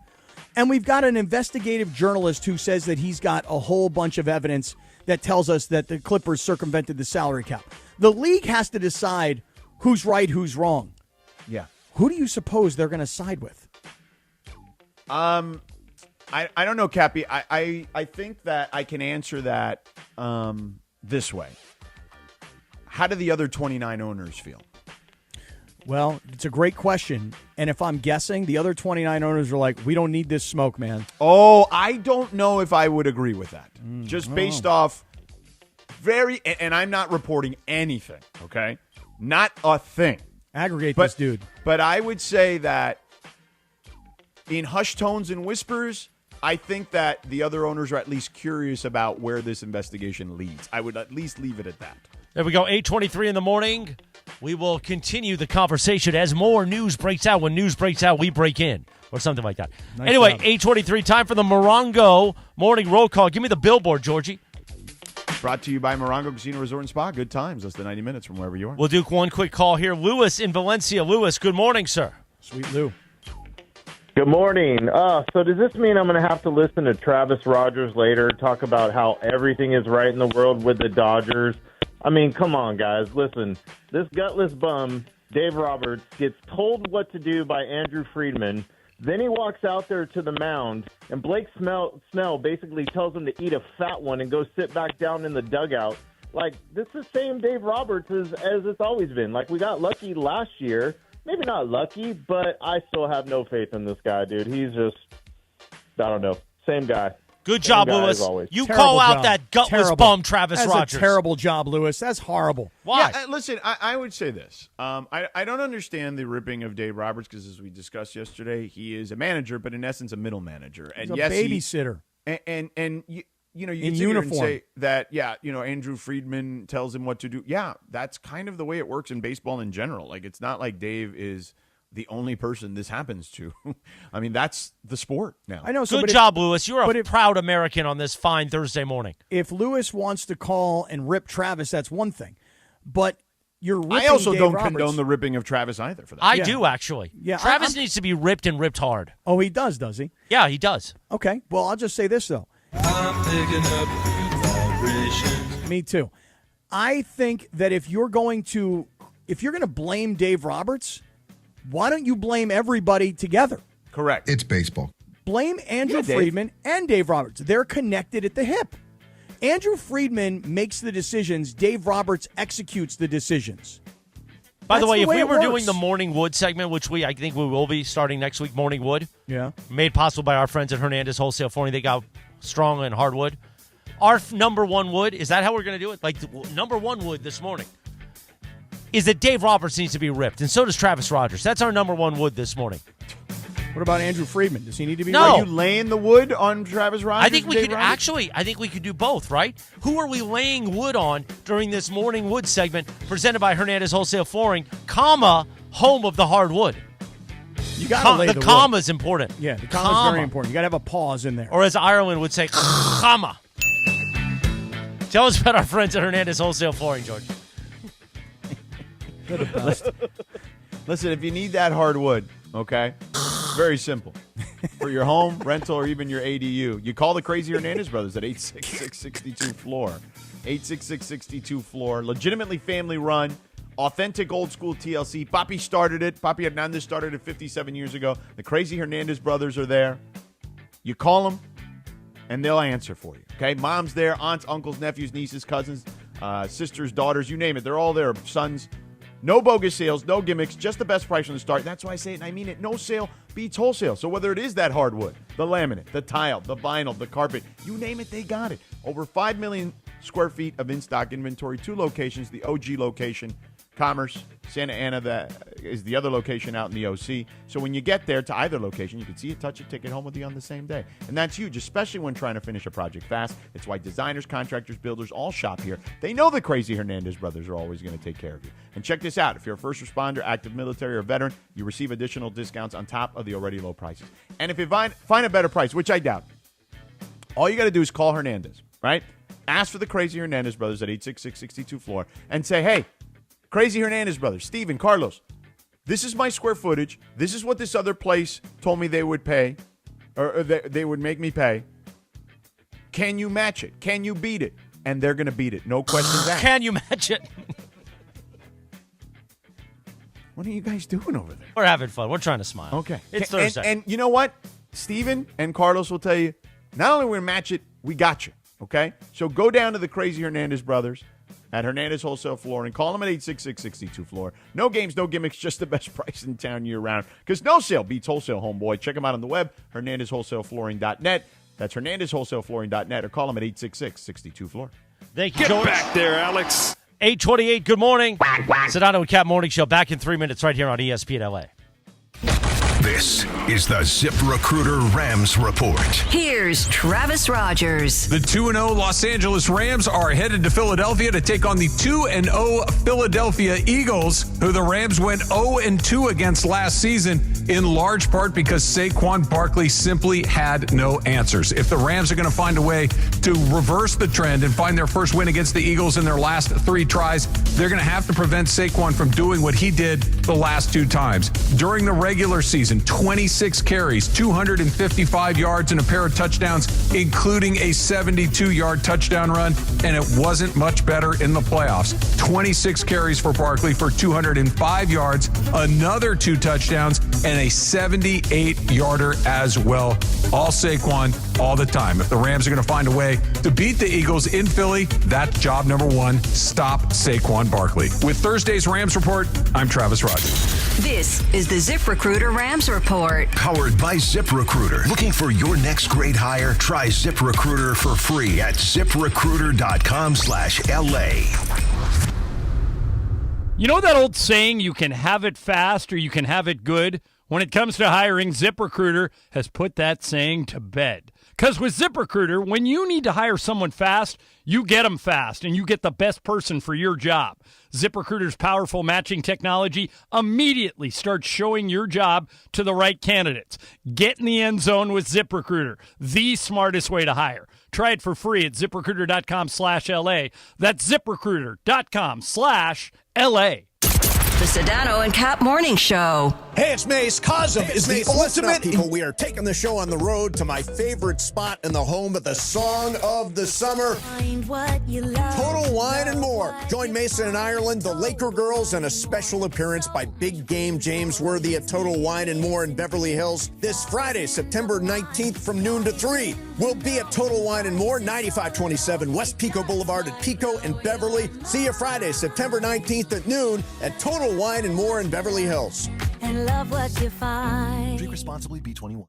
[SPEAKER 8] and we've got an investigative journalist who says that he's got a whole bunch of evidence that tells us that the Clippers circumvented the salary cap. The league has to decide who's right, who's wrong.
[SPEAKER 7] Yeah.
[SPEAKER 8] Who do you suppose they're going to side with?
[SPEAKER 7] I don't know, Cappy. I think that I can answer that this way. How do the other 29 owners feel?
[SPEAKER 8] Well, it's a great question. And if I'm guessing, the other 29 owners are like, we don't need this smoke, man.
[SPEAKER 7] Oh, I don't know if I would agree with that. Just based off and I'm not reporting anything, okay? Not a thing.
[SPEAKER 8] Aggregate this dude.
[SPEAKER 7] But I would say that in hushed tones and whispers, I think that the other owners are at least curious about where this investigation leads. I would at least leave it at that.
[SPEAKER 1] There we go, 8:23 in the morning. We will continue the conversation as more news breaks out. When news breaks out, we break in, or something like that.
[SPEAKER 8] Nice
[SPEAKER 1] anyway,
[SPEAKER 8] job.
[SPEAKER 1] 8:23, time for the Morongo Morning Roll Call. Give me the billboard, Georgie.
[SPEAKER 7] Brought to you by Morongo Casino Resort and Spa. Good times, less than 90 minutes from wherever you are.
[SPEAKER 1] We'll do one quick call here. Lewis in Valencia. Lewis, good morning, sir.
[SPEAKER 8] Sweet Lou.
[SPEAKER 3] Good morning. So does this mean I'm going to have to listen to Travis Rogers later talk about how everything is right in the world with the Dodgers? I mean, come on, guys. Listen, this gutless bum, Dave Roberts, gets told what to do by Andrew Friedman. Then he walks out there to the mound, and Blake Snell basically tells him to eat a fat one and go sit back down in the dugout. Like, this is the same Dave Roberts as it's always been. Like, we got lucky last year. Maybe not lucky, but I still have no faith in this guy, dude. He's just, I don't know, same guy.
[SPEAKER 1] Good job,
[SPEAKER 3] Same guy
[SPEAKER 1] Lewis.
[SPEAKER 3] as always.
[SPEAKER 1] You
[SPEAKER 8] Terrible
[SPEAKER 1] call out
[SPEAKER 8] job.
[SPEAKER 1] that gutless
[SPEAKER 8] Terrible.
[SPEAKER 1] bum, Travis
[SPEAKER 8] That's
[SPEAKER 1] Rogers.
[SPEAKER 8] a terrible job, Lewis. That's horrible.
[SPEAKER 1] Why?
[SPEAKER 7] Yeah, listen, I would say this. I don't understand the ripping of Dave Roberts because, as we discussed yesterday, he is a manager, but in essence, a middle manager. And
[SPEAKER 8] He's a
[SPEAKER 7] yes,
[SPEAKER 8] babysitter.
[SPEAKER 7] And you know, you
[SPEAKER 8] In
[SPEAKER 7] can sit here and
[SPEAKER 8] uniform.
[SPEAKER 7] say that, Andrew Friedman tells him what to do. Yeah, that's kind of the way it works in baseball in general. Like, it's not like Dave is the only person this happens to. I mean, that's the sport now.
[SPEAKER 8] I know. So,
[SPEAKER 1] Good
[SPEAKER 8] but
[SPEAKER 1] job, Lewis. You're a proud American on this fine Thursday morning.
[SPEAKER 8] If Lewis wants to call and rip Travis, that's one thing. But you're ripping
[SPEAKER 7] I also
[SPEAKER 8] Dave
[SPEAKER 7] don't
[SPEAKER 8] Roberts.
[SPEAKER 7] condone the ripping of Travis either for that.
[SPEAKER 1] I do, actually.
[SPEAKER 8] Yeah,
[SPEAKER 1] Travis needs to be ripped and ripped hard.
[SPEAKER 8] Oh, he does he?
[SPEAKER 1] Yeah, he does.
[SPEAKER 8] Okay. Well, I'll just say this, though.
[SPEAKER 16] I'm picking up vibrations.
[SPEAKER 8] Me too. I think that if you're going to blame Dave Roberts, why don't you blame everybody together?
[SPEAKER 7] Correct.
[SPEAKER 12] It's baseball.
[SPEAKER 8] Blame Andrew
[SPEAKER 7] Dave.
[SPEAKER 8] Friedman and Dave Roberts. They're connected at the hip. Andrew Friedman makes the decisions. Dave Roberts executes the decisions.
[SPEAKER 1] By the
[SPEAKER 8] That's
[SPEAKER 1] way,
[SPEAKER 8] the
[SPEAKER 1] if
[SPEAKER 8] way
[SPEAKER 1] we
[SPEAKER 8] it
[SPEAKER 1] were
[SPEAKER 8] works.
[SPEAKER 1] doing the Morning Wood segment, which I think we will be starting next week, Morning Wood,
[SPEAKER 8] Yeah.
[SPEAKER 1] made possible by our friends at Hernandez Wholesale Flooring. They got strong and hardwood. Our number one wood, is that how we're going to do it? Like, number one wood this morning is that Dave Roberts needs to be ripped, and so does Travis Rogers. That's our number one wood this morning.
[SPEAKER 8] What about Andrew Friedman? Does he need to be?
[SPEAKER 1] No.
[SPEAKER 7] Are you laying the wood on Travis Rogers?
[SPEAKER 1] I think we
[SPEAKER 7] Dave
[SPEAKER 1] could
[SPEAKER 7] Roberts?
[SPEAKER 1] I think we could do both, right? Who are we laying wood on during this Morning Wood segment presented by Hernandez Wholesale Flooring, comma, home of the hardwood?
[SPEAKER 8] You got to lay
[SPEAKER 1] the
[SPEAKER 8] the
[SPEAKER 1] comma
[SPEAKER 8] wood.
[SPEAKER 1] is important.
[SPEAKER 8] Yeah, the comma is very important. You got to have a pause in there.
[SPEAKER 1] Or as Ireland would say, comma. Tell us about our friends at Hernandez Wholesale Flooring, George.
[SPEAKER 8] They're the best.
[SPEAKER 7] Listen, if you need that hardwood, okay, very simple. For your home, rental, or even your ADU, you call the Crazy Hernandez Brothers at 866-62-FLOOR. 866-62-FLOOR. Legitimately family-run, authentic old-school TLC. Papi started it. Papi Hernandez started it 57 years ago. The Crazy Hernandez Brothers are there. You call them, and they'll answer for you, okay? Mom's there, aunts, uncles, nephews, nieces, cousins, sisters, daughters, you name it. They're all there, sons. No bogus sales, no gimmicks, just the best price from the start. That's why I say it, and I mean it. No sale beats wholesale. So whether it is that hardwood, the laminate, the tile, the vinyl, the carpet, you name it, they got it. Over 5 million square feet of in-stock inventory, 2 locations, the OG location, Commerce, Santa Ana, that is the other location out in the OC. So when you get there to either location, you can see it, touch it, take it home with you on the same day. And that's huge, especially when trying to finish a project fast. It's why designers, contractors, builders all shop here. They know the Crazy Hernandez Brothers are always going to take care of you. And check this out. If you're a first responder, active military, or veteran, you receive additional discounts on top of the already low prices. And if you find a better price, which I doubt, all you got to do is call Hernandez, right? Ask for the Crazy Hernandez Brothers at 866-62-FLOOR and say, hey, Crazy Hernandez Brothers, Steven, Carlos, this is my square footage. This is what this other place told me they would pay, or they would make me pay. Can you match it? Can you beat it? And they're going to beat it. No questions asked.
[SPEAKER 1] Can you match it?
[SPEAKER 7] What are you guys doing over there?
[SPEAKER 1] We're having fun. We're trying to smile.
[SPEAKER 7] Okay.
[SPEAKER 1] It's Thursday.
[SPEAKER 7] And you know what? Steven and Carlos will tell you, not only will we match it, we got you. Okay? So go down to the Crazy Hernandez Brothers. at Hernandez Wholesale Flooring. Call them at 866-62-FLOOR. No games, no gimmicks, just the best price in town year-round. Because no sale beats wholesale, homeboy. Check them out on the web, HernandezWholesaleFlooring.net. That's HernandezWholesaleFlooring.net, or call them at 866-62-FLOOR.
[SPEAKER 13] Thank you,
[SPEAKER 12] Get
[SPEAKER 13] George.
[SPEAKER 12] back there, Alex.
[SPEAKER 13] 8:28, good morning. Sedano and Kap Morning Show back in 3 minutes right here on ESPN LA.
[SPEAKER 20] This is the ZipRecruiter Rams Report.
[SPEAKER 4] Here's Travis Rogers.
[SPEAKER 18] The 2-0 Los Angeles Rams are headed to Philadelphia to take on the 2-0 Philadelphia Eagles, who the Rams went 0-2 against last season, in large part because Saquon Barkley simply had no answers. If the Rams are going to find a way to reverse the trend and find their first win against the Eagles in their last 3 tries, they're going to have to prevent Saquon from doing what he did the last 2 times. During the regular season, 26 carries, 255 yards, and a pair of touchdowns, including a 72-yard touchdown run, and it wasn't much better in the playoffs. 26 carries for Barkley for 205 yards, another 2 touchdowns, and a 78-yarder as well. All Saquon, all the time. If the Rams are going to find a way to beat the Eagles in Philly, that's job number 1. Stop Saquon Barkley. With Thursday's Rams Report, I'm Travis Rogers.
[SPEAKER 4] This is the ZipRecruiter Rams Report.
[SPEAKER 20] Powered by ZipRecruiter. Looking for your next great hire? Try ZipRecruiter for free at ZipRecruiter.com/LA.
[SPEAKER 5] You know that old saying, you can have it fast or you can have it good? When it comes to hiring, ZipRecruiter has put that saying to bed. Because with ZipRecruiter, when you need to hire someone fast, you get them fast and you get the best person for your job. ZipRecruiter's powerful matching technology immediately starts showing your job to the right candidates. Get in the end zone with ZipRecruiter, the smartest way to hire. Try it for free at ZipRecruiter.com/LA. That's ZipRecruiter.com/LA.
[SPEAKER 4] The Sedano and Kap Morning Show.
[SPEAKER 21] Hey, it's Mace. Cosm is the
[SPEAKER 22] Listen up,
[SPEAKER 21] ultimate.
[SPEAKER 22] people. We are taking the show on the road to my favorite spot in the home of the song of the summer. Total Wine and More. Join Mason in Ireland, the Laker Girls, and a special appearance by Big Game James Worthy at Total Wine and More in Beverly Hills this Friday, September 19th from noon to 3. We'll be at Total Wine and More, 9527 West Pico Boulevard at Pico in Beverly. See you Friday, September 19th at noon at Total Wine and More in Beverly Hills.
[SPEAKER 16] And love what you find.
[SPEAKER 20] Drink responsibly, B21.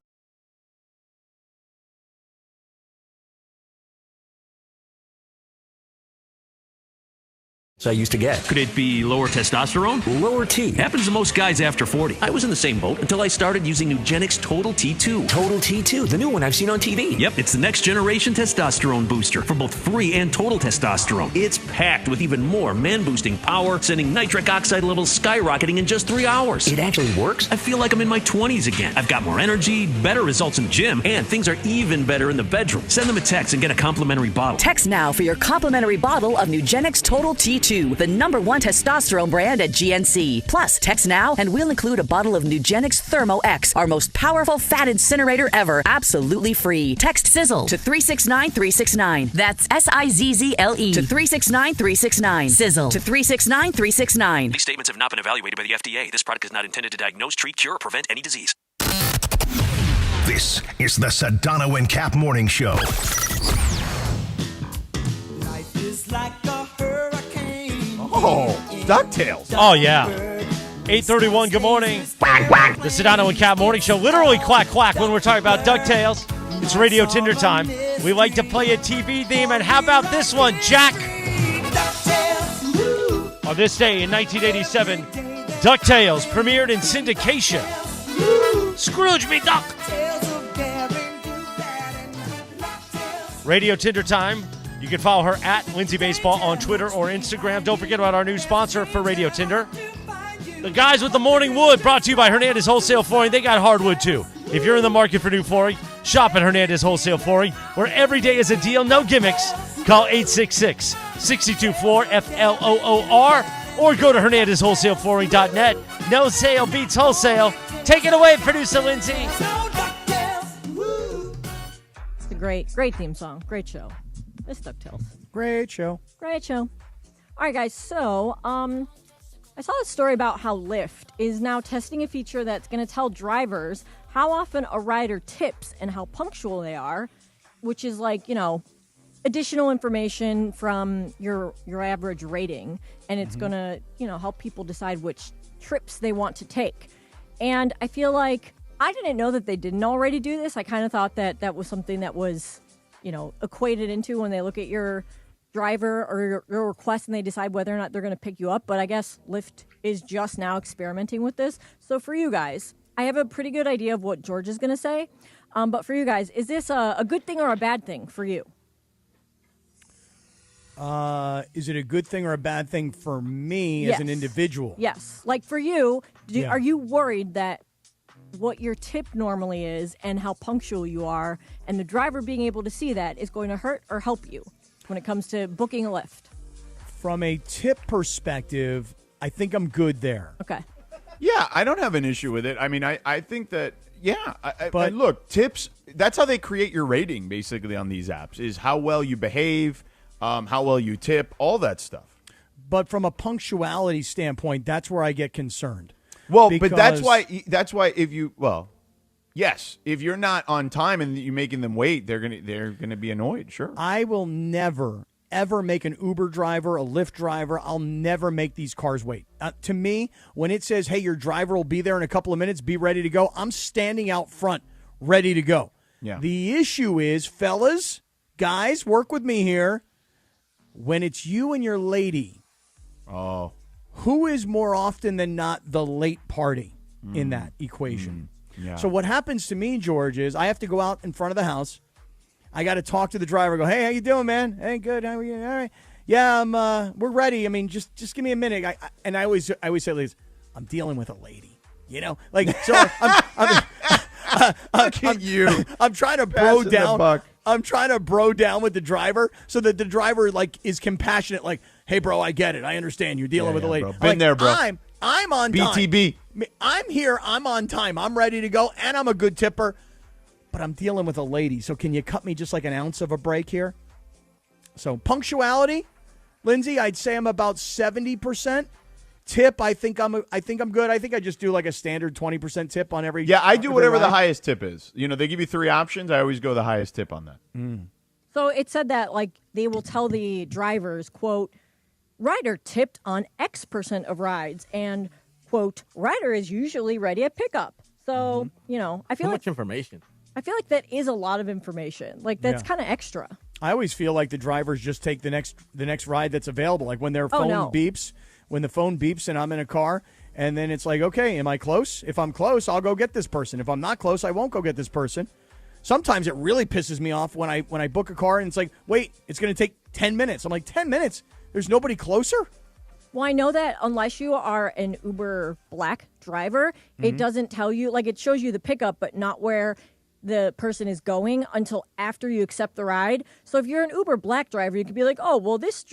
[SPEAKER 23] I used to get. Could it be lower testosterone? Lower T. Happens to most guys after 40. I was in the same boat until I started using Nugenix Total T2. Total T2, the new one I've seen on TV. Yep, it's the next generation testosterone booster for both free and total testosterone. It's packed with even more man-boosting power, sending nitric oxide levels skyrocketing in just 3 hours. It actually works? I feel like I'm in my 20s again. I've got more energy, better results in the gym, and things are even better in the bedroom. Send them a text and get a complimentary bottle.
[SPEAKER 24] Text now for your complimentary bottle of Nugenix Total T2, the #1 testosterone brand at GNC. Plus, text now and we'll include a bottle of Nugenix Thermo X, our most powerful fat incinerator ever, absolutely free. Text Sizzle to 369-369. That's SIZZLE to 369-369. Sizzle to 369-369.
[SPEAKER 23] These statements have not been evaluated by the FDA. This product is not intended to diagnose, treat, cure, or prevent any disease.
[SPEAKER 20] This is the Sedano and Kap Morning Show.
[SPEAKER 16] Life is like a hurricane.
[SPEAKER 7] Oh, DuckTales.
[SPEAKER 13] Oh, yeah. 8:31, good morning. The Sedano and Kap Morning Show. Literally quack, quack when we're talking about DuckTales. It's Radio Tinder time. We like to play a TV theme, and how about this one, Jack? On this day in 1987, DuckTales premiered in syndication. Scrooge McDuck. Radio Tinder time. You can follow her at Lindsay Baseball on Twitter or Instagram. Don't forget about our new sponsor for Radio Tinder, the guys with the Morning Wood, brought to you by Hernandez Wholesale Flooring. They got hardwood too. If you're in the market for new flooring, shop at Hernandez Wholesale Flooring, where every day is a deal, no gimmicks. Call 866-62-FLOOR, FLOOR, or go to HernandezWholesaleFlooring.net. No sale beats wholesale. Take it away, producer Lindsay.
[SPEAKER 10] It's a great theme song. Great show. Miss DuckTales.
[SPEAKER 8] Great show.
[SPEAKER 10] Great show. All right, guys. So, I saw a story about how Lyft is now testing a feature that's going to tell drivers how often a rider tips and how punctual they are, which is like, additional information from your average rating, and it's going to, help people decide which trips they want to take. And I feel like I didn't know that they didn't already do this. I kind of thought that was something that was, equated into when they look at your driver or your request and they decide whether or not they're going to pick you up. But I guess Lyft is just now experimenting with this. So for you guys, I have a pretty good idea of what George is going to say. But for you guys, is this a good thing or a bad thing for you?
[SPEAKER 8] Is it a good thing or a bad thing for me as an individual?
[SPEAKER 10] Yes. Like for you,
[SPEAKER 8] Yeah.
[SPEAKER 10] are you worried that what your tip normally is and how punctual you are and the driver being able to see that is going to hurt or help you when it comes to booking a Lyft?
[SPEAKER 8] From a tip perspective, I think I'm good there.
[SPEAKER 10] Okay.
[SPEAKER 7] Yeah, I don't have an issue with it. I mean, I think that,
[SPEAKER 8] But-
[SPEAKER 7] but look, tips, that's how they create your rating, basically, on these apps, is how well you behave, how well you tip, all that stuff.
[SPEAKER 8] But from a punctuality standpoint, that's where I get concerned.
[SPEAKER 7] Well, but that's
[SPEAKER 8] Because-
[SPEAKER 7] why if you, yes, if you're not on time and you're making them wait, they're gonna be annoyed, sure.
[SPEAKER 8] I will never, ever make an Uber driver, a Lyft driver. I'll never make these cars wait. To me, when it says, hey, your driver will be there in a couple of minutes, be ready to go, I'm standing out front, ready to go.
[SPEAKER 7] Yeah.
[SPEAKER 8] The issue is, fellas, guys, work with me here. When it's you and your lady, who is more often than not the late party in that equation?
[SPEAKER 7] Yeah.
[SPEAKER 8] So what happens to me, George, is I have to go out in front of the house. I got to talk to the driver. Go, hey, how you doing, man? Hey, good. How are you? All right. Yeah, we're ready. I mean, just give me a minute. I always say, Liz, I'm dealing with a lady. Like so.
[SPEAKER 7] Look at you.
[SPEAKER 8] I'm trying to bro down. I'm trying to bro down with the driver so that the driver is compassionate. Like, hey, bro, I get it. I understand you're dealing with a lady.
[SPEAKER 7] Bro. Been there, bro.
[SPEAKER 8] I'm on time.
[SPEAKER 7] BTB.
[SPEAKER 8] I'm here. I'm on time. I'm ready to go, and I'm a good tipper. But I'm dealing with a lady. So can you cut me just like an ounce of a break here? So punctuality, Lindsay, I'd say I'm about 70%. Tip, I think I'm good. I think I just do like a standard 20% tip on every.
[SPEAKER 7] Yeah, I do
[SPEAKER 8] every
[SPEAKER 7] whatever the
[SPEAKER 8] ride.
[SPEAKER 7] highest tip is. They give you 3 options. I always go the highest tip on that.
[SPEAKER 10] So it said that they will tell the drivers, quote, rider tipped on X% of rides, and quote, rider is usually ready at pickup. So, I feel
[SPEAKER 13] Too
[SPEAKER 10] like
[SPEAKER 13] much information.
[SPEAKER 10] I feel like that is a lot of information. Like that's
[SPEAKER 8] Yeah.
[SPEAKER 10] kind of extra.
[SPEAKER 8] I always feel like the drivers just take the next ride that's available. Like when their
[SPEAKER 10] Oh,
[SPEAKER 8] phone
[SPEAKER 10] no.
[SPEAKER 8] beeps, when the phone beeps and I'm in a car, and then it's like, okay, am I close? If I'm close, I'll go get this person. If I'm not close, I won't go get this person. Sometimes it really pisses me off when I book a car and it's like, wait, it's going to take 10 minutes. I'm like, 10 minutes? There's nobody closer?
[SPEAKER 10] Well, I know that unless you are an Uber Black driver, it doesn't tell you, it shows you the pickup, but not where the person is going until after you accept the ride. So if you're an Uber Black driver, you could be like, oh, well, this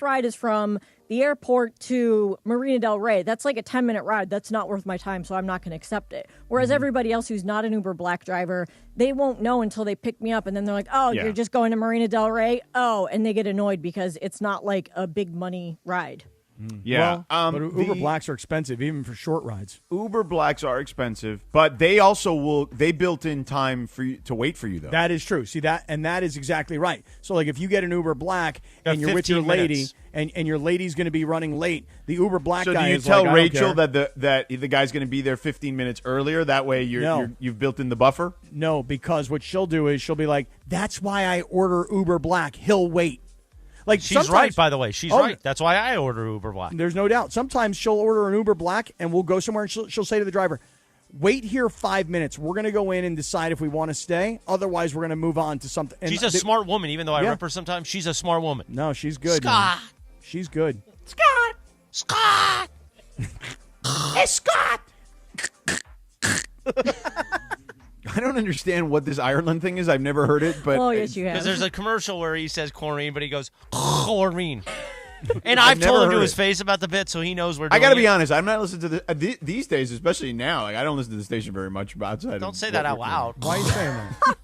[SPEAKER 10] ride is from the airport to Marina Del Rey. That's like a 10-minute ride. That's not worth my time, so I'm not going to accept it. Whereas everybody else who's not an Uber Black driver, they won't know until they pick me up, and then they're like, oh, you're just going to Marina Del Rey? Oh, and they get annoyed because it's not like a big money ride.
[SPEAKER 7] Yeah.
[SPEAKER 8] Well, but Uber Blacks are expensive, even for short rides.
[SPEAKER 7] Uber Blacks are expensive, but they also they built in time for you to wait for you, though.
[SPEAKER 8] That is true. See that, and that is exactly right. So, like, if you get an Uber Black
[SPEAKER 13] Got
[SPEAKER 8] and you're with your
[SPEAKER 13] 15
[SPEAKER 8] lady,
[SPEAKER 13] minutes.
[SPEAKER 8] and your lady's going to be running late, the Uber Black
[SPEAKER 7] So
[SPEAKER 8] guy
[SPEAKER 7] do you
[SPEAKER 8] is
[SPEAKER 7] tell
[SPEAKER 8] like, I don't
[SPEAKER 7] Rachel
[SPEAKER 8] care.
[SPEAKER 7] that the guy's going to be there 15 minutes earlier? That way you've built in the buffer?
[SPEAKER 8] No, because what she'll do is she'll be like, that's why I order Uber Black. He'll wait. Like
[SPEAKER 13] She's
[SPEAKER 8] sometimes-
[SPEAKER 13] right, by the way. She's
[SPEAKER 8] Oh,
[SPEAKER 13] right. That's why I order Uber Black.
[SPEAKER 8] There's no doubt. Sometimes she'll order an Uber Black, and we'll go somewhere, and she'll say to the driver, wait here 5 minutes. We're going to go in and decide if we want to stay. Otherwise, we're going to move on to something. And
[SPEAKER 13] She's a smart woman, even though I
[SPEAKER 8] Yeah.
[SPEAKER 13] rip her sometimes. She's a smart woman.
[SPEAKER 8] No, she's good.
[SPEAKER 13] Scott.
[SPEAKER 8] man. She's good.
[SPEAKER 13] Scott!
[SPEAKER 16] Hey, Scott!
[SPEAKER 7] I don't understand what this Ireland thing is. I've never heard it, but
[SPEAKER 10] Oh, yes, you have.
[SPEAKER 13] Because there's a commercial where he says chlorine, but he goes, chlorine. And
[SPEAKER 7] I've
[SPEAKER 13] I've told
[SPEAKER 7] never
[SPEAKER 13] him to
[SPEAKER 7] heard
[SPEAKER 13] his
[SPEAKER 7] it.
[SPEAKER 13] face about the bit, so he knows we're
[SPEAKER 7] I
[SPEAKER 13] doing
[SPEAKER 7] got to be
[SPEAKER 13] it.
[SPEAKER 7] honest. I'm not listening to these days, especially now. I don't listen to the station very much outside.
[SPEAKER 13] Don't say that out loud.
[SPEAKER 8] Why are you saying that?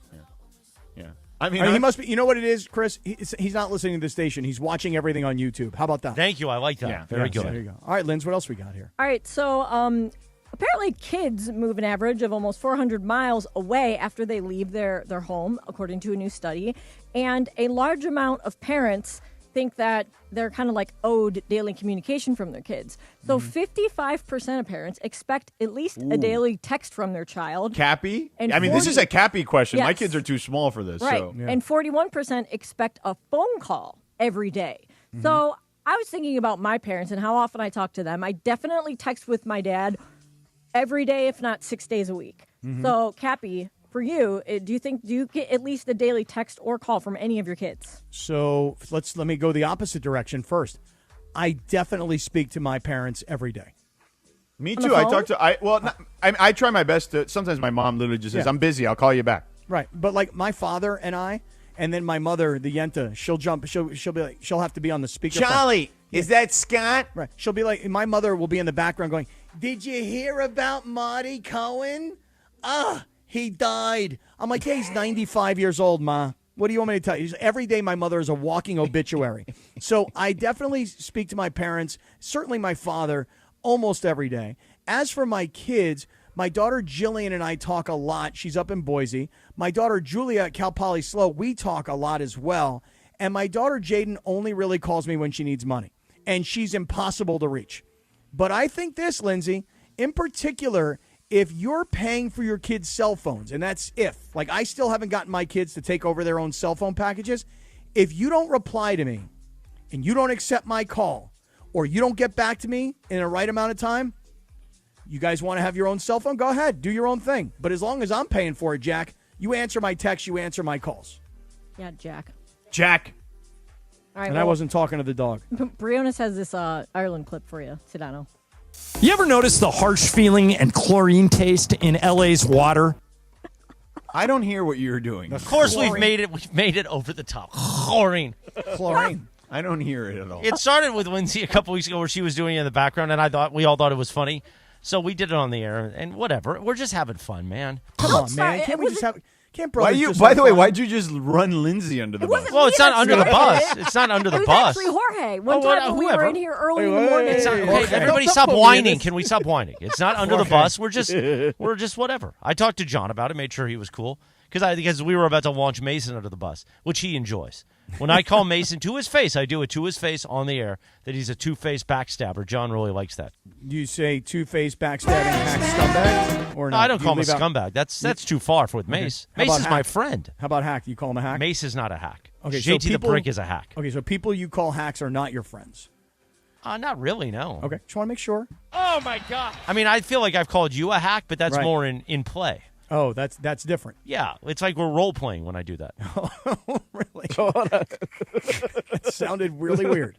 [SPEAKER 7] Yeah. I mean,
[SPEAKER 8] he must be. You know what it is, Chris? He's not listening to the station. He's watching everything on YouTube. How about that?
[SPEAKER 13] Thank you. I like that.
[SPEAKER 8] Yeah,
[SPEAKER 13] Very
[SPEAKER 8] so
[SPEAKER 13] good.
[SPEAKER 8] there you go. All right, Linz, what else we got here?
[SPEAKER 10] All right, so apparently kids move an average of almost 400 miles away after they leave their home, according to a new study. And a large amount of parents think that they're kind of like owed daily communication from their kids. So 55% of parents expect at least a daily text from their child.
[SPEAKER 7] Cappy?
[SPEAKER 10] And
[SPEAKER 7] I mean, this is a Cappy question. My
[SPEAKER 10] Yes.
[SPEAKER 7] kids are too small for this.
[SPEAKER 10] Right.
[SPEAKER 7] So.
[SPEAKER 10] And 41% expect a phone call every day. So I was thinking about my parents and how often I talk to them. I definitely text with my dad every day, if not 6 days a week. So, Cappy, for you, do you get at least a daily text or call from any of your kids?
[SPEAKER 8] So let me go the opposite direction first. I definitely speak to my parents every day.
[SPEAKER 7] Me
[SPEAKER 10] On the
[SPEAKER 7] too. I
[SPEAKER 10] phone?
[SPEAKER 7] talk to I try my best to. Sometimes my mom literally just says,
[SPEAKER 8] Yeah.
[SPEAKER 7] "I'm busy. I'll call you back."
[SPEAKER 8] Right. But like my father and then my mother, the Yenta, she'll be like, she'll have to be on the speakerphone.
[SPEAKER 7] Charlie, is that Scott?
[SPEAKER 8] Right. She'll be like, my mother will be in the background going, "Did you hear about Marty Cohen? He died." I'm like, "Yeah, he's 95 years old, Ma. What do you want me to tell you?" Every day my mother is a walking obituary. So I definitely speak to my parents, certainly my father, almost every day. As for my kids, my daughter Jillian and I talk a lot. She's up in Boise. My daughter Julia at Cal Poly SLO, we talk a lot as well. And my daughter Jaden only really calls me when she needs money. And she's impossible to reach. But I think this, Lindsay, in particular, if you're paying for your kids' cell phones, and that's if, like I still haven't gotten my kids to take over their own cell phone packages, if you don't reply to me and you don't accept my call or you don't get back to me in a right amount of time, you guys want to have your own cell phone? Go ahead. Do your own thing. But as long as I'm paying for it, Jack, you answer my texts, you answer my calls.
[SPEAKER 10] Yeah, Jack. All right,
[SPEAKER 8] And I wasn't talking to the dog.
[SPEAKER 10] Briones has this Ireland clip for you, Sedano.
[SPEAKER 5] You ever notice the harsh feeling and chlorine taste in LA's water?
[SPEAKER 7] I don't hear what you're doing.
[SPEAKER 13] Of course, we've made it over the top. Chlorine.
[SPEAKER 7] I don't hear it at all.
[SPEAKER 13] It started with Lindsay a couple weeks ago where she was doing it in the background, and we all thought it was funny. So we did it on the air, and whatever. We're just having fun, man.
[SPEAKER 8] Come on, man. Can't we just have... Can't
[SPEAKER 7] Why
[SPEAKER 8] brothers
[SPEAKER 7] you?
[SPEAKER 8] just
[SPEAKER 7] By
[SPEAKER 8] have
[SPEAKER 7] the way,
[SPEAKER 8] fun?
[SPEAKER 7] why'd you just run Lindsay under the bus?
[SPEAKER 13] Well, it's not under the bus. It's not under the
[SPEAKER 10] It was
[SPEAKER 13] bus.
[SPEAKER 10] actually Jorge. One
[SPEAKER 13] Oh,
[SPEAKER 10] time
[SPEAKER 13] well,
[SPEAKER 10] when we were
[SPEAKER 13] whoever.
[SPEAKER 10] in here early in the morning.
[SPEAKER 13] It's not, okay, everybody stop whining. Can we stop whining? It's not under the bus. We're just whatever. I talked to John about it, made sure he was cool. Because we were about to launch Mason under the bus, which he enjoys. When I call Mason to his face, I do it to his face on the air that he's a two-faced backstabber. John really likes that.
[SPEAKER 8] You say two-faced backstabbing hack scumbag? Or
[SPEAKER 13] No,
[SPEAKER 8] not?
[SPEAKER 13] I don't
[SPEAKER 8] You
[SPEAKER 13] call him a
[SPEAKER 8] leave out-
[SPEAKER 13] scumbag. That's too far with Mace.
[SPEAKER 8] How
[SPEAKER 13] Mace
[SPEAKER 8] about
[SPEAKER 13] is my
[SPEAKER 8] hack?
[SPEAKER 13] friend.
[SPEAKER 8] How about hack? You call him a hack?
[SPEAKER 13] Mace is not a hack.
[SPEAKER 8] Okay, so
[SPEAKER 13] JT the
[SPEAKER 8] people-
[SPEAKER 13] Brick is a hack.
[SPEAKER 8] Okay, so people you call hacks are not your friends.
[SPEAKER 13] Not really, no.
[SPEAKER 8] Okay, just want to make sure.
[SPEAKER 13] Oh, my God. I mean, I feel like I've called you a hack, but that's
[SPEAKER 8] Right.
[SPEAKER 13] more in play.
[SPEAKER 8] Oh, that's different.
[SPEAKER 13] Yeah, it's like we're role-playing when I do that.
[SPEAKER 8] Really? That sounded really weird.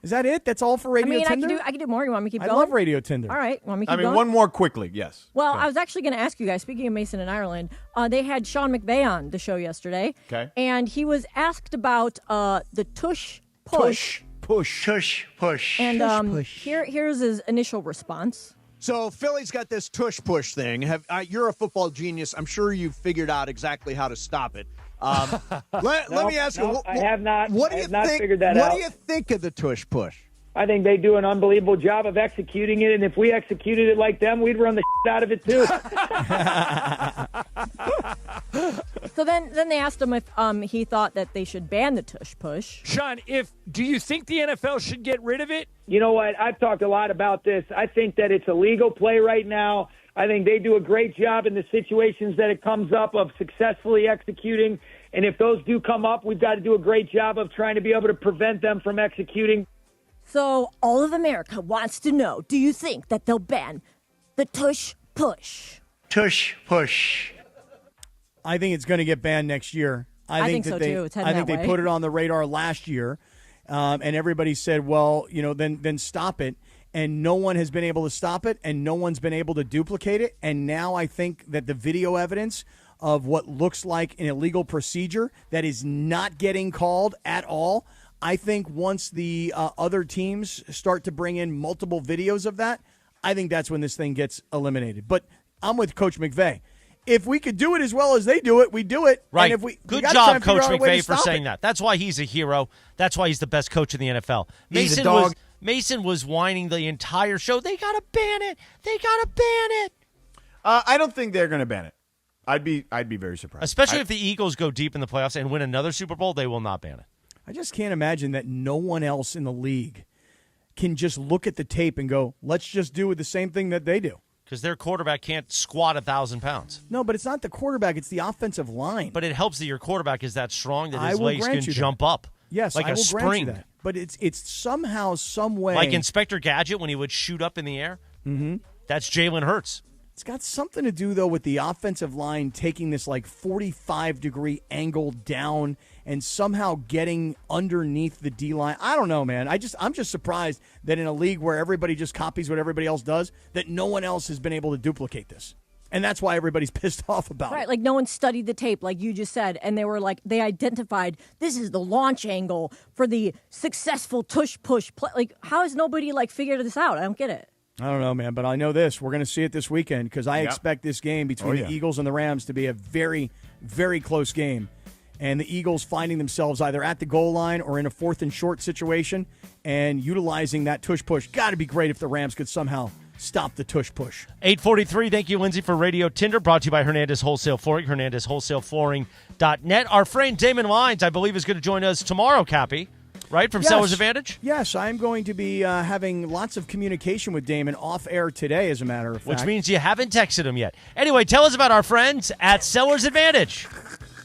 [SPEAKER 8] Is that it? That's all for Radio Tinder?
[SPEAKER 10] I can do more. You want me to keep
[SPEAKER 8] I
[SPEAKER 10] going?
[SPEAKER 8] love Radio Tinder.
[SPEAKER 10] All right. Want me to keep
[SPEAKER 7] I mean,
[SPEAKER 10] going?
[SPEAKER 7] one more quickly, yes.
[SPEAKER 10] Well,
[SPEAKER 7] Go.
[SPEAKER 10] I was actually going to ask you guys, speaking of Mason and Ireland, they had Sean McVay on the show yesterday.
[SPEAKER 7] Okay.
[SPEAKER 10] And he was asked about the Tush push.
[SPEAKER 7] Push.
[SPEAKER 10] And here's his initial response.
[SPEAKER 21] So Philly's got this tush push thing. You're a football genius. I'm sure you've figured out exactly how to stop it. Let me ask you.
[SPEAKER 6] I have not.
[SPEAKER 21] What do
[SPEAKER 6] I
[SPEAKER 21] you
[SPEAKER 6] have not
[SPEAKER 21] think?
[SPEAKER 6] figured that
[SPEAKER 21] what
[SPEAKER 6] out.
[SPEAKER 21] do you think of the tush push?
[SPEAKER 6] I think they do an unbelievable job of executing it, and if we executed it like them, we'd run the out of it too.
[SPEAKER 10] So then they asked him if he thought that they should ban the Tush push.
[SPEAKER 5] Sean, do you think the NFL should get rid of it?
[SPEAKER 6] You know what? I've talked a lot about this. I think that it's a legal play right now. I think they do a great job in the situations that it comes up of successfully executing. And if those do come up, we've got to do a great job of trying to be able to prevent them from executing.
[SPEAKER 10] So all of America wants to know, do you think that they'll ban the Tush push?
[SPEAKER 21] Tush push.
[SPEAKER 8] I think it's going to get banned next year.
[SPEAKER 10] I think so, too. It's heading that
[SPEAKER 8] they
[SPEAKER 10] way.
[SPEAKER 8] put it on the radar last year, and everybody said, well, then stop it. And no one has been able to stop it, and no one's been able to duplicate it. And now I think that the video evidence of what looks like an illegal procedure that is not getting called at all, I think once the other teams start to bring in multiple videos of that, I think that's when this thing gets eliminated. But I'm with Coach McVay. If we could do it as well as they do it, we do it.
[SPEAKER 13] Right.
[SPEAKER 8] And if we
[SPEAKER 13] Good
[SPEAKER 8] gotta try
[SPEAKER 13] job,
[SPEAKER 8] and figure
[SPEAKER 13] Coach
[SPEAKER 8] out a way
[SPEAKER 13] McVay,
[SPEAKER 8] to
[SPEAKER 13] for
[SPEAKER 8] stop
[SPEAKER 13] saying
[SPEAKER 8] it.
[SPEAKER 13] that. That's why he's a hero. That's why he's the best coach in the NFL.
[SPEAKER 7] He's a dog.
[SPEAKER 13] Mason was whining the entire show. They got to ban it. They got to ban it.
[SPEAKER 7] I don't think they're going to ban it. I'd be very surprised.
[SPEAKER 13] Especially if the Eagles go deep in the playoffs and win another Super Bowl, they will not ban it.
[SPEAKER 8] I just can't imagine that no one else in the league can just look at the tape and go, let's just do the same thing that they do.
[SPEAKER 13] Because their quarterback can't squat 1,000 pounds.
[SPEAKER 8] No, but it's not the quarterback. It's the offensive line.
[SPEAKER 13] But it helps that your quarterback is that strong that his legs can jump up.
[SPEAKER 8] Yes,
[SPEAKER 13] like
[SPEAKER 8] I
[SPEAKER 13] a
[SPEAKER 8] will
[SPEAKER 13] spring.
[SPEAKER 8] grant you that. But it's somehow, some way.
[SPEAKER 13] Like Inspector Gadget when he would shoot up in the air.
[SPEAKER 8] Mm-hmm.
[SPEAKER 13] That's Jalen Hurts.
[SPEAKER 8] It's got something to do, though, with the offensive line taking this like 45-degree angle down and somehow getting underneath the D-line. I don't know, man. I'm just surprised that in a league where everybody just copies what everybody else does, that no one else has been able to duplicate this. And that's why everybody's pissed off about it.
[SPEAKER 10] Right, like no one studied the tape, like you just said, and they identified this is the launch angle for the successful tush push play. Like, how has nobody figured this out? I don't get it.
[SPEAKER 8] I don't know, man, but I know this. We're going to see it this weekend because I expect this game between the Eagles and the Rams to be a very, very close game. And the Eagles finding themselves either at the goal line or in a 4th and short situation and utilizing that tush push. Got to be great if the Rams could somehow stop the tush push.
[SPEAKER 13] 8:43. Thank you, Lindsay, for Radio Tinder. Brought to you by Hernandez Wholesale Flooring, HernandezWholesaleFlooring.net. Our friend Damon Lyons, I believe, is going to join us tomorrow, Cappy. Right, from Sellers Advantage?
[SPEAKER 8] Yes, I'm going to be having lots of communication with Damon off air today, as a matter of fact.
[SPEAKER 13] Which means you haven't texted him yet. Anyway, tell us about our friends at Sellers Advantage.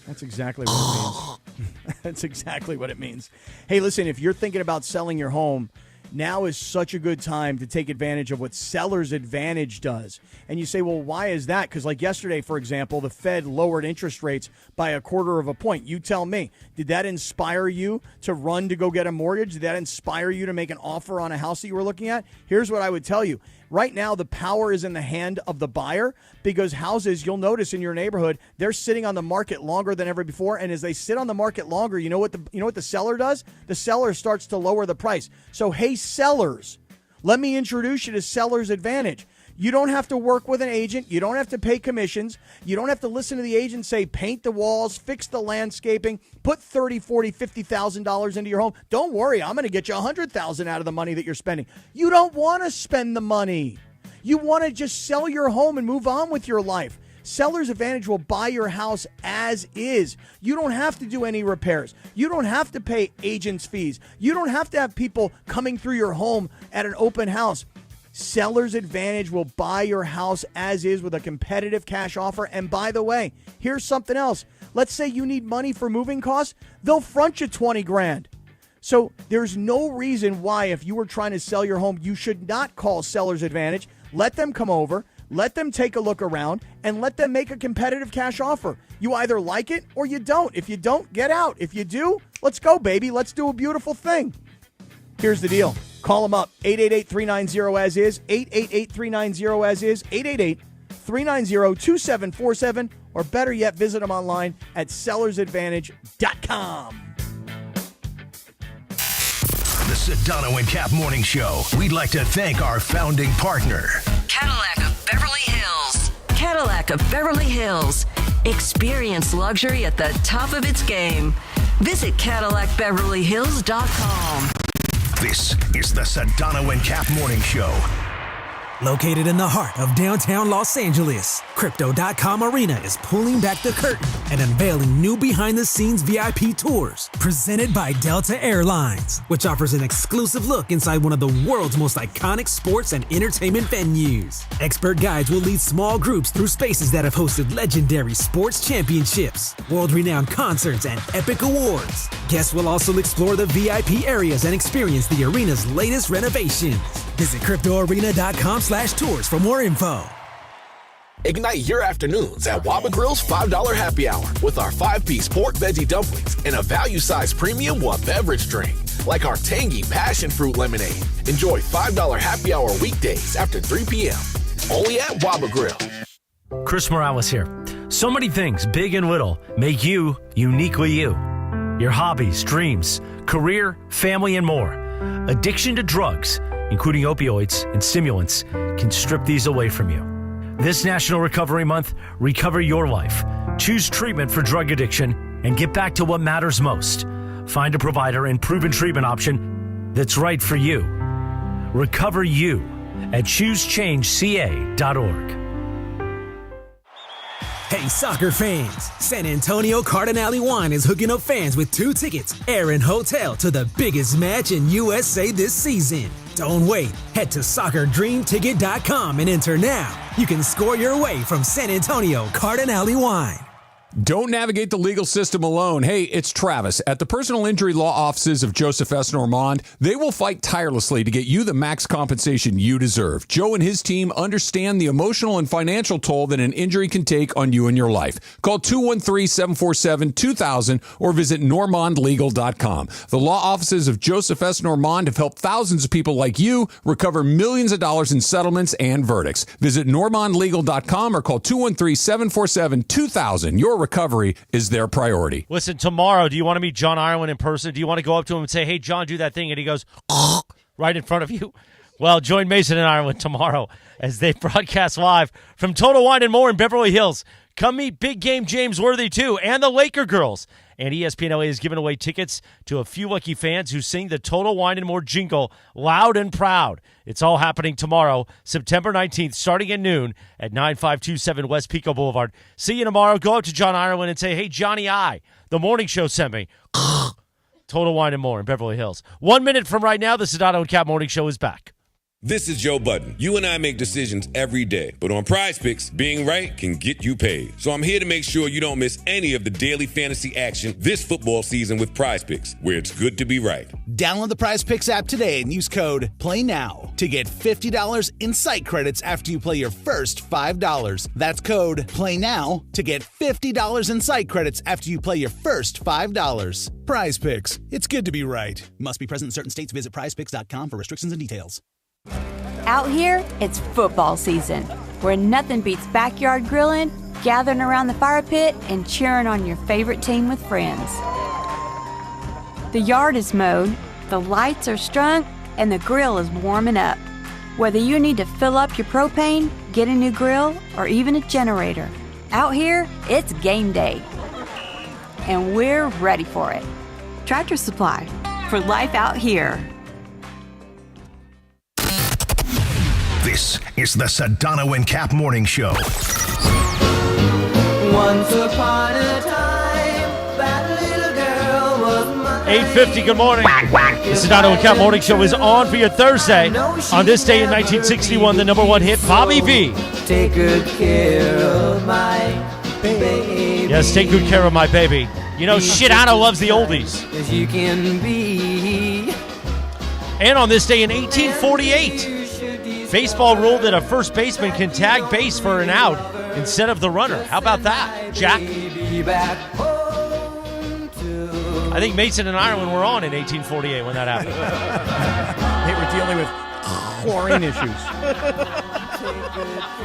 [SPEAKER 8] That's exactly what it means. That's exactly what it means. Hey, listen, if you're thinking about selling your home, now is such a good time to take advantage of what Sellers Advantage does. And you say, well, why is that? Because like yesterday, for example, the Fed lowered interest rates by 1/4 point. You tell me, did that inspire you to run to go get a mortgage? Did that inspire you to make an offer on a house that you were looking at? Here's what I would tell you. Right now, the power is in the hand of the buyer because houses, you'll notice in your neighborhood, they're sitting on the market longer than ever before. And as they sit on the market longer, you know what the seller does? The seller starts to lower the price. So, hey, sellers, let me introduce you to Sellers Advantage. You don't have to work with an agent. You don't have to pay commissions. You don't have to listen to the agent say, paint the walls, fix the landscaping, put $30,000, $40,000, $50,000 into your home. Don't worry, I'm going to get you $100,000 out of the money that you're spending. You don't want to spend the money. You want to just sell your home and move on with your life. Sellers Advantage will buy your house as is. You don't have to do any repairs. You don't have to pay agents' fees. You don't have to have people coming through your home at an open house. Sellers Advantage will buy your house as is with a competitive cash offer. And by the way, here's something else. Let's say you need money for moving costs. They'll front you $20,000. So there's no reason why, if you were trying to sell your home, you should not call Sellers Advantage. Let them come over, let them take a look around, and let them make a competitive cash offer. You either like it or you don't. If you don't, get out. If you do, let's go, baby. Let's do a beautiful thing. Here's the deal. Call them up, 888-390-AS-IS, 888-390-AS-IS, 888-390-2747, or better yet, visit them online at sellersadvantage.com.
[SPEAKER 20] The Sedano and Kap Morning Show. We'd like to thank our founding partner,
[SPEAKER 4] Cadillac of Beverly Hills. Cadillac of Beverly Hills. Experience luxury at the top of its game. Visit CadillacBeverlyHills.com.
[SPEAKER 20] This is the Sedano and Kap Morning Show.
[SPEAKER 12] Located in the heart of downtown Los Angeles, Crypto.com Arena is pulling back the curtain and unveiling new behind-the-scenes VIP tours presented by Delta Airlines, which offers an exclusive look inside one of the world's most iconic sports and entertainment venues. Expert guides will lead small groups through spaces that have hosted legendary sports championships, world-renowned concerts, and epic awards. Guests will also explore the VIP areas and experience the arena's latest renovations. Visit CryptoArena.com/tours for more info.
[SPEAKER 14] Ignite your afternoons at Waba Grill's $5 happy hour with our 5-piece pork veggie dumplings and a value-sized premium one beverage drink, like our tangy passion fruit lemonade. Enjoy $5 happy hour weekdays after 3 p.m. Only at Waba Grill.
[SPEAKER 1] Chris Morales here. So many things, big and little, make you uniquely you. Your hobbies, dreams, career, family, and more. Addiction to drugs, including opioids and stimulants, can strip these away from you. This National Recovery Month, recover your life. Choose treatment for drug addiction and get back to what matters most. Find a provider and proven treatment option that's right for you. Recover you at choosechangeca.org.
[SPEAKER 12] Hey, soccer fans! San Antonio Cardinale Wine is hooking up fans with 2 tickets, air and hotel, to the biggest match in USA this season. Don't wait. Head to soccerdreamticket.com and enter now. You can score your way from San Antonio Cardinale Wine.
[SPEAKER 18] Don't navigate the legal system alone. Hey, it's Travis. At the personal injury law offices of Joseph S. Normand, they will fight tirelessly to get you the max compensation you deserve. Joe and his team understand the emotional and financial toll that an injury can take on you and your life. Call 213-747-2000 or visit normandlegal.com. The law offices of Joseph S. Normand have helped thousands of people like you recover millions of dollars in settlements and verdicts. Visit normandlegal.com or call 213-747-2000. Your recovery is their priority.
[SPEAKER 13] Listen, tomorrow, do you want to meet John Ireland in person? Do you want to go up to him and say, hey, John, do that thing? And he goes, right in front of you? Well, join Mason and Ireland tomorrow as they broadcast live from Total Wine and More in Beverly Hills. Come meet Big Game James Worthy, too, and the Laker girls. And ESPN LA is giving away tickets to a few lucky fans who sing the Total Wine and More jingle loud and proud. It's all happening tomorrow, September 19th, starting at noon at 9527 West Pico Boulevard. See you tomorrow. Go up to John Ireland and say, hey, Johnny I, the morning show sent me. Total Wine and More in Beverly Hills. 1 minute from right now, the Sedano Kap Morning Show is back.
[SPEAKER 2] This is Joe Budden. You and I make decisions every day, but on PrizePicks, being right can get you paid. So I'm here to make sure you don't miss any of the daily fantasy action this football season with PrizePicks, where it's good to be right.
[SPEAKER 15] Download the PrizePicks app today and use code PLAYNOW to get $50 in site credits after you play your first $5. That's code PLAYNOW to get $50 in site credits after you play your first $5. PrizePicks. It's good to be right. Must be present in certain states. Visit prizepicks.com for restrictions and details.
[SPEAKER 17] Out here, it's football season, where nothing beats backyard grilling, gathering around the fire pit, and cheering on your favorite team with friends. The yard is mowed, the lights are strung, and the grill is warming up. Whether you need to fill up your propane, get a new grill, or even a generator, out here, it's game day. And we're ready for it. Tractor Supply, for life out here.
[SPEAKER 20] This is the Sedano and Kap Morning Show.
[SPEAKER 16] Once upon a time, that little girl was mine.
[SPEAKER 13] 8:50, good morning. The Sedano and Kap Morning Show is on for your Thursday. On this day in 1961, the number one hit, Bobby V.
[SPEAKER 16] Take good care of my baby.
[SPEAKER 13] Yes, take good care of my baby. You know, Sedano loves the oldies.
[SPEAKER 16] As you can be.
[SPEAKER 13] And on this day in 1848, baseball ruled that a first baseman can tag base for an out instead of the runner. How about that, Jack? I think Mason and Ireland were on in 1848 when that happened.
[SPEAKER 8] They were dealing with chlorine issues.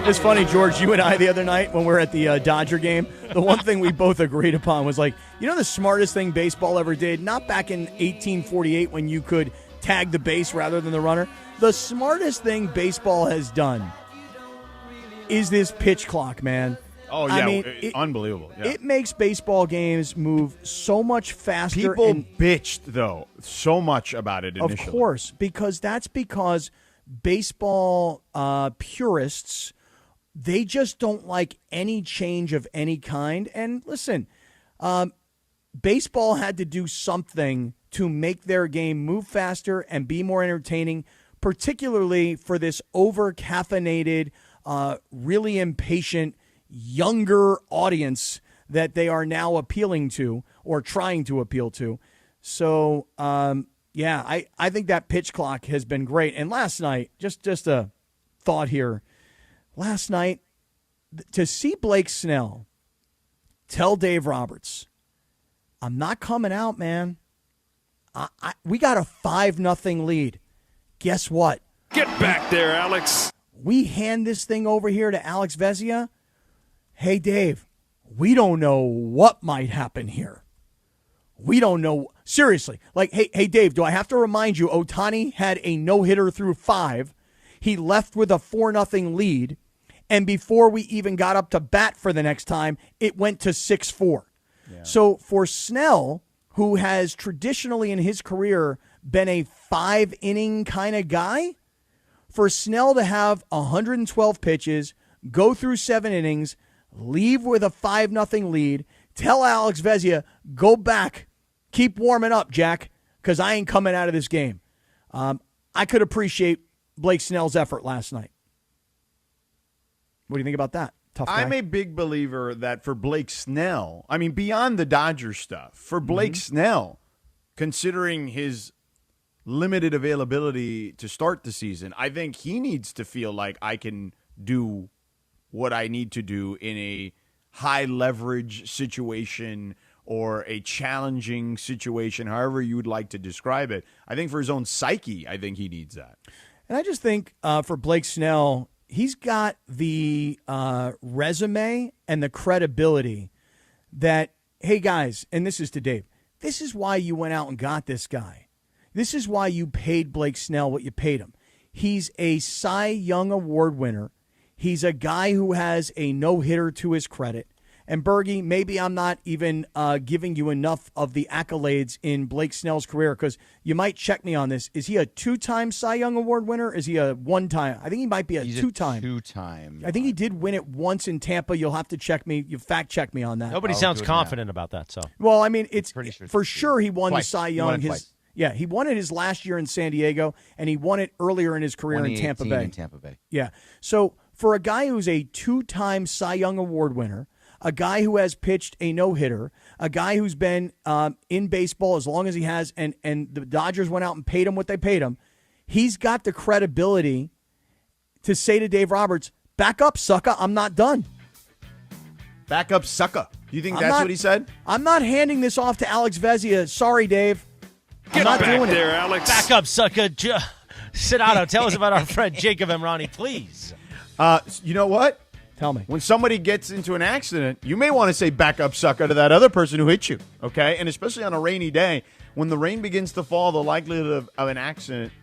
[SPEAKER 8] It's funny, George, you and I the other night when we were at the Dodger game, the one thing we both agreed upon was like, you know the smartest thing baseball ever did? Not back in 1848 when you could tag the base rather than the runner. The smartest thing baseball has done is this pitch clock, man.
[SPEAKER 7] Oh, yeah.
[SPEAKER 8] I mean,
[SPEAKER 7] unbelievable. Yeah.
[SPEAKER 8] It makes baseball games move so much faster.
[SPEAKER 7] People bitched, though, so much about it initially.
[SPEAKER 8] Of course, because baseball purists, they just don't like any change of any kind. And listen, baseball had to do something to make their game move faster and be more entertaining, particularly for this over-caffeinated, really impatient, younger audience that they are now appealing to or trying to appeal to. So, I think that pitch clock has been great. And last night, just a thought here, last night, to see Blake Snell tell Dave Roberts, I'm not coming out, man. We got a 5-0 lead. Guess what?
[SPEAKER 19] Get back there, Alex.
[SPEAKER 8] We hand this thing over here to Alex Vezia. Hey, Dave, we don't know what might happen here. We don't know. Seriously. Like, hey, Dave, do I have to remind you, Ohtani had a no-hitter through 5. He left with a 4-0 lead. And before we even got up to bat for the next time, it went to 6-4. Yeah. So for Snell, who has traditionally in his career been a 5-inning kind of guy, for Snell to have 112 pitches, go through 7 innings, leave with a 5-0 lead, tell Alex Vezia, go back, keep warming up, Jack, because I ain't coming out of this game. I could appreciate Blake Snell's effort last night. What do you think about that? Tough guy.
[SPEAKER 7] I'm a big believer that for Blake Snell, I mean, beyond the Dodgers stuff, for Blake Snell, considering his limited availability to start the season, I think he needs to feel like I can do what I need to do in a high leverage situation or a challenging situation, however you would like to describe it. I think for his own psyche, I think he needs that.
[SPEAKER 8] And I just think for Blake Snell, he's got the resume and the credibility that, hey, guys, and this is to Dave, this is why you went out and got this guy. This is why you paid Blake Snell what you paid him. He's a Cy Young Award winner. He's a guy who has a no-hitter to his credit. And, Bergie, maybe I'm not even giving you enough of the accolades in Blake Snell's career because you might check me on this. Is he a 2-time Cy Young Award winner? Is he a 1-time? I think he might be a 2-time.
[SPEAKER 3] 2-time.
[SPEAKER 8] I think he did win it once in Tampa. You'll have to check me. You fact check me on that.
[SPEAKER 13] Nobody sounds confident about that. So,
[SPEAKER 8] well, I mean, it's
[SPEAKER 3] Pretty sure
[SPEAKER 8] for sure he won
[SPEAKER 3] twice.
[SPEAKER 8] the Cy
[SPEAKER 3] He
[SPEAKER 8] Young.
[SPEAKER 3] won it twice.
[SPEAKER 8] Yeah, he won it his last year in San Diego, and he won it earlier in his career in Tampa Bay.
[SPEAKER 3] In Tampa Bay.
[SPEAKER 8] Yeah. So for a guy who's a 2-time Cy Young Award winner, a guy who has pitched a no-hitter, a guy who's been in baseball as long as he has, and the Dodgers went out and paid him what they paid him, he's got the credibility to say to Dave Roberts, back up, sucker, I'm not done.
[SPEAKER 7] Back up, sucker. Do you think that's what he said?
[SPEAKER 8] I'm not handing this off to Alex Vezia. Sorry, Dave. I'm not doing it.
[SPEAKER 19] Alex.
[SPEAKER 13] Back up, sucker. Sedano, tell us about our friend Jacob Emrani, please.
[SPEAKER 7] You know what?
[SPEAKER 8] Tell me.
[SPEAKER 7] When somebody gets into an accident, you may want to say back up, sucker, to that other person who hit you, okay? And especially on a rainy day, when the rain begins to fall, the likelihood of an accident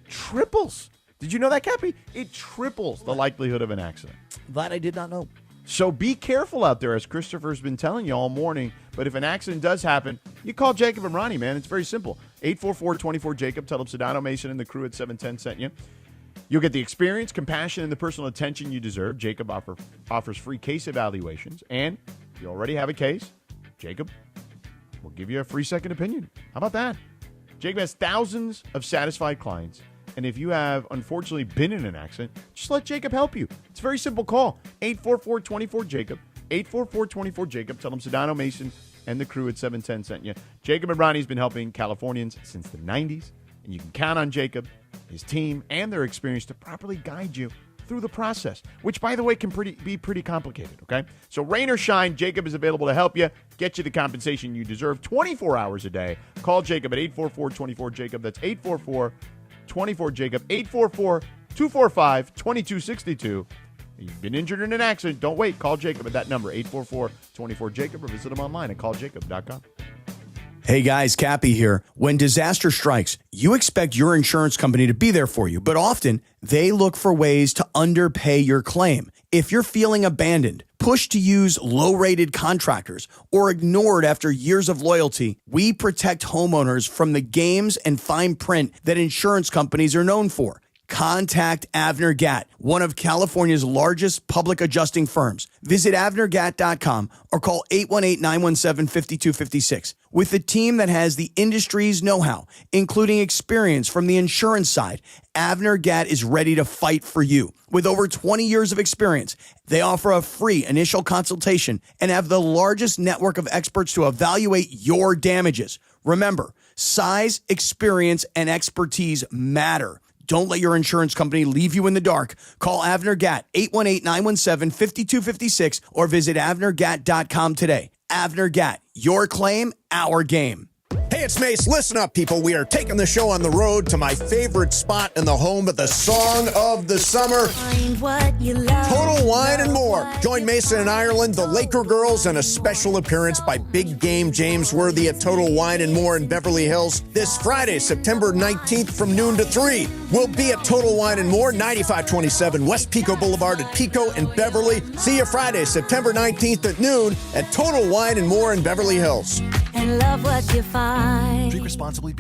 [SPEAKER 7] triples. Did you know that, Cappy? It triples the likelihood of an accident.
[SPEAKER 8] That I did not know.
[SPEAKER 7] So be careful out there, as Christopher's been telling you all morning. But if an accident does happen, you call Jacob and Ronnie, man. It's very simple. 844-24-JACOB. Tell them Sedano, Mason, and the crew at 710 sent you. You'll get the experience, compassion, and the personal attention you deserve. Jacob offers free case evaluations. And if you already have a case, Jacob will give you a free second opinion. How about that? Jacob has thousands of satisfied clients. And if you have, unfortunately, been in an accident, just let Jacob help you. It's a very simple call. 844-24-JACOB. 844-24-JACOB. Tell them Sedano, Mason, and the crew at 710 sent you. Jacob and Ronnie's been helping Californians since the 90s. And you can count on Jacob, his team, and their experience to properly guide you through the process, which, by the way, can be pretty complicated, okay? So rain or shine, Jacob is available to help you, get you the compensation you deserve 24 hours a day. Call Jacob at 844-24-JACOB. That's 844-24-JACOB, 844-245-2262. You've been injured in an accident, don't wait. Call Jacob at that number, 844-24-JACOB, or visit him online at calljacob.com.
[SPEAKER 9] Hey guys, Cappy here. When disaster strikes, you expect your insurance company to be there for you, but often they look for ways to underpay your claim. If you're feeling abandoned, pushed to use low-rated contractors, or ignored after years of loyalty, we protect homeowners from the games and fine print that insurance companies are known for. Contact Avner Gatt, one of California's largest public adjusting firms. Visit avnergatt.com or call 818-917-5256. With a team that has the industry's know-how, including experience from the insurance side, Avner Gatt is ready to fight for you. With over 20 years of experience, they offer a free initial consultation and have the largest network of experts to evaluate your damages. Remember, size, experience, and expertise matter. Don't let your insurance company leave you in the dark. Call Avner Gatt, 818-917-5256, or visit avnergatt.com today. Avner Gatt, your claim, our game.
[SPEAKER 21] Hey, it's Mace. Listen up, people. We are taking the show on the road to my favorite spot in the home of the song of the summer, Total Wine and More. Join Mason in Ireland, the Laker girls, and a special appearance by Big Game James Worthy at Total Wine and More in Beverly Hills this Friday, September 19th from noon to 3. We'll be at Total Wine and More, 9527 West Pico Boulevard at Pico in Beverly. See you Friday, September 19th at noon at Total Wine and More in Beverly Hills.
[SPEAKER 16] And love what you find.
[SPEAKER 20] Drink responsibly.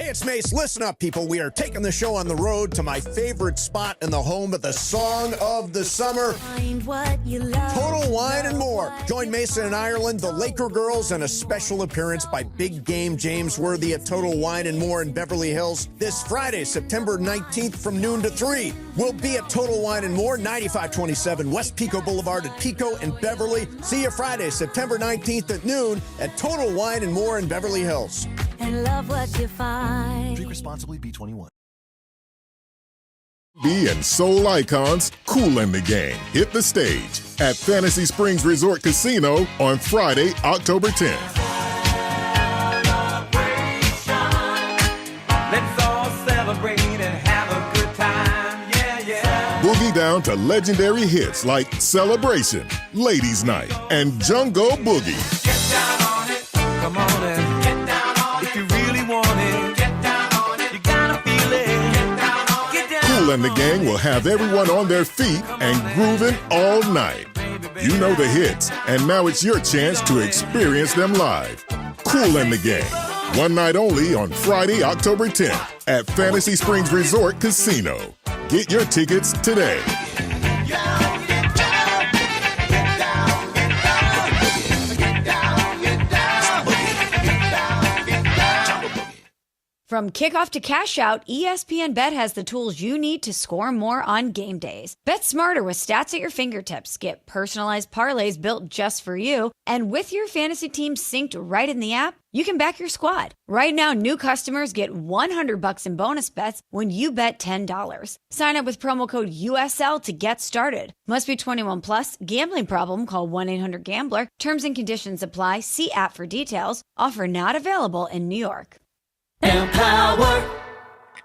[SPEAKER 21] Hey, it's Mace. Listen up, people. We are taking the show on the road to my favorite spot in the home of the song of the summer.
[SPEAKER 16] Find what you love.
[SPEAKER 21] Total Wine and More. Join Mason and Ireland, the Laker girls, and a special appearance by Big Game James Worthy at Total Wine and More in Beverly Hills this Friday, September 19th from noon to 3. We'll be at Total Wine and More, 9527 West Pico Boulevard at Pico and Beverly. See you Friday, September 19th at noon at Total Wine and More in Beverly Hills.
[SPEAKER 16] And love what you find.
[SPEAKER 20] Drink responsibly, B21.
[SPEAKER 3] B and soul icons, Kool in the Gang, hit the stage at Fantasy Springs Resort Casino on Friday, October 10th.
[SPEAKER 16] Let's all celebrate and have a good time. Yeah, yeah.
[SPEAKER 3] Boogie down to legendary hits like Celebration, Ladies Night, and Jungle Boogie.
[SPEAKER 16] Get down on it. Come on and get down on it. If you really want it, get down on it. You gotta feel it. Get down on it. Get down.
[SPEAKER 3] Kool and the Gang will have everyone on their feet and grooving all night. You know the hits, and now it's your chance to experience them live. Kool and the Gang, one night only on Friday, October 10th at Fantasy Springs Resort Casino. Get your tickets today.
[SPEAKER 11] From kickoff to cash out, ESPN Bet has the tools you need to score more on game days. Bet smarter with stats at your fingertips. Get personalized parlays built just for you. And with your fantasy team synced right in the app, you can back your squad. Right now, new customers get $100 in bonus bets when you bet $10. Sign up with promo code USL to get started. Must be 21 plus. Gambling problem? Call 1-800-GAMBLER. Terms and conditions apply. See app for details. Offer not available in New York.
[SPEAKER 22] Empower.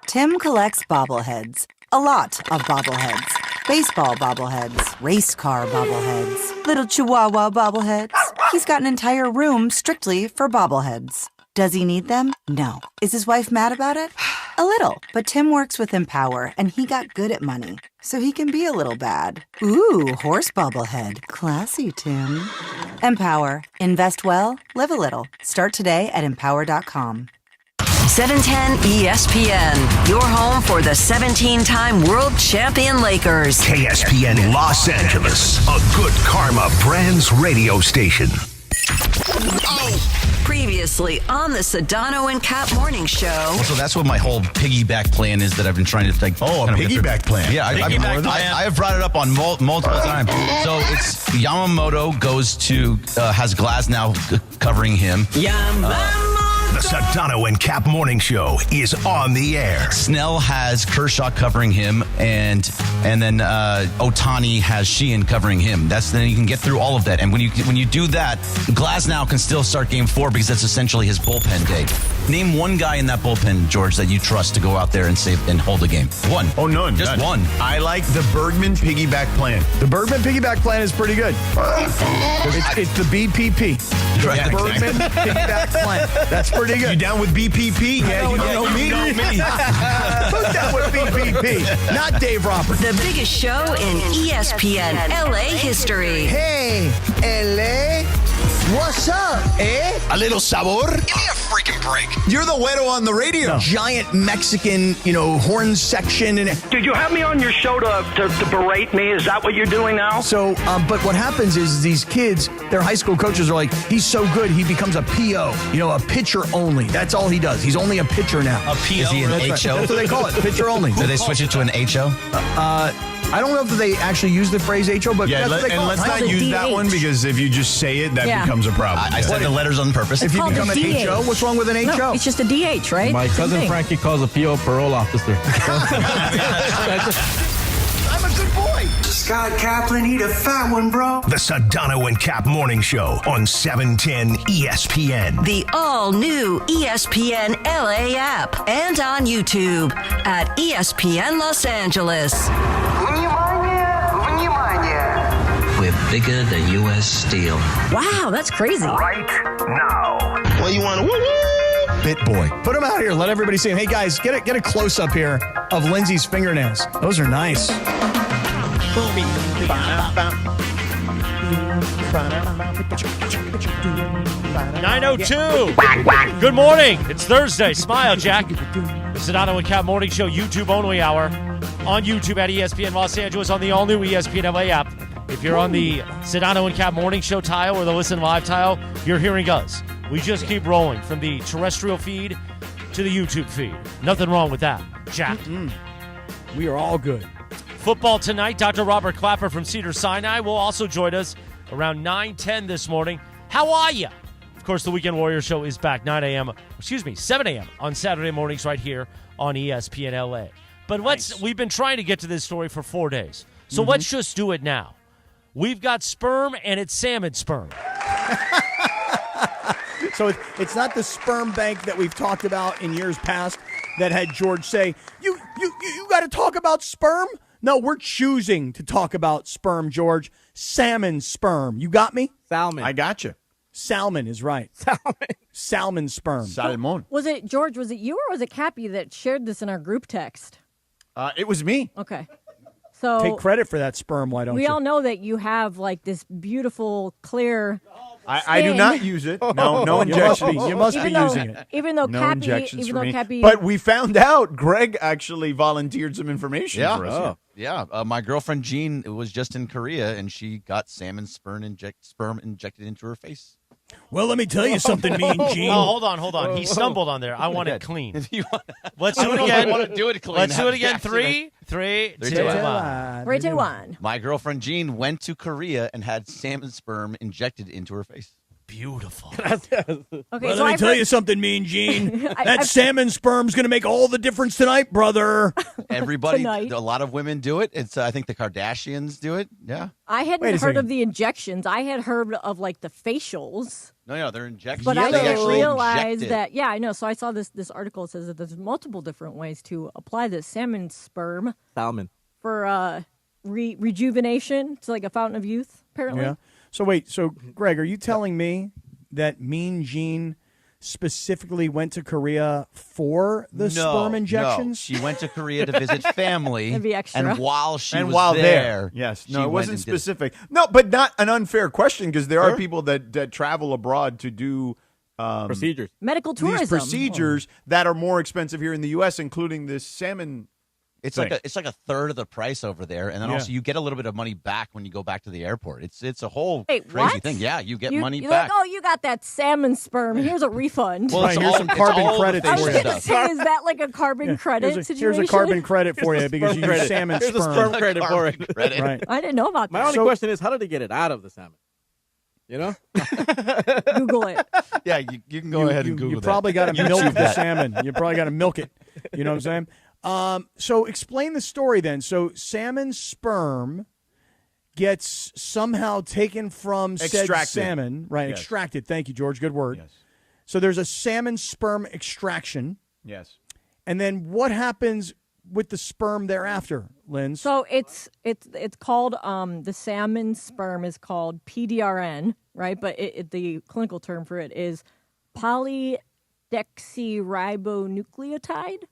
[SPEAKER 22] Tim collects bobbleheads. A lot of bobbleheads. Baseball bobbleheads. Race car bobbleheads. Little chihuahua bobbleheads. He's got an entire room strictly for bobbleheads. Does he need them? No. Is his wife mad about it? A little. But Tim works with Empower, and he got good at money. So he can be a little bad. Ooh, horse bobblehead. Classy, Tim. Empower. Invest well, live a little. Start today at empower.com.
[SPEAKER 4] 710 ESPN, your home for the 17-time world champion Lakers.
[SPEAKER 20] KSPN Los Angeles, a good karma brands radio station.
[SPEAKER 4] Previously on the Sedano and Kap morning show.
[SPEAKER 24] So that's what my whole piggyback plan is that I've been trying to think.
[SPEAKER 21] Oh, a piggyback plan.
[SPEAKER 24] Yeah, I have brought it up on multiple times. So it's Yamamoto has Glasnow covering him.
[SPEAKER 20] The Sedano and Kap morning show is on the air.
[SPEAKER 24] Snell has Kershaw covering him, and then Ohtani has Sheehan covering him. Then you can get through all of that. And when you do that, Glasnow can still start game 4 because that's essentially his bullpen day. Name one guy in that bullpen, George, that you trust to go out there and save and hold a game. One.
[SPEAKER 7] Oh, none.
[SPEAKER 24] Just
[SPEAKER 7] none.
[SPEAKER 24] one.
[SPEAKER 7] I like the Bergman piggyback plan.
[SPEAKER 8] The Bergman piggyback plan is pretty good. It's the BPP.
[SPEAKER 24] Right.
[SPEAKER 8] The Bergman piggyback plan. That's pretty good.
[SPEAKER 7] You down with BPP? Yeah, you know me.
[SPEAKER 8] Who's down with BPP? Not Dave Roberts.
[SPEAKER 4] The biggest show in ESPN LA history.
[SPEAKER 21] Hey, LA, what's up, eh? A little sabor?
[SPEAKER 20] Give me a freaking break.
[SPEAKER 21] You're the güero on the radio.
[SPEAKER 9] Giant Mexican, horn section.
[SPEAKER 25] Did you have me on your show to berate me? Is that what you're doing now?
[SPEAKER 9] So, but what happens is these kids, their high school coaches are like, he's so good, he becomes a PO, a pitcher only. That's all he does. He's only a pitcher now.
[SPEAKER 24] A PO? Is he an HO?
[SPEAKER 9] That's what they call it, pitcher only.
[SPEAKER 24] Did they switch it to an HO?
[SPEAKER 9] I don't know if they actually use the phrase HO, but
[SPEAKER 7] yeah,
[SPEAKER 9] that's what they call it.
[SPEAKER 7] Let's not use that one because if you just say it, that becomes a problem.
[SPEAKER 24] I said the letters on purpose.
[SPEAKER 9] If you
[SPEAKER 10] called
[SPEAKER 9] become
[SPEAKER 10] a
[SPEAKER 9] an HO, what's wrong with an HO?
[SPEAKER 10] No, it's just a DH, right?
[SPEAKER 26] My
[SPEAKER 10] Same
[SPEAKER 26] cousin
[SPEAKER 10] thing.
[SPEAKER 26] Frankie calls a PO parole officer.
[SPEAKER 21] I'm a good boy.
[SPEAKER 16] Scott Kaplan, eat a fat one, bro.
[SPEAKER 20] The Sedano and Kap morning show on 710 ESPN.
[SPEAKER 4] The all-new ESPN LA app and on YouTube at ESPN Los Angeles.
[SPEAKER 23] We're bigger than U.S. Steel.
[SPEAKER 10] Wow, that's crazy.
[SPEAKER 20] Right now.
[SPEAKER 21] Well, you want to
[SPEAKER 9] Bit boy. Put him out here. Let everybody see him. Hey, guys, get a close-up here of Lindsay's fingernails. Those are nice.
[SPEAKER 13] 9:02. Good morning. It's Thursday. Smile, Jack. The Sedano and Kap Morning Show, YouTube only hour. On YouTube at ESPN Los Angeles on the all-new ESPN LA app. If you're on the Sedano and Kap Morning Show tile or the Listen Live tile, you're hearing us. We just keep rolling from the terrestrial feed to the YouTube feed. Nothing wrong with that, Jack.
[SPEAKER 8] We are all good.
[SPEAKER 13] Football tonight. Dr. Robert Clapper from Cedars-Sinai will also join us around 9:10 this morning. How are you? Of course, the Weekend Warrior Show is back 7 a.m. on Saturday mornings right here on ESPN LA. But we've been trying to get to this story for 4 days. So let's just do it now. We've got sperm and it's salmon sperm.
[SPEAKER 8] So it's not the sperm bank that we've talked about in years past that had George say, you got to talk about sperm? No, we're choosing to talk about sperm, George. Salmon sperm. You got me?
[SPEAKER 1] Salmon.
[SPEAKER 7] I got you.
[SPEAKER 8] Salmon is right. Salmon sperm.
[SPEAKER 7] Salmon.
[SPEAKER 10] Was it George? Was it you or was it Cappy that shared this in our group text?
[SPEAKER 7] It was me.
[SPEAKER 10] Okay. So
[SPEAKER 8] take credit for that sperm, why don't you?
[SPEAKER 10] We all know that you have like this beautiful, clear.
[SPEAKER 7] I do not use it. No injections.
[SPEAKER 8] You must be using it.
[SPEAKER 10] Even though
[SPEAKER 7] no
[SPEAKER 10] Cappy,
[SPEAKER 7] injections for me.
[SPEAKER 10] Cappy,
[SPEAKER 7] but we found out Greg actually volunteered some information for us.
[SPEAKER 24] Yeah. My girlfriend Jean was just in Korea, and she got salmon sperm injected into her face.
[SPEAKER 8] Well, let me tell you something, Mean Gene.
[SPEAKER 13] Oh, hold on. He stumbled on there. I want it clean. Let's do it
[SPEAKER 24] again.
[SPEAKER 13] again.
[SPEAKER 24] I want to do it clean.
[SPEAKER 13] Let's do it again. 3, 2, 1.
[SPEAKER 10] 3, 2, 1.
[SPEAKER 24] My girlfriend Jean went to Korea and had salmon sperm injected into her face.
[SPEAKER 13] Beautiful.
[SPEAKER 10] Okay,
[SPEAKER 8] well,
[SPEAKER 10] so
[SPEAKER 8] let me tell you something, Mean Gene. That salmon sperm's going to make all the difference tonight, brother.
[SPEAKER 24] Everybody,
[SPEAKER 10] Tonight.
[SPEAKER 24] a lot of women do it. It's I think the Kardashians do it. Yeah.
[SPEAKER 10] I hadn't heard of the injections. I had heard of like the facials.
[SPEAKER 24] No, they're injections.
[SPEAKER 10] But I
[SPEAKER 24] They
[SPEAKER 10] didn't
[SPEAKER 24] actually
[SPEAKER 10] realize
[SPEAKER 24] inject it.
[SPEAKER 10] that. Yeah, I know. So I saw this article that says that there's multiple different ways to apply the salmon sperm for rejuvenation. It's like a fountain of youth, apparently.
[SPEAKER 8] Yeah. So wait, Greg, are you telling me that Mean Gene specifically went to Korea for the sperm injections?
[SPEAKER 24] No, she went to Korea to visit family.
[SPEAKER 10] That'd be extra.
[SPEAKER 24] And while she was
[SPEAKER 7] there. Yes. No, it wasn't specific. No, but not an unfair question because there are people that travel abroad to do
[SPEAKER 1] procedures.
[SPEAKER 10] Medical tourism.
[SPEAKER 7] These procedures that are more expensive here in the U.S., including this salmon.
[SPEAKER 24] It's like a third of the price over there, and then also you get a little bit of money back when you go back to the airport. It's a whole crazy thing. Yeah, you get money
[SPEAKER 10] you're
[SPEAKER 24] back.
[SPEAKER 10] Like, oh, you got that salmon sperm. Here's a refund.
[SPEAKER 24] Well,
[SPEAKER 8] here's some carbon credit
[SPEAKER 10] I
[SPEAKER 8] for
[SPEAKER 10] was
[SPEAKER 8] you.
[SPEAKER 10] going to say, is that like a carbon credit situation?
[SPEAKER 8] Here's a carbon credit for you because you use salmon
[SPEAKER 1] Here's
[SPEAKER 8] sperm.
[SPEAKER 1] a sperm credit for it.
[SPEAKER 8] Right.
[SPEAKER 10] I didn't know about that.
[SPEAKER 1] My only question is, how did they get it out of the salmon? You know?
[SPEAKER 10] Google it.
[SPEAKER 24] Yeah, you can go ahead and Google
[SPEAKER 8] You
[SPEAKER 24] that.
[SPEAKER 8] probably got to milk the
[SPEAKER 24] that.
[SPEAKER 8] salmon. You probably got to milk it. You know what I'm saying? So explain the story then. So salmon sperm gets somehow taken from said salmon. Right,
[SPEAKER 7] Yes.
[SPEAKER 8] extracted. Thank you, George. Good word.
[SPEAKER 7] Yes.
[SPEAKER 8] So there's a salmon sperm extraction.
[SPEAKER 7] Yes.
[SPEAKER 8] And then what happens with the sperm thereafter, Lynn?
[SPEAKER 10] So it's called the salmon sperm is called PDRN, right? But the clinical term for it is polydeoxyribonucleotide.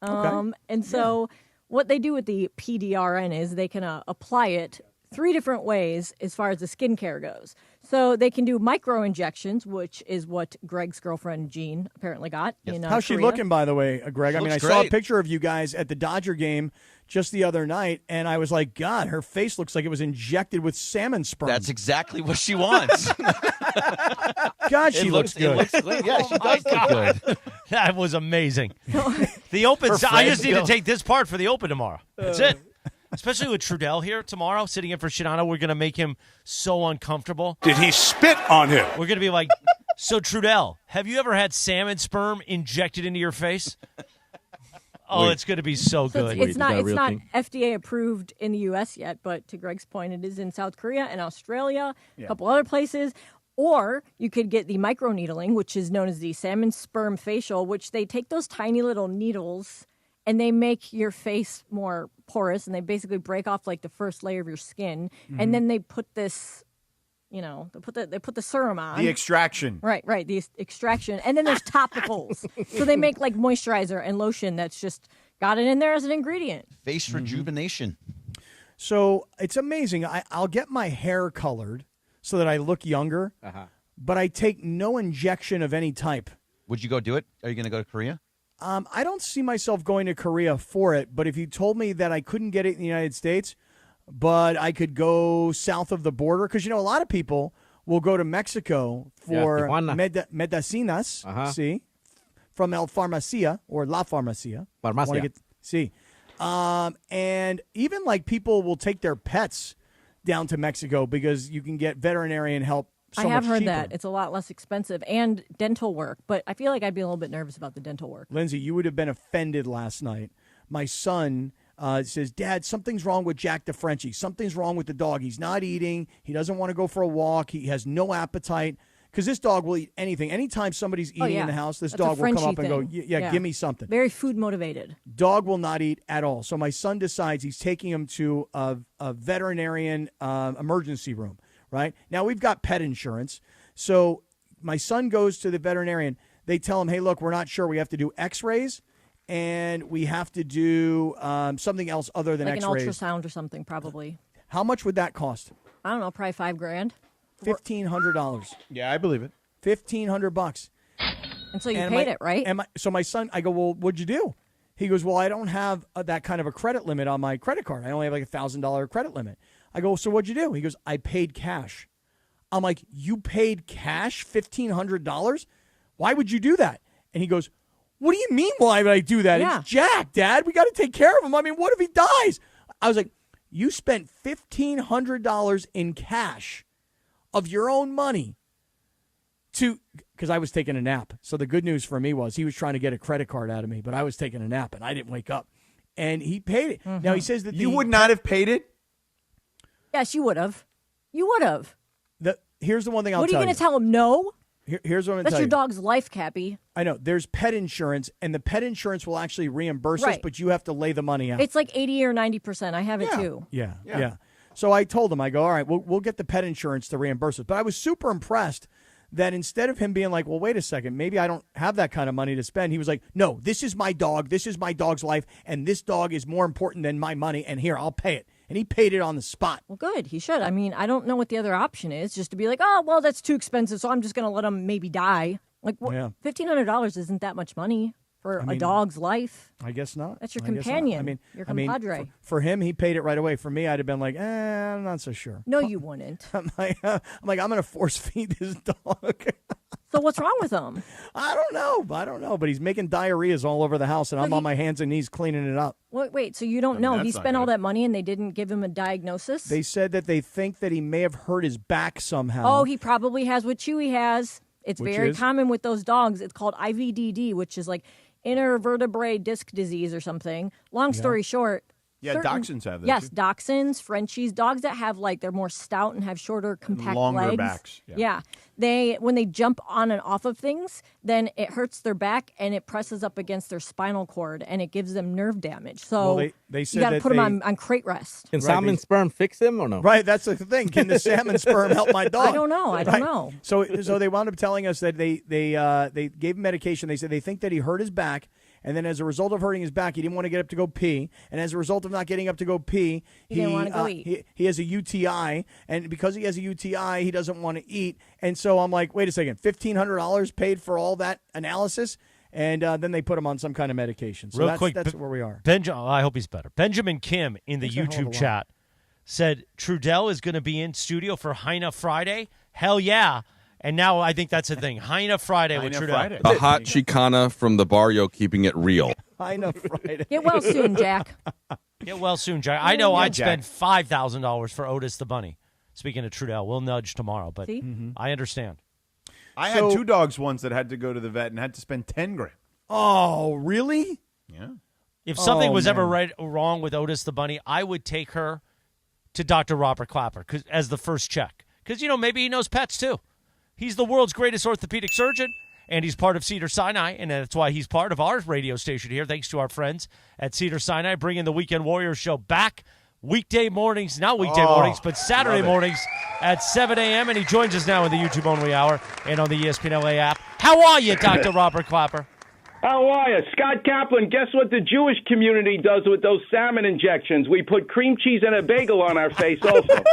[SPEAKER 10] And so what they do with the PDRN is they can apply it 3 different ways as far as the skincare goes. So they can do micro injections, which is what Greg's girlfriend Jean apparently got. In
[SPEAKER 8] How's she
[SPEAKER 10] Korea.
[SPEAKER 8] looking, by the way, Greg? I mean, I saw a picture of you guys at the Dodger game just the other night, and I was like, God, her face looks like it was injected with salmon sperm.
[SPEAKER 24] That's exactly what she wants.
[SPEAKER 8] God, she looks good.
[SPEAKER 24] Yeah, she does look good.
[SPEAKER 13] That was amazing. The Open. I just need to take this part for the Open tomorrow. That's it. Especially with Trudell here tomorrow, sitting in for Sedano, we're going to make him so uncomfortable.
[SPEAKER 19] Did he spit on him?
[SPEAKER 13] We're going to be like, so Trudell, have you ever had salmon sperm injected into your face? Oh, it's going to be so good.
[SPEAKER 10] It's not FDA approved in the U.S. yet, but to Greg's point, it is in South Korea and Australia, a couple other places. Or you could get the microneedling, which is known as the salmon sperm facial, which they take those tiny little needles and they make your face more porous, and they basically break off like the first layer of your skin, and then they put this, they put the serum on.
[SPEAKER 7] The extraction.
[SPEAKER 10] Right, the extraction. And then there's topicals. So they make like moisturizer and lotion that's just got it in there as an ingredient.
[SPEAKER 24] Face rejuvenation.
[SPEAKER 8] So it's amazing. I'll get my hair colored so that I look younger. but I take no injection of any type.
[SPEAKER 24] Would you go do it? Are you going to go to Korea?
[SPEAKER 8] I don't see myself going to Korea for it, but if you told me that I couldn't get it in the United States, but I could go south of the border, because, a lot of people will go to Mexico for medicinas, see, from El Farmacia or La Farmacia.
[SPEAKER 1] Farmacia.
[SPEAKER 8] And even like people will take their pets down to Mexico because you can get veterinarian help. So
[SPEAKER 10] I have
[SPEAKER 8] much
[SPEAKER 10] heard
[SPEAKER 8] cheaper.
[SPEAKER 10] that. It's a lot less expensive and dental work, but I feel like I'd be a little bit nervous about the dental work.
[SPEAKER 8] Lindsay, you would have been offended last night. My son says, Dad, something's wrong with Jack the Frenchie. Something's wrong with the dog. He's not eating. He doesn't want to go for a walk. He has no appetite. Because this dog will eat anything. Anytime somebody's eating in the house, this dog will come up and go, yeah, give me something.
[SPEAKER 10] Very food motivated.
[SPEAKER 8] Dog will not eat at all. So my son decides he's taking him to a veterinarian emergency room, right? Now, we've got pet insurance. So my son goes to the veterinarian. They tell him, hey, look, we're not sure. We have to do x-rays, and we have to do something else other than
[SPEAKER 10] like
[SPEAKER 8] x-rays.
[SPEAKER 10] Like an ultrasound or something, probably.
[SPEAKER 8] How much would that cost?
[SPEAKER 10] I don't know, probably $5,000.
[SPEAKER 8] $1,500.
[SPEAKER 7] Yeah, I believe it.
[SPEAKER 8] $1,500.
[SPEAKER 10] And so you paid it, right?
[SPEAKER 8] So my son, I go, well, what'd you do? He goes, well, I don't have that kind of a credit limit on my credit card. I only have like a $1,000 credit limit. I go, so what'd you do? He goes, I paid cash. I'm like, you paid cash, $1,500? Why would you do that? And he goes, what do you mean, why would I do that?
[SPEAKER 10] Yeah.
[SPEAKER 8] It's Jack, Dad. We got to take care of him. I mean, what if he dies? I was like, you spent $1,500 in cash of your own money because I was taking a nap. So the good news for me was he was trying to get a credit card out of me, but I was taking a nap and I didn't wake up. And he paid it.
[SPEAKER 10] Mm-hmm.
[SPEAKER 8] Now he says that
[SPEAKER 7] you would not have paid it?
[SPEAKER 10] Yes, you would have. You would have.
[SPEAKER 8] Here's the one thing I'll tell you.
[SPEAKER 10] What are you going to tell him? No?
[SPEAKER 8] Here's what I'm going to
[SPEAKER 10] That's
[SPEAKER 8] tell
[SPEAKER 10] your
[SPEAKER 8] you.
[SPEAKER 10] dog's life, Cappy.
[SPEAKER 8] I know. There's pet insurance, and the pet insurance will actually reimburse us,
[SPEAKER 10] Right.
[SPEAKER 8] but you have to lay the money out.
[SPEAKER 10] It's like 80 or 90%. I have it too.
[SPEAKER 8] Yeah. So I told him, I go, all right, we'll get the pet insurance to reimburse us. But I was super impressed that instead of him being like, well, wait a second, maybe I don't have that kind of money to spend, he was like, no, this is my dog. This is my dog's life, and this dog is more important than my money, and here, I'll pay it. And he paid it on the spot.
[SPEAKER 10] Well, good. He should. I mean, I don't know what the other option is, just to be like, oh, well, that's too expensive, so I'm just going to let him maybe die. Like, $1,500 isn't that much money for a dog's life.
[SPEAKER 8] I guess not.
[SPEAKER 10] That's your
[SPEAKER 8] I guess not.
[SPEAKER 10] companion, your compadre.
[SPEAKER 8] For him, he paid it right away. For me, I'd have been like, I'm not so sure.
[SPEAKER 10] No, you wouldn't.
[SPEAKER 8] I'm like, I'm going to force feed this dog.
[SPEAKER 10] So what's wrong with him?
[SPEAKER 8] I don't know. But he's making diarrheas all over the house, and I'm on my hands and knees cleaning it up.
[SPEAKER 10] Wait, so you don't know? He spent all that money and they didn't give him a diagnosis?
[SPEAKER 8] They said that they think that he may have hurt his back somehow.
[SPEAKER 10] Oh, he probably has what Chewy has. It's
[SPEAKER 8] Which
[SPEAKER 10] very
[SPEAKER 8] is?
[SPEAKER 10] common with those dogs. It's called IVDD, which is like intervertebrate disc disease or something. Long story short.
[SPEAKER 7] Yeah, dachshunds have that.
[SPEAKER 10] Yes,
[SPEAKER 7] too.
[SPEAKER 10] dachshunds, Frenchies, dogs that have they're more stout and have shorter, compact
[SPEAKER 7] longer
[SPEAKER 10] legs.
[SPEAKER 7] backs.
[SPEAKER 10] Yeah. When they jump on and off of things, then it hurts their back and it presses up against their spinal cord and it gives them nerve damage. So
[SPEAKER 8] they said
[SPEAKER 10] you got to
[SPEAKER 8] that
[SPEAKER 10] put them on crate rest.
[SPEAKER 1] Can salmon sperm fix him or no?
[SPEAKER 8] Right, that's the thing. Can the salmon sperm help my dog?
[SPEAKER 10] I don't know. I don't know.
[SPEAKER 8] So they wound up telling us that they gave him medication. They said they think that he hurt his back. And then as a result of hurting his back, he didn't want to get up to go pee. And as a result of not getting up to go pee,
[SPEAKER 10] He didn't want to go eat.
[SPEAKER 8] He has a UTI. And because he has a UTI, he doesn't want to eat. And so I'm like, wait a second, $1,500 paid for all that analysis? And then they put him on some kind of medication. So
[SPEAKER 13] Real quick,
[SPEAKER 8] that's where we are.
[SPEAKER 13] I hope he's better. Benjamin Kim in the YouTube chat said Trudell is going to be in studio for Heine Friday. Hell yeah. And now I think that's the thing. Heine Friday with Trudell.
[SPEAKER 2] The hot Chicana from the barrio keeping it real.
[SPEAKER 8] Heine Friday.
[SPEAKER 10] Get well soon, Jack.
[SPEAKER 13] Get well soon, Jack. I know I'd spend $5,000 for Otis the Bunny. Speaking of Trudell, we'll nudge tomorrow, but I understand.
[SPEAKER 7] I had two dogs once that had to go to the vet and had to spend $10,000.
[SPEAKER 8] Oh, really?
[SPEAKER 7] Yeah.
[SPEAKER 13] If something was ever wrong with Otis the Bunny, I would take her to Dr. Robert Clapper as the first check. Because, maybe he knows pets, too. He's the world's greatest orthopedic surgeon, and he's part of Cedars-Sinai, and that's why he's part of our radio station here, thanks to our friends at Cedars-Sinai, bringing the Weekend Warriors show back weekday mornings, not weekday mornings, but Saturday mornings at 7 a.m., and he joins us now in the YouTube-only hour and on the ESPN LA app. How are you, Dr. Robert Clapper?
[SPEAKER 25] How are you? Scott Kaplan, guess what the Jewish community does with those salmon injections? We put cream cheese and a bagel on our face also.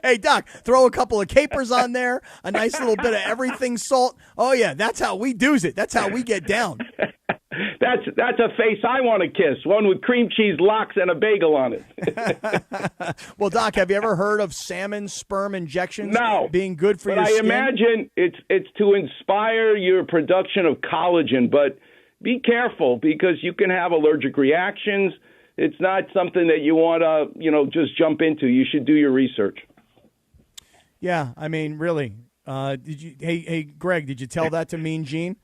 [SPEAKER 8] Hey, Doc, throw a couple of capers on there, a nice little bit of everything salt. Oh, yeah, that's how we do's it. That's how we get down.
[SPEAKER 25] That's a face I want to kiss, one with cream cheese locks and a bagel on it.
[SPEAKER 8] Well, Doc, have you ever heard of salmon sperm injections
[SPEAKER 25] No,
[SPEAKER 8] being good for
[SPEAKER 25] but
[SPEAKER 8] your
[SPEAKER 25] I
[SPEAKER 8] skin?
[SPEAKER 25] imagine it's to inspire your production of collagen, but be careful because you can have allergic reactions. It's not something that you want to, just jump into. You should do your research.
[SPEAKER 8] Yeah, I mean, really. Hey, Greg, did you tell that to Mean Gene?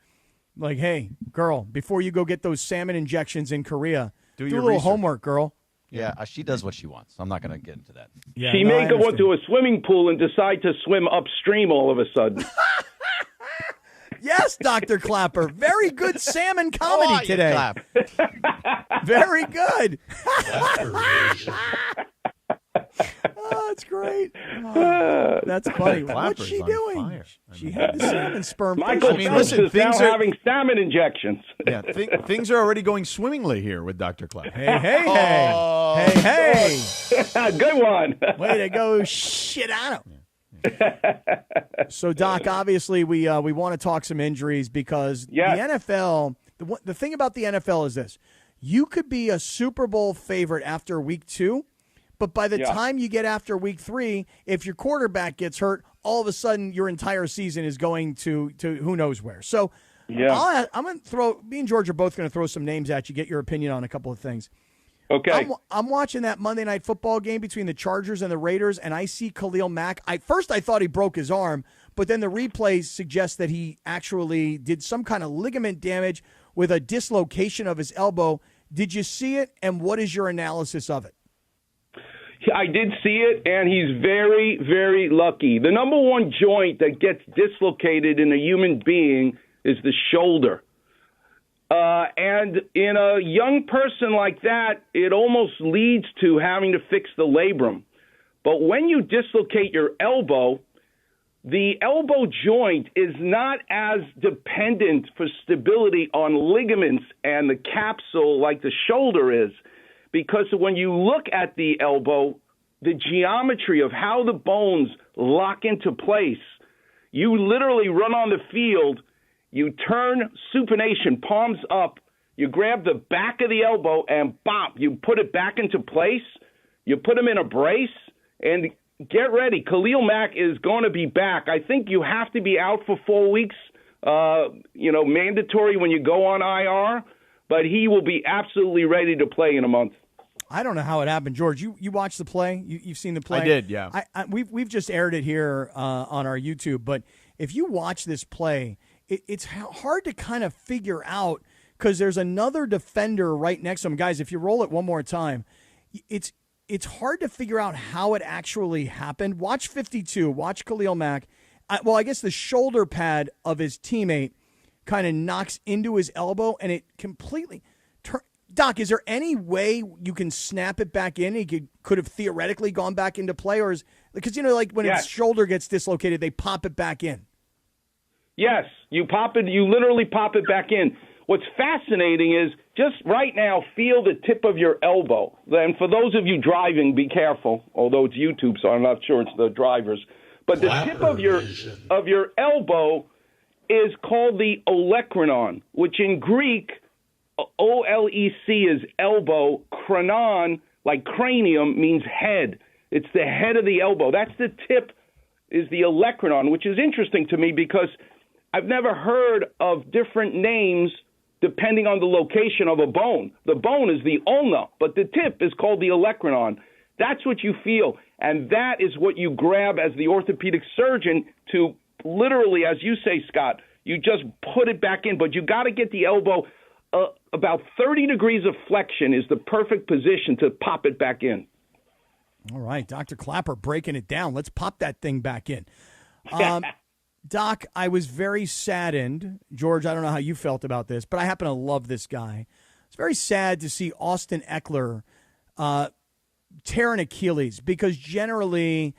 [SPEAKER 8] Like, hey, girl, before you go get those salmon injections in Korea, do a little homework, girl.
[SPEAKER 24] Yeah, she does what she wants. I'm not going to get into that.
[SPEAKER 8] Yeah,
[SPEAKER 25] She may go into a swimming pool and decide to swim upstream all of a sudden.
[SPEAKER 8] Yes, Dr. Clapper. Very good salmon comedy today. Very good. Oh, that's great. Oh, that's funny. What's she doing? She had the salmon sperm.
[SPEAKER 25] Michael Phelps is now having salmon injections.
[SPEAKER 7] Yeah, things are already going swimmingly here with Dr. Clapp.
[SPEAKER 8] Hey.
[SPEAKER 25] Good one.
[SPEAKER 8] Way to go, Sedano. So, Doc, obviously we want to talk some injuries because the NFL, the thing about the NFL is this. You could be a Super Bowl favorite after week 2, but by the time you get after week 3, if your quarterback gets hurt, all of a sudden your entire season is going to who knows where. So I'm going to throw – me and George are both going to throw some names at you, get your opinion on a couple of things.
[SPEAKER 25] Okay.
[SPEAKER 8] I'm watching that Monday Night Football game between the Chargers and the Raiders, and I see Khalil Mack. First I thought he broke his arm, but then the replay suggests that he actually did some kind of ligament damage with a dislocation of his elbow. Did you see it, and what is your analysis of it?
[SPEAKER 25] I did see it, and he's very, very lucky. The number one joint that gets dislocated in a human being is the shoulder. And in a young person like that, it almost leads to having to fix the labrum. But when you dislocate your elbow, the elbow joint is not as dependent for stability on ligaments and the capsule like the shoulder is. Because when you look at the elbow, the geometry of how the bones lock into place, you literally run on the field, you turn supination, palms up, you grab the back of the elbow and bop, you put it back into place, you put him in a brace, and get ready. Khalil Mack is going to be back. I think you have to be out for 4 weeks, mandatory when you go on IR, but he will be absolutely ready to play in a month.
[SPEAKER 8] I don't know how it happened, George. You watched the play? You've seen the play?
[SPEAKER 7] I did, yeah.
[SPEAKER 8] We've just aired it here on our YouTube, but if you watch this play, it's hard to kind of figure out because there's another defender right next to him. Guys, if you roll it one more time, it's hard to figure out how it actually happened. Watch 52. Watch Khalil Mack. I guess the shoulder pad of his teammate kind of knocks into his elbow, and it completely Doc, is there any way you can snap it back in? He could have theoretically gone back into play, or because like when his shoulder gets dislocated, they pop it back in.
[SPEAKER 25] Yes, you pop it. You literally pop it back in. What's fascinating is just right now, feel the tip of your elbow. And for those of you driving, be careful. Although it's YouTube, so I'm not sure it's the drivers. But the tip of your elbow is called the olecranon, which in Greek, O-L-E-C is elbow. Chronon, like cranium, means head. It's the head of the elbow. That's the tip, is the olecranon, which is interesting to me because I've never heard of different names depending on the location of a bone. The bone is the ulna, but the tip is called the olecranon. That's what you feel, and that is what you grab as the orthopedic surgeon to literally, as you say, Scott, you just put it back in, but you got to get the elbow about 30 degrees of flexion is the perfect position to pop it back in.
[SPEAKER 8] All right, Dr. Clapper breaking it down. Let's pop that thing back in. Doc, I was very saddened. George, I don't know how you felt about this, but I happen to love this guy. It's very sad to see Austin Eckler tear an Achilles because generally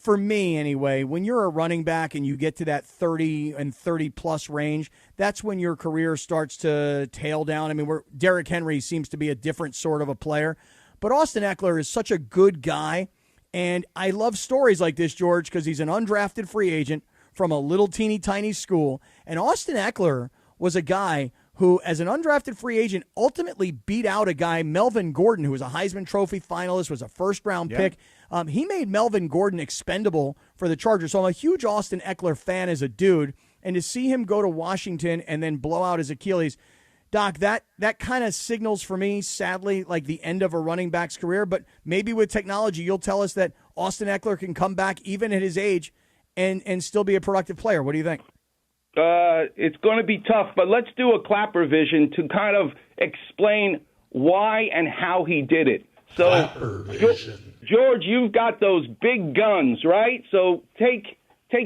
[SPEAKER 8] for me anyway, when you're a running back and you get to that 30 and 30-plus range, that's when your career starts to tail down. I mean, Derrick Henry seems to be a different sort of a player. But Austin Eckler is such a good guy, and I love stories like this, George, because he's an undrafted free agent from a little teeny tiny school. And Austin Eckler was a guy who, as an undrafted free agent, ultimately beat out a guy, Melvin Gordon, who was a Heisman Trophy finalist, was a first-round pick. He made Melvin Gordon expendable for the Chargers. So I'm a huge Austin Eckler fan as a dude. And to see him go to Washington and then blow out his Achilles, Doc, that kind of signals for me, sadly, like the end of a running back's career. But maybe with technology, you'll tell us that Austin Eckler can come back even at his age and still be a productive player. What do you think?
[SPEAKER 25] It's going to be tough, but let's do a clap revision to kind of explain why and how he did it. So, George, you've got those big guns, right? So take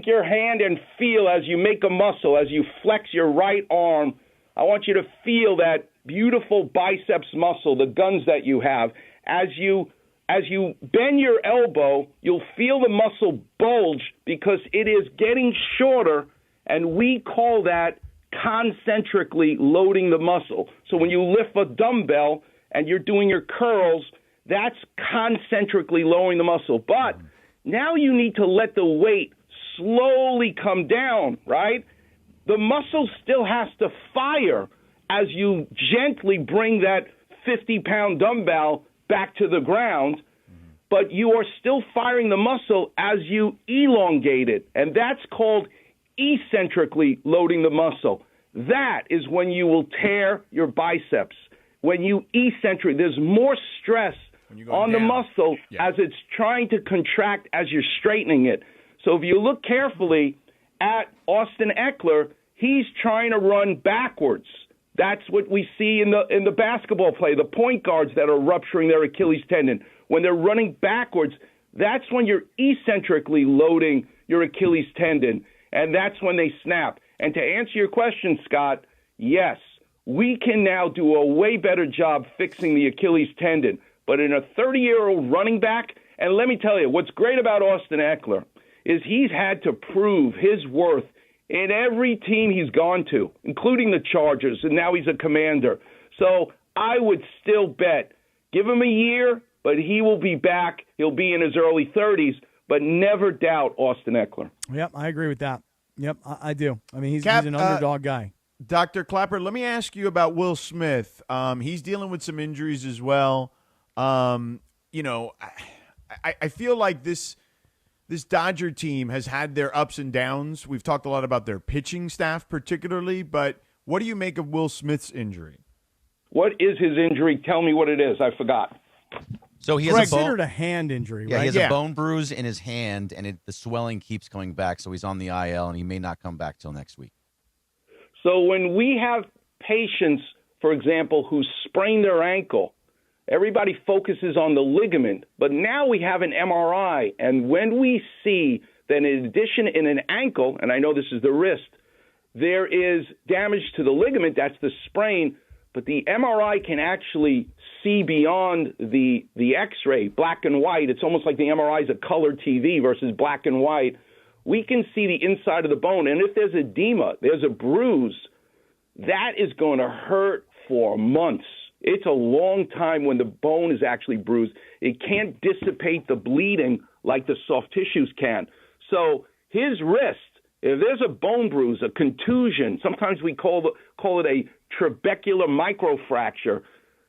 [SPEAKER 25] your hand and feel as you make a muscle, as you flex your right arm. I want you to feel that beautiful biceps muscle, the guns that you have. As you bend your elbow, you'll feel the muscle bulge because it is getting shorter, and we call that concentrically loading the muscle. So when you lift a dumbbell and you're doing your curls, that's concentrically lowering the muscle. But now you need to let the weight slowly come down, right? The muscle still has to fire as you gently bring that 50-pound dumbbell back to the ground, but you are still firing the muscle as you elongate it, and that's called eccentrically loading the muscle. That is when you will tear your biceps. When you eccentric, there's more stress on the muscle as it's trying to contract as you're straightening it. So if you look carefully at Austin Eckler, he's trying to run backwards. That's what we see in the basketball play, the point guards that are rupturing their Achilles tendon. When they're running backwards, that's when you're eccentrically loading your Achilles tendon, and that's when they snap. And to answer your question, Scott, yes, we can now do a way better job fixing the Achilles tendon. But in a 30-year-old running back, and let me tell you, what's great about Austin Eckler is he's had to prove his worth in every team he's gone to, including the Chargers, and now he's a Commander. So I would still bet, give him a year, but he will be back. He'll be in his early 30s, but never doubt Austin Eckler.
[SPEAKER 8] Yep, I agree with that. Yep, I do. I mean, he's an underdog guy.
[SPEAKER 7] Dr. Clapper, let me ask you about Will Smith. He's dealing with some injuries as well. I feel like this Dodger team has had their ups and downs. We've talked a lot about their pitching staff particularly, but what do you make of Will Smith's injury?
[SPEAKER 25] What is his injury? Tell me what it is. I forgot.
[SPEAKER 24] So he has
[SPEAKER 8] considered a hand injury, right?
[SPEAKER 24] Yeah, he has a bone bruise in his hand, and the swelling keeps coming back, so he's on the IL, and he may not come back till next week.
[SPEAKER 25] So when we have patients, for example, who sprain their ankle, everybody focuses on the ligament, but now we have an MRI, and when we see that in addition in an ankle, and I know this is the wrist, there is damage to the ligament, that's the sprain, but the MRI can actually see beyond the X-ray, black and white. It's almost like the MRI is a color TV versus black and white. We can see the inside of the bone, and if there's edema, there's a bruise, that is going to hurt for months. It's a long time when the bone is actually bruised. It can't dissipate the bleeding like the soft tissues can. So his wrist, if there's a bone bruise, a contusion, sometimes we call it a trabecular microfracture,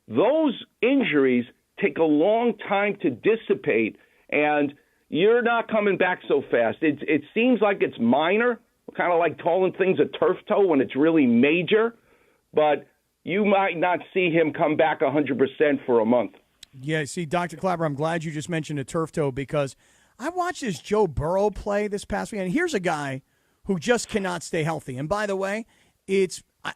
[SPEAKER 25] those injuries take a long time to dissipate, and you're not coming back so fast. It seems like it's minor, kind of like calling things a turf toe when it's really major, but you might not see him come back 100% for a month.
[SPEAKER 8] Yeah, see, Dr. Clapper, I'm glad you just mentioned a turf toe because I watched this Joe Burrow play this past weekend. Here's a guy who just cannot stay healthy. And by the way,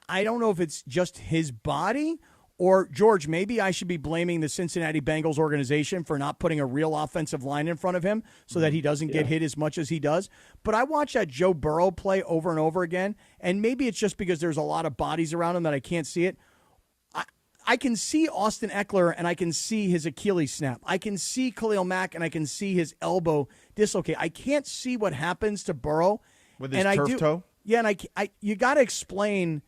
[SPEAKER 8] I don't know if it's just his body or, George, maybe I should be blaming the Cincinnati Bengals organization for not putting a real offensive line in front of him so that he doesn't get hit as much as he does. But I watched that Joe Burrow play over and over again, and maybe it's just because there's a lot of bodies around him that I can't see it. I can see Austin Eckler and I can see his Achilles snap. I can see Khalil Mack and I can see his elbow dislocate. I can't see what happens to Burrow
[SPEAKER 7] with his turf toe.
[SPEAKER 8] Yeah, and I you got to explain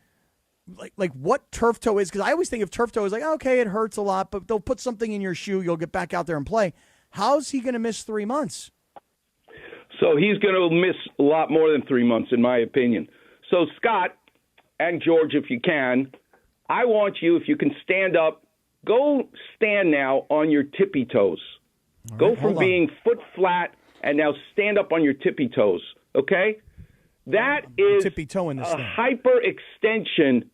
[SPEAKER 8] like what turf toe is, because I always think of turf toe as like, okay, it hurts a lot, but they'll put something in your shoe, you'll get back out there and play. How's he going to miss 3 months?
[SPEAKER 25] So he's going to miss a lot more than 3 months, in my opinion. So Scott and George, if you can, I want you, if you can stand up, go stand now on your tippy toes.
[SPEAKER 8] All
[SPEAKER 25] go
[SPEAKER 8] right,
[SPEAKER 25] from being foot flat and now stand up on your tippy toes, okay? That is
[SPEAKER 8] tippy toe in this thing.
[SPEAKER 25] Hyperextension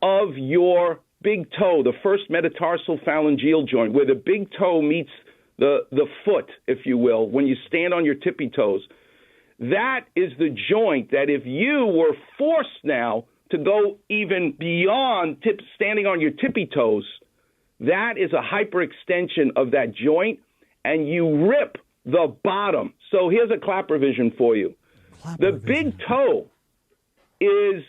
[SPEAKER 25] of your big toe, the first metatarsal phalangeal joint, where the big toe meets the foot, if you will, when you stand on your tippy toes. That is the joint that if you were forced now to go even beyond standing on your tippy toes, that is a hyperextension of that joint, and you rip the bottom. So here's a clap revision for you. The big toe is,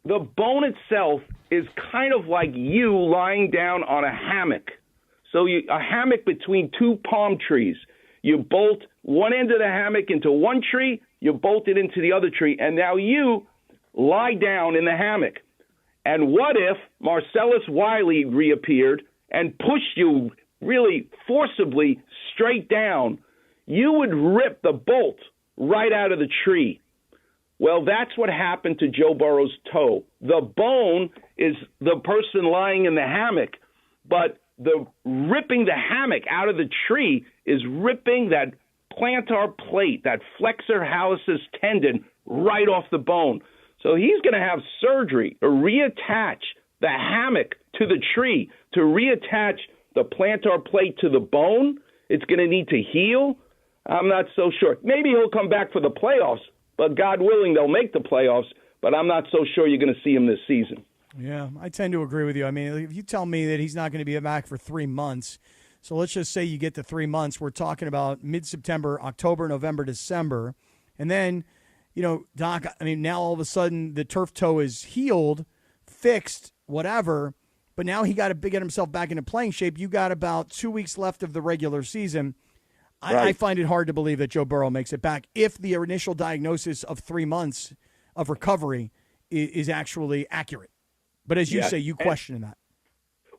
[SPEAKER 25] the bone itself is kind of like you lying down on a hammock. So a hammock between two palm trees. You bolt one end of the hammock into one tree, you bolt it into the other tree, and now you lie down in the hammock. And what if Marcellus Wiley reappeared and pushed you really forcibly straight down? You would rip the bolt right out of the tree. Well, that's what happened to Joe Burrow's toe. The bone is the person lying in the hammock, but the ripping the hammock out of the tree is ripping that plantar plate, that flexor hallucis tendon, right off the bone. So he's going to have surgery to reattach the hammock to the tree, to reattach the plantar plate to the bone. It's going to need to heal. I'm not so sure. Maybe he'll come back for the playoffs, but God willing, they'll make the playoffs, but I'm not so sure you're going to see him this season.
[SPEAKER 8] Yeah, I tend to agree with you. I mean, if you tell me that he's not going to be back for 3 months, so let's just say you get to 3 months, we're talking about mid-September, October, November, December, and then, you know, Doc, I mean, now all of a sudden the turf toe is healed, fixed, whatever, but now he got to get himself back into playing shape. You got about 2 weeks left of the regular season. Right. I find it hard to believe that Joe Burrow makes it back if the initial diagnosis of 3 months of recovery is actually accurate. But as you say, you question that.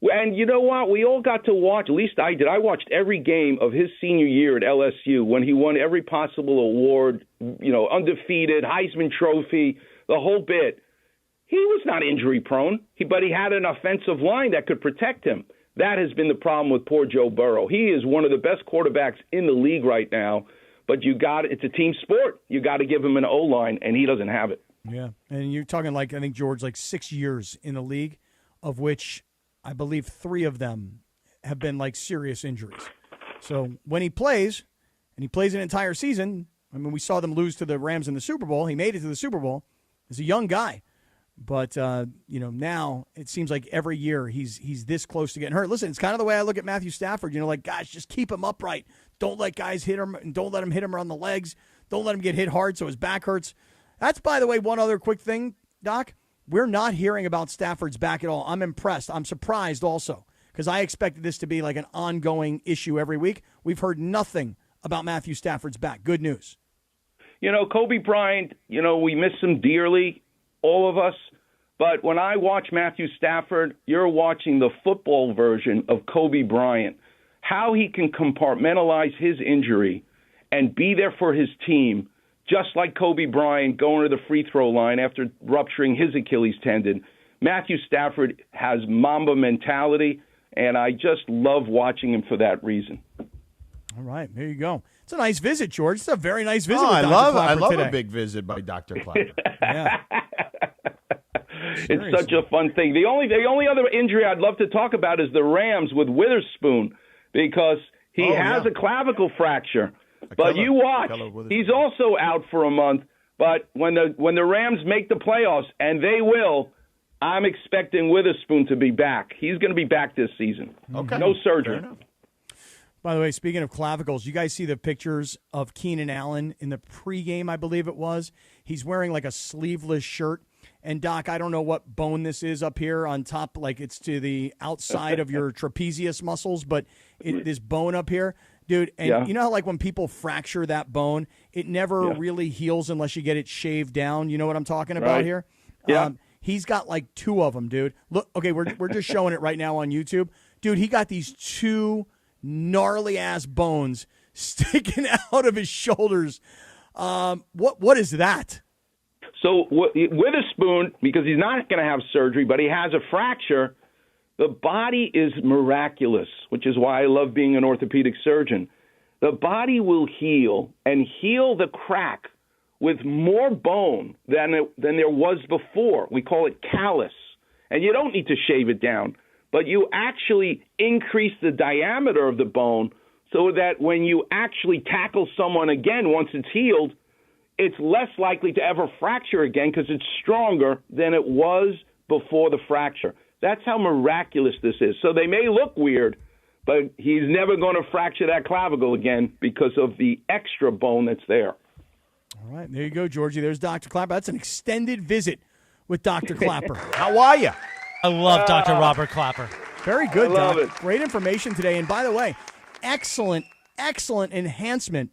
[SPEAKER 25] And you know what? We all got to watch, at least I did. I watched every game of his senior year at LSU when he won every possible award, you know, undefeated, Heisman Trophy, the whole bit. He was not injury prone, but he had an offensive line that could protect him. That has been the problem with poor Joe Burrow. He is one of the best quarterbacks in the league right now, but it's a team sport. You got to give him an O-line, and he doesn't have it.
[SPEAKER 8] Yeah, and you're talking like, I think, George, like 6 years in the league, of which I believe 3 of them have been like serious injuries. So when he plays, and he plays an entire season, I mean, we saw them lose to the Rams in the Super Bowl. He made it to the Super Bowl. He's a young guy. But, you know, now it seems like every year he's this close to getting hurt. Listen, it's kind of the way I look at Matthew Stafford. You know, like, guys, just keep him upright. Don't let guys hit him, and don't let him hit him around the legs. Don't let him get hit hard so his back hurts. That's, by the way, one other quick thing, Doc. We're not hearing about Stafford's back at all. I'm impressed. I'm surprised also, because I expected this to be like an ongoing issue every week. We've heard nothing about Matthew Stafford's back. Good news.
[SPEAKER 25] You know, Kobe Bryant, you know, we miss him dearly, all of us. But when I watch Matthew Stafford, you're watching the football version of Kobe Bryant. How he can compartmentalize his injury and be there for his team, just like Kobe Bryant going to the free throw line after rupturing his Achilles tendon. Matthew Stafford has Mamba mentality, and I just love watching him for that reason.
[SPEAKER 8] All right, there you go. It's a nice visit, George. It's a very nice visit.
[SPEAKER 7] Oh,
[SPEAKER 8] with Dr.
[SPEAKER 7] I love
[SPEAKER 8] today.
[SPEAKER 7] a big visit by Dr. Clapper.
[SPEAKER 8] Yeah.
[SPEAKER 25] It's such a fun thing. The only other injury I'd love to talk about is the Rams with Witherspoon, because he has a clavicle fracture. But you watch, he's also out for a month. But when the Rams make the playoffs, and they will, I'm expecting Witherspoon to be back. He's going to be back this season.
[SPEAKER 7] Okay.
[SPEAKER 25] No surgery.
[SPEAKER 8] By the way, speaking of clavicles, you guys see the pictures of Keenan Allen in the pregame, I believe it was. He's wearing like a sleeveless shirt, And Doc, I don't know what bone this is up here on top, like it's to the outside of your trapezius muscles, but this bone up here, dude. And you know how like when people fracture that bone, it never really heals unless you get it shaved down. You know what I'm talking about here?
[SPEAKER 25] Yeah.
[SPEAKER 8] He's got like 2 of them, dude. Look, okay, we're just showing it right now on YouTube. Dude, he got these 2 gnarly ass bones sticking out of his shoulders. What is that?
[SPEAKER 25] So with a spoon, because he's not going to have surgery, but he has a fracture, the body is miraculous, which is why I love being an orthopedic surgeon. The body will heal and heal the crack with more bone than there was before. We call it callus. And you don't need to shave it down, but you actually increase the diameter of the bone so that when you actually tackle someone again once it's healed, it's less likely to ever fracture again because it's stronger than it was before the fracture. That's how miraculous this is. So they may look weird, but he's never going to fracture that clavicle again because of the extra bone that's there.
[SPEAKER 8] All right, there you go, Georgie. There's Dr. Clapper. That's an extended visit with Dr. Clapper.
[SPEAKER 7] How are you?
[SPEAKER 13] I love Dr. Robert Clapper.
[SPEAKER 8] Very good,
[SPEAKER 25] I love
[SPEAKER 8] Doc.
[SPEAKER 25] it.
[SPEAKER 8] Great information today. And by the way, excellent enhancement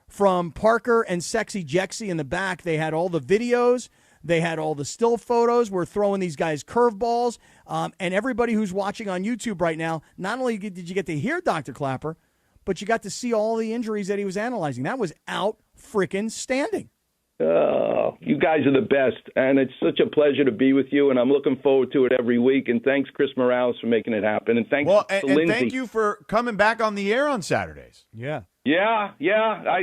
[SPEAKER 8] from Parker and Sexy Jexy in the back. They had all the videos. They had all the still photos. We're throwing these guys curveballs. And everybody who's watching on YouTube right now, not only did you get to hear Dr. Clapper, but you got to see all the injuries that he was analyzing. That was out freaking standing.
[SPEAKER 25] Oh, you guys are the best, and it's such a pleasure to be with you, and I'm looking forward to it every week. And thanks, Chris Morales, for making it happen. And thanks to
[SPEAKER 7] and
[SPEAKER 25] Lindsay.
[SPEAKER 7] thank you for coming back on the air on Saturdays.
[SPEAKER 8] Yeah.
[SPEAKER 25] Yeah.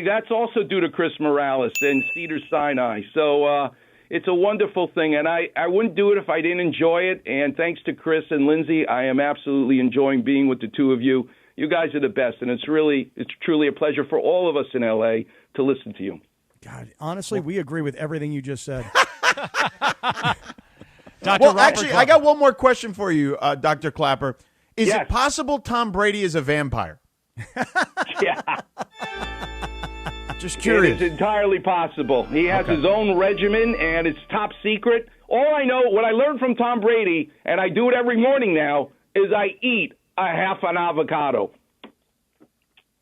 [SPEAKER 25] That's also due to Chris Morales and Cedars-Sinai. So it's a wonderful thing, and I wouldn't do it if I didn't enjoy it. And thanks to Chris and Lindsay, I am absolutely enjoying being with the two of you. You guys are the best, and it's truly a pleasure for all of us in L.A. to listen to you.
[SPEAKER 8] God, honestly, we agree with everything you just said.
[SPEAKER 7] Well, actually, I got one more question for you, Dr. Clapper. Is it possible Tom Brady is a vampire?
[SPEAKER 25] Yeah.
[SPEAKER 7] Just curious.
[SPEAKER 25] It's entirely possible. He has his own regimen, and it's top secret. All I know, what I learned from Tom Brady, and I do it every morning now, is I eat a half an avocado.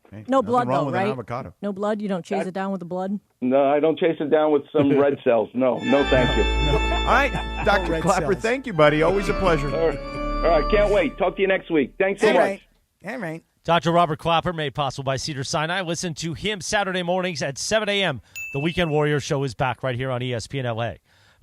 [SPEAKER 7] Hey,
[SPEAKER 10] No blood,
[SPEAKER 7] wrong
[SPEAKER 10] though,
[SPEAKER 7] with an
[SPEAKER 10] right?
[SPEAKER 7] avocado.
[SPEAKER 10] No blood? You don't chase it down with the blood?
[SPEAKER 25] No, I don't chase it down with some red cells. No, thank you.
[SPEAKER 7] All right, Dr. Clapper, thank you, buddy. Always a pleasure.
[SPEAKER 25] All right, can't wait. Talk to you next week. Thanks so much.
[SPEAKER 8] All right.
[SPEAKER 13] Dr. Robert Clapper, made possible by Cedars-Sinai. Listen to him Saturday mornings at 7 a.m. The Weekend Warrior Show is back right here on ESPN LA.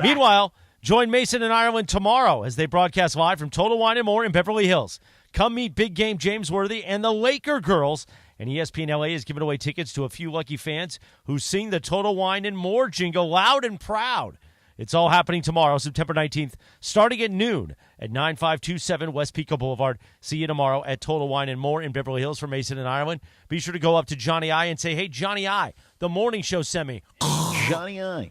[SPEAKER 13] Meanwhile, join Mason and Ireland tomorrow as they broadcast live from Total Wine & More in Beverly Hills. Come meet Big Game James Worthy and the Laker girls. And ESPN LA is giving away tickets to a few lucky fans who sing the Total Wine & More jingle loud and proud. It's all happening tomorrow, September 19th, starting at noon at 9527 West Pico Boulevard. See you tomorrow at Total Wine & More in Beverly Hills for Mason and Ireland. Be sure to go up to Johnny I and say, hey, Johnny I, the morning show sent me.
[SPEAKER 7] Johnny I.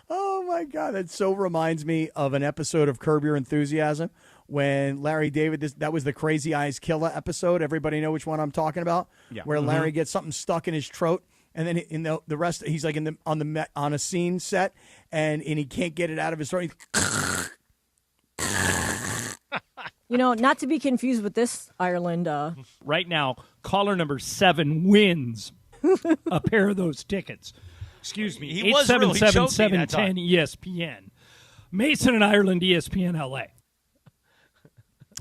[SPEAKER 8] Oh, my God. That so reminds me of an episode of Curb Your Enthusiasm when Larry David, that was the Crazy Eyes Killer episode. Everybody know which one I'm talking about?
[SPEAKER 7] Yeah.
[SPEAKER 8] Where Larry gets something stuck in his throat. And then in the rest, he's like on a scene set, and he can't get it out of his throat.
[SPEAKER 10] You know, not to be confused with this, Ireland.
[SPEAKER 5] Right now, caller number 7 wins a pair of those tickets. Excuse me,
[SPEAKER 13] He was really choking that time.
[SPEAKER 5] 877-710 ESPN. Mason and Ireland, ESPN LA.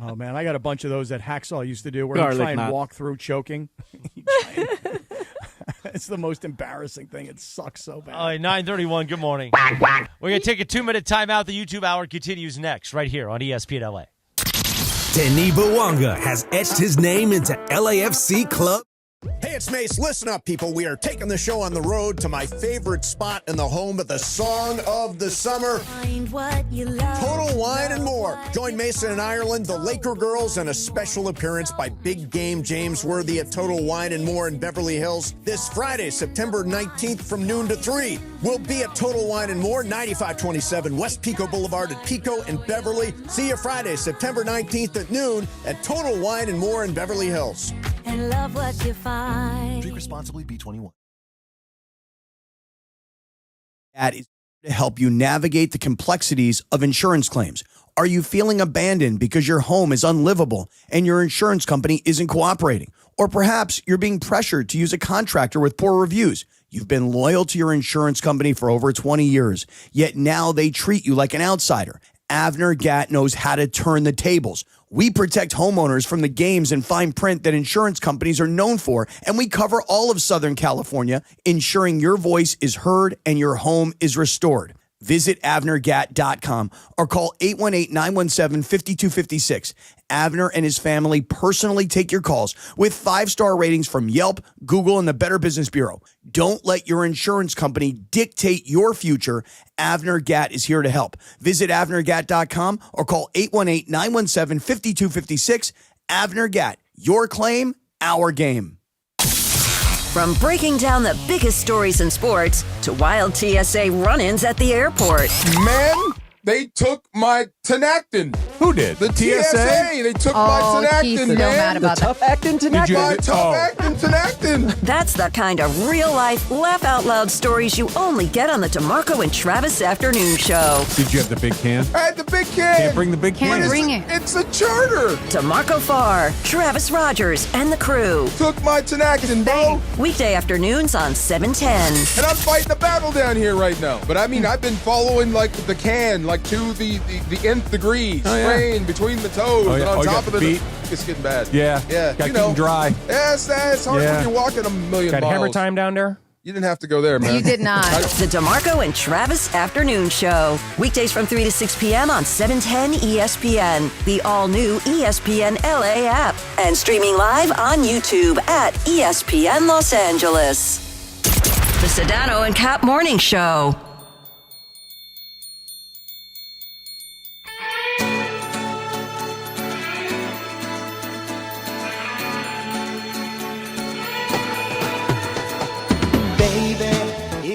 [SPEAKER 8] Oh, man, I got a bunch of those that Hacksaw used to do where
[SPEAKER 1] Garlic
[SPEAKER 8] you try and
[SPEAKER 1] knot.
[SPEAKER 8] walk through choking. It's the most embarrassing thing. It sucks so bad.
[SPEAKER 13] All right, 9:31, good morning. We're going to take a 2-minute timeout. The YouTube hour continues next right here on ESPN LA.
[SPEAKER 6] Denis Bouanga has etched his name into LAFC Club.
[SPEAKER 21] Hey, it's Mace. Listen up, people. We are taking the show on the road to my favorite spot in the home of the song of the summer.
[SPEAKER 16] Find what you love.
[SPEAKER 21] Total Wine and More. Join Mason and Ireland, the Laker girls, and a special appearance by Big Game James Worthy at Total Wine and More in Beverly Hills this Friday, September 19th from noon to 3. We'll be at Total Wine and More, 9527 West Pico Boulevard at Pico in Beverly. See you Friday, September 19th at noon at Total Wine and More in Beverly Hills.
[SPEAKER 16] And love what you find.
[SPEAKER 6] Drink responsibly, B21.
[SPEAKER 9] That is to help you navigate the complexities of insurance claims. Are you feeling abandoned because your home is unlivable and your insurance company isn't cooperating? Or perhaps you're being pressured to use a contractor with poor reviews. You've been loyal to your insurance company for over 20 years, yet now they treat you like an outsider. Avner Gatt knows how to turn the tables. We protect homeowners from the games and fine print that insurance companies are known for, and we cover all of Southern California, ensuring your voice is heard and your home is restored. Visit AvnerGatt.com or call 818-917-5256. Avner and his family personally take your calls with 5-star ratings from Yelp, Google, and the Better Business Bureau. Don't let your insurance company dictate your future. Avner Gatt is here to help. Visit AvnerGatt.com or call 818-917-5256. Avner Gatt, your claim, our game.
[SPEAKER 4] From breaking down the biggest stories in sports to wild TSA run-ins at the airport.
[SPEAKER 3] Man, they took my Tinactin.
[SPEAKER 2] Who did?
[SPEAKER 3] The TSA. They took my Tinactin, man.
[SPEAKER 12] Mad about
[SPEAKER 1] the tough acting Tinactin?
[SPEAKER 3] My tough acting Tinactin.
[SPEAKER 4] That's the kind of real-life, laugh-out-loud stories you only get on the DeMarco and Travis Afternoon Show.
[SPEAKER 2] Did you have the big can?
[SPEAKER 3] I had the big can.
[SPEAKER 2] Can't bring the big can.
[SPEAKER 12] Can't bring it.
[SPEAKER 3] It's a charter.
[SPEAKER 4] DeMarco Farr, Travis Rogers, and the crew.
[SPEAKER 3] Took my Tinactin, bro.
[SPEAKER 4] Weekday afternoons on 710.
[SPEAKER 3] And I'm fighting a battle down here right now. But I mean, I've been following like the can, like to the nth degree, spraying between the toes and on top of the feet. It's getting bad.
[SPEAKER 2] Yeah.
[SPEAKER 3] You
[SPEAKER 2] Got to keep
[SPEAKER 3] know,
[SPEAKER 2] them dry.
[SPEAKER 3] Yes, it's hard when you're walking a million
[SPEAKER 14] Got
[SPEAKER 3] miles.
[SPEAKER 14] hammer time down there?
[SPEAKER 3] You didn't have to go there, man.
[SPEAKER 12] You did not.
[SPEAKER 4] The DeMarco and Travis Afternoon Show. Weekdays from 3 to 6 p.m. on 710 ESPN, the all-new ESPN LA app, and streaming live on YouTube at ESPN Los Angeles. The Sedano and Kap Morning Show.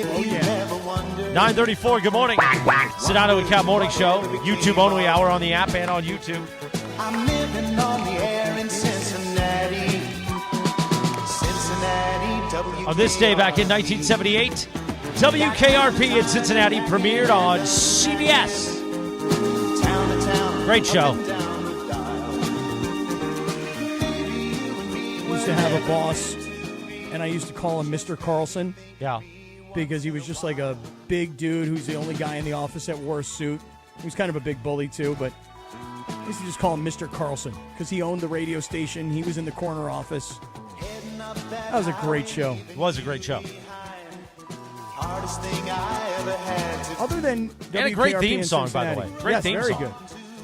[SPEAKER 16] Oh, yeah.
[SPEAKER 13] 9:34. Good morning. Sedano and Kap Morning Show. YouTube only hour on the app and on YouTube.
[SPEAKER 16] I'm living on the air in Cincinnati.
[SPEAKER 13] On this day back in 1978, WKRP in Cincinnati premiered on CBS. Great show.
[SPEAKER 8] I used to have a boss, and I used to call him Mr. Carlson.
[SPEAKER 13] Yeah.
[SPEAKER 8] Because he was just like a big dude who's the only guy in the office that wore a suit. He was kind of a big bully, too, but I used to just call him Mr. Carlson because he owned the radio station. He was in the corner office. That was a great show.
[SPEAKER 13] It was a great show.
[SPEAKER 8] Other than
[SPEAKER 13] And a great theme song, by the way. Great
[SPEAKER 8] yes,
[SPEAKER 13] theme
[SPEAKER 8] very
[SPEAKER 13] song.
[SPEAKER 8] good.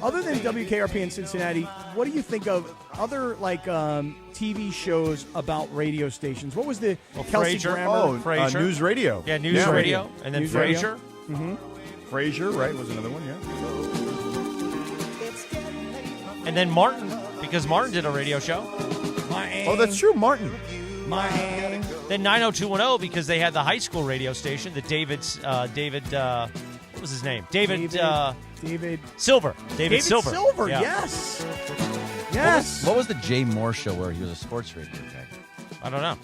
[SPEAKER 8] Other than WKRP in Cincinnati, what do you think of other TV shows about radio stations? What was the Kelsey
[SPEAKER 13] Frasier.
[SPEAKER 8] Grammer?
[SPEAKER 13] Frasier.
[SPEAKER 7] News Radio.
[SPEAKER 13] Yeah, News Radio. And then
[SPEAKER 8] News
[SPEAKER 13] Frasier.
[SPEAKER 8] Mm-hmm.
[SPEAKER 7] Frasier, right, was another one, yeah.
[SPEAKER 13] And then Martin, because Martin did a radio show.
[SPEAKER 7] Oh, that's true, Martin.
[SPEAKER 13] Then 90210 because they had the high school radio station. The David, what was his name? David Silver. David Silver. Yeah.
[SPEAKER 8] Yes. Yes.
[SPEAKER 24] What was the Jay Moore show where he was a sports radio guy?
[SPEAKER 13] I don't know.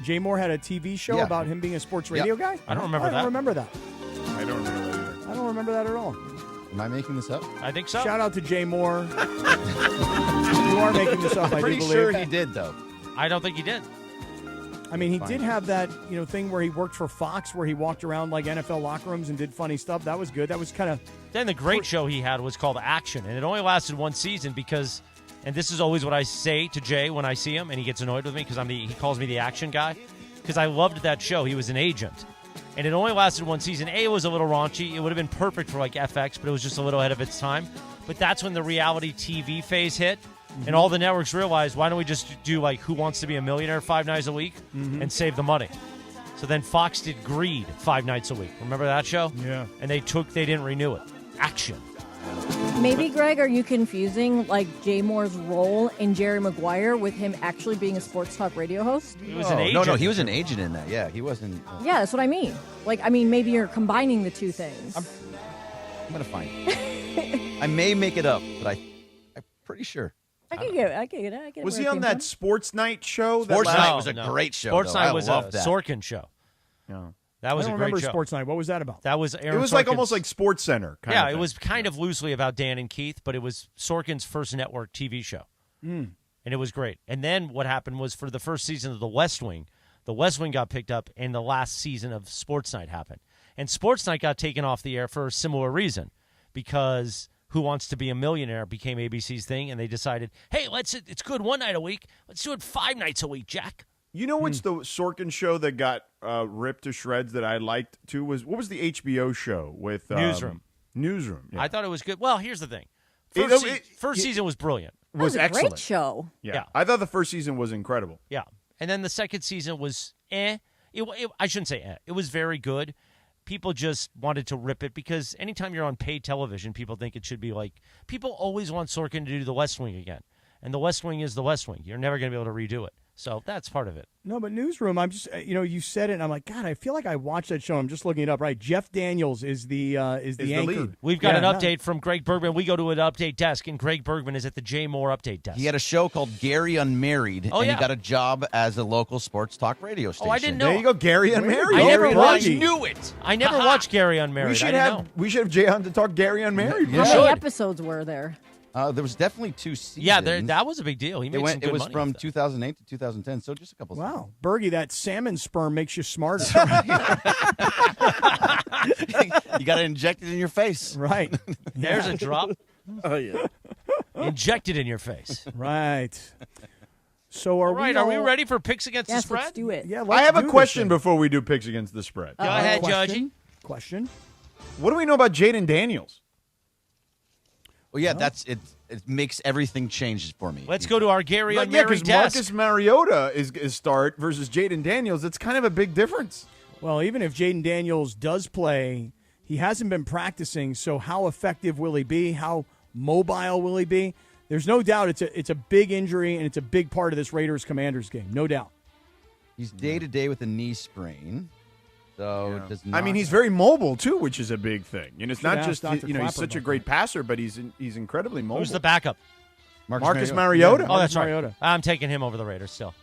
[SPEAKER 8] Jay Moore had a TV show
[SPEAKER 24] Yeah.
[SPEAKER 8] about him being a sports radio guy?
[SPEAKER 13] I don't remember
[SPEAKER 8] I
[SPEAKER 13] that.
[SPEAKER 8] don't remember that.
[SPEAKER 7] I don't remember that either.
[SPEAKER 8] I don't remember that at all.
[SPEAKER 24] Am I making this up?
[SPEAKER 13] I think so.
[SPEAKER 8] Shout out to Jay Moore. You are making this up, I do
[SPEAKER 24] Pretty
[SPEAKER 8] believe.
[SPEAKER 24] sure he did, though.
[SPEAKER 13] I don't think he did.
[SPEAKER 8] I mean, he did have that thing where he worked for Fox, where he walked around like NFL locker rooms and did funny stuff. That was good. That was kind of.
[SPEAKER 13] Then the great show he had was called Action, and it only lasted one season because, and this is always what I say to Jay when I see him, and he gets annoyed with me because he calls me the action guy, because I loved that show. He was an agent, and it only lasted one season. It was a little raunchy. It would have been perfect for like FX, but it was just a little ahead of its time. But that's when the reality TV phase hit. And all the networks realized, why don't we just do like Who Wants to Be a Millionaire 5 nights a week and save the money? So then Fox did Greed 5 nights a week. Remember that show?
[SPEAKER 8] Yeah.
[SPEAKER 13] And they didn't renew it. Action.
[SPEAKER 10] Maybe, Greg, are you confusing like Jay Moore's role in Jerry Maguire with him actually being a sports talk radio host?
[SPEAKER 13] He was an agent.
[SPEAKER 24] No, he was an agent in that. Yeah, he wasn't.
[SPEAKER 10] Yeah, that's what I mean. Maybe you're combining the two things.
[SPEAKER 24] I'm going to find it. I may make it up, but I'm pretty sure.
[SPEAKER 10] I can get it.
[SPEAKER 7] Was he on that Sports Night show?
[SPEAKER 24] Sports Night was a great show.
[SPEAKER 13] Sports
[SPEAKER 24] though.
[SPEAKER 13] Night
[SPEAKER 24] I
[SPEAKER 13] was a
[SPEAKER 24] loved that.
[SPEAKER 13] Sorkin show.
[SPEAKER 7] Yeah.
[SPEAKER 13] That was
[SPEAKER 8] I
[SPEAKER 13] a
[SPEAKER 8] don't
[SPEAKER 13] great
[SPEAKER 8] remember
[SPEAKER 13] show.
[SPEAKER 8] Sports Night. What was that about?
[SPEAKER 13] That was Aaron
[SPEAKER 7] It was like
[SPEAKER 13] Sorkin's-
[SPEAKER 7] almost like Sports Center. Kind of
[SPEAKER 13] it
[SPEAKER 7] thing.
[SPEAKER 13] was kind of loosely about Dan and Keith, but it was Sorkin's first network TV show.
[SPEAKER 8] Mm.
[SPEAKER 13] And it was great. And then what happened was for the first season of The West Wing got picked up, and the last season of Sports Night happened. And Sports Night got taken off the air for a similar reason, because Who Wants to Be a Millionaire became ABC's thing, and they decided, hey, it's good one night a week. Let's do it 5 nights a week, Jack.
[SPEAKER 7] You know what's the Sorkin show that got ripped to shreds that I liked too? What was the HBO show with
[SPEAKER 13] Newsroom?
[SPEAKER 7] Newsroom. Yeah.
[SPEAKER 13] I thought it was good. Well, here's the thing.
[SPEAKER 7] It-
[SPEAKER 13] First season was brilliant.
[SPEAKER 10] That was a
[SPEAKER 7] excellent.
[SPEAKER 10] great show.
[SPEAKER 7] Yeah. I thought the first season was incredible.
[SPEAKER 13] Yeah. And then the second season was I shouldn't say eh. It was very good. People just wanted to rip it because anytime you're on paid television, people think it should be like – people always want Sorkin to do The West Wing again. And The West Wing is The West Wing. You're never going to be able to redo it. So that's part of it.
[SPEAKER 8] No, but Newsroom, I'm just, you said it, and I'm like, God, I feel like I watched that show. I'm just looking it up, right? Jeff Daniels is the anchor.
[SPEAKER 7] lead.
[SPEAKER 13] We've got an update from Greg Bergman. We go to an update desk, and Greg Bergman is at the J. Moore update desk.
[SPEAKER 24] He had a show called Gary Unmarried,
[SPEAKER 13] Oh,
[SPEAKER 24] and
[SPEAKER 13] yeah.
[SPEAKER 24] he got a job as a local sports talk radio station.
[SPEAKER 13] Oh, I didn't know.
[SPEAKER 7] There you go, Gary Unmarried.
[SPEAKER 13] I knew it. I never watched Gary Unmarried.
[SPEAKER 7] We should
[SPEAKER 13] I
[SPEAKER 7] have
[SPEAKER 13] didn't know.
[SPEAKER 7] we should have Jay on to talk Gary Unmarried.
[SPEAKER 10] How many episodes were there?
[SPEAKER 24] There was definitely 2 seasons.
[SPEAKER 13] Yeah, that was a big deal. He made some good
[SPEAKER 24] It was
[SPEAKER 13] money
[SPEAKER 24] from
[SPEAKER 13] off that.
[SPEAKER 24] 2008 to 2010, so just a couple.
[SPEAKER 8] Wow, Bergie, that salmon sperm makes you smarter.
[SPEAKER 24] You got to inject it in your face.
[SPEAKER 8] Right.
[SPEAKER 13] There's a drop.
[SPEAKER 1] Oh, yeah.
[SPEAKER 13] Inject it in your face.
[SPEAKER 8] Right. So are
[SPEAKER 13] Are we ready for picks against the
[SPEAKER 10] Yes,
[SPEAKER 13] spread?
[SPEAKER 10] let's do it.
[SPEAKER 8] Yeah,
[SPEAKER 7] I have a question before we do picks against the spread.
[SPEAKER 13] Go ahead, Judgy.
[SPEAKER 8] Question.
[SPEAKER 7] What do we know about Jaden Daniels?
[SPEAKER 24] Well, yeah, that's it. It makes everything change for me.
[SPEAKER 13] Let's go to our Gary
[SPEAKER 7] Like, yeah,
[SPEAKER 13] Unmarried
[SPEAKER 7] because
[SPEAKER 13] desk.
[SPEAKER 7] Marcus Mariota is start versus Jaden Daniels. It's kind of a big difference.
[SPEAKER 8] Well, even if Jaden Daniels does play, he hasn't been practicing, so how effective will he be? How mobile will he be? There's no doubt it's a big injury, and it's a big part of this Raiders-Commanders game, no doubt.
[SPEAKER 24] He's day-to-day with a knee sprain, so it does not.
[SPEAKER 7] I mean, he's very mobile too, which is a big thing. And it's
[SPEAKER 8] Should
[SPEAKER 7] not
[SPEAKER 8] ask
[SPEAKER 7] just
[SPEAKER 8] Dr.
[SPEAKER 7] he's
[SPEAKER 8] Clapper
[SPEAKER 7] such a
[SPEAKER 8] about
[SPEAKER 7] great passer, but he's incredibly mobile.
[SPEAKER 13] Who's the backup?
[SPEAKER 7] Marcus Mariota.
[SPEAKER 13] Oh, that's right.
[SPEAKER 8] Mariota.
[SPEAKER 13] I'm taking him over the Raiders still.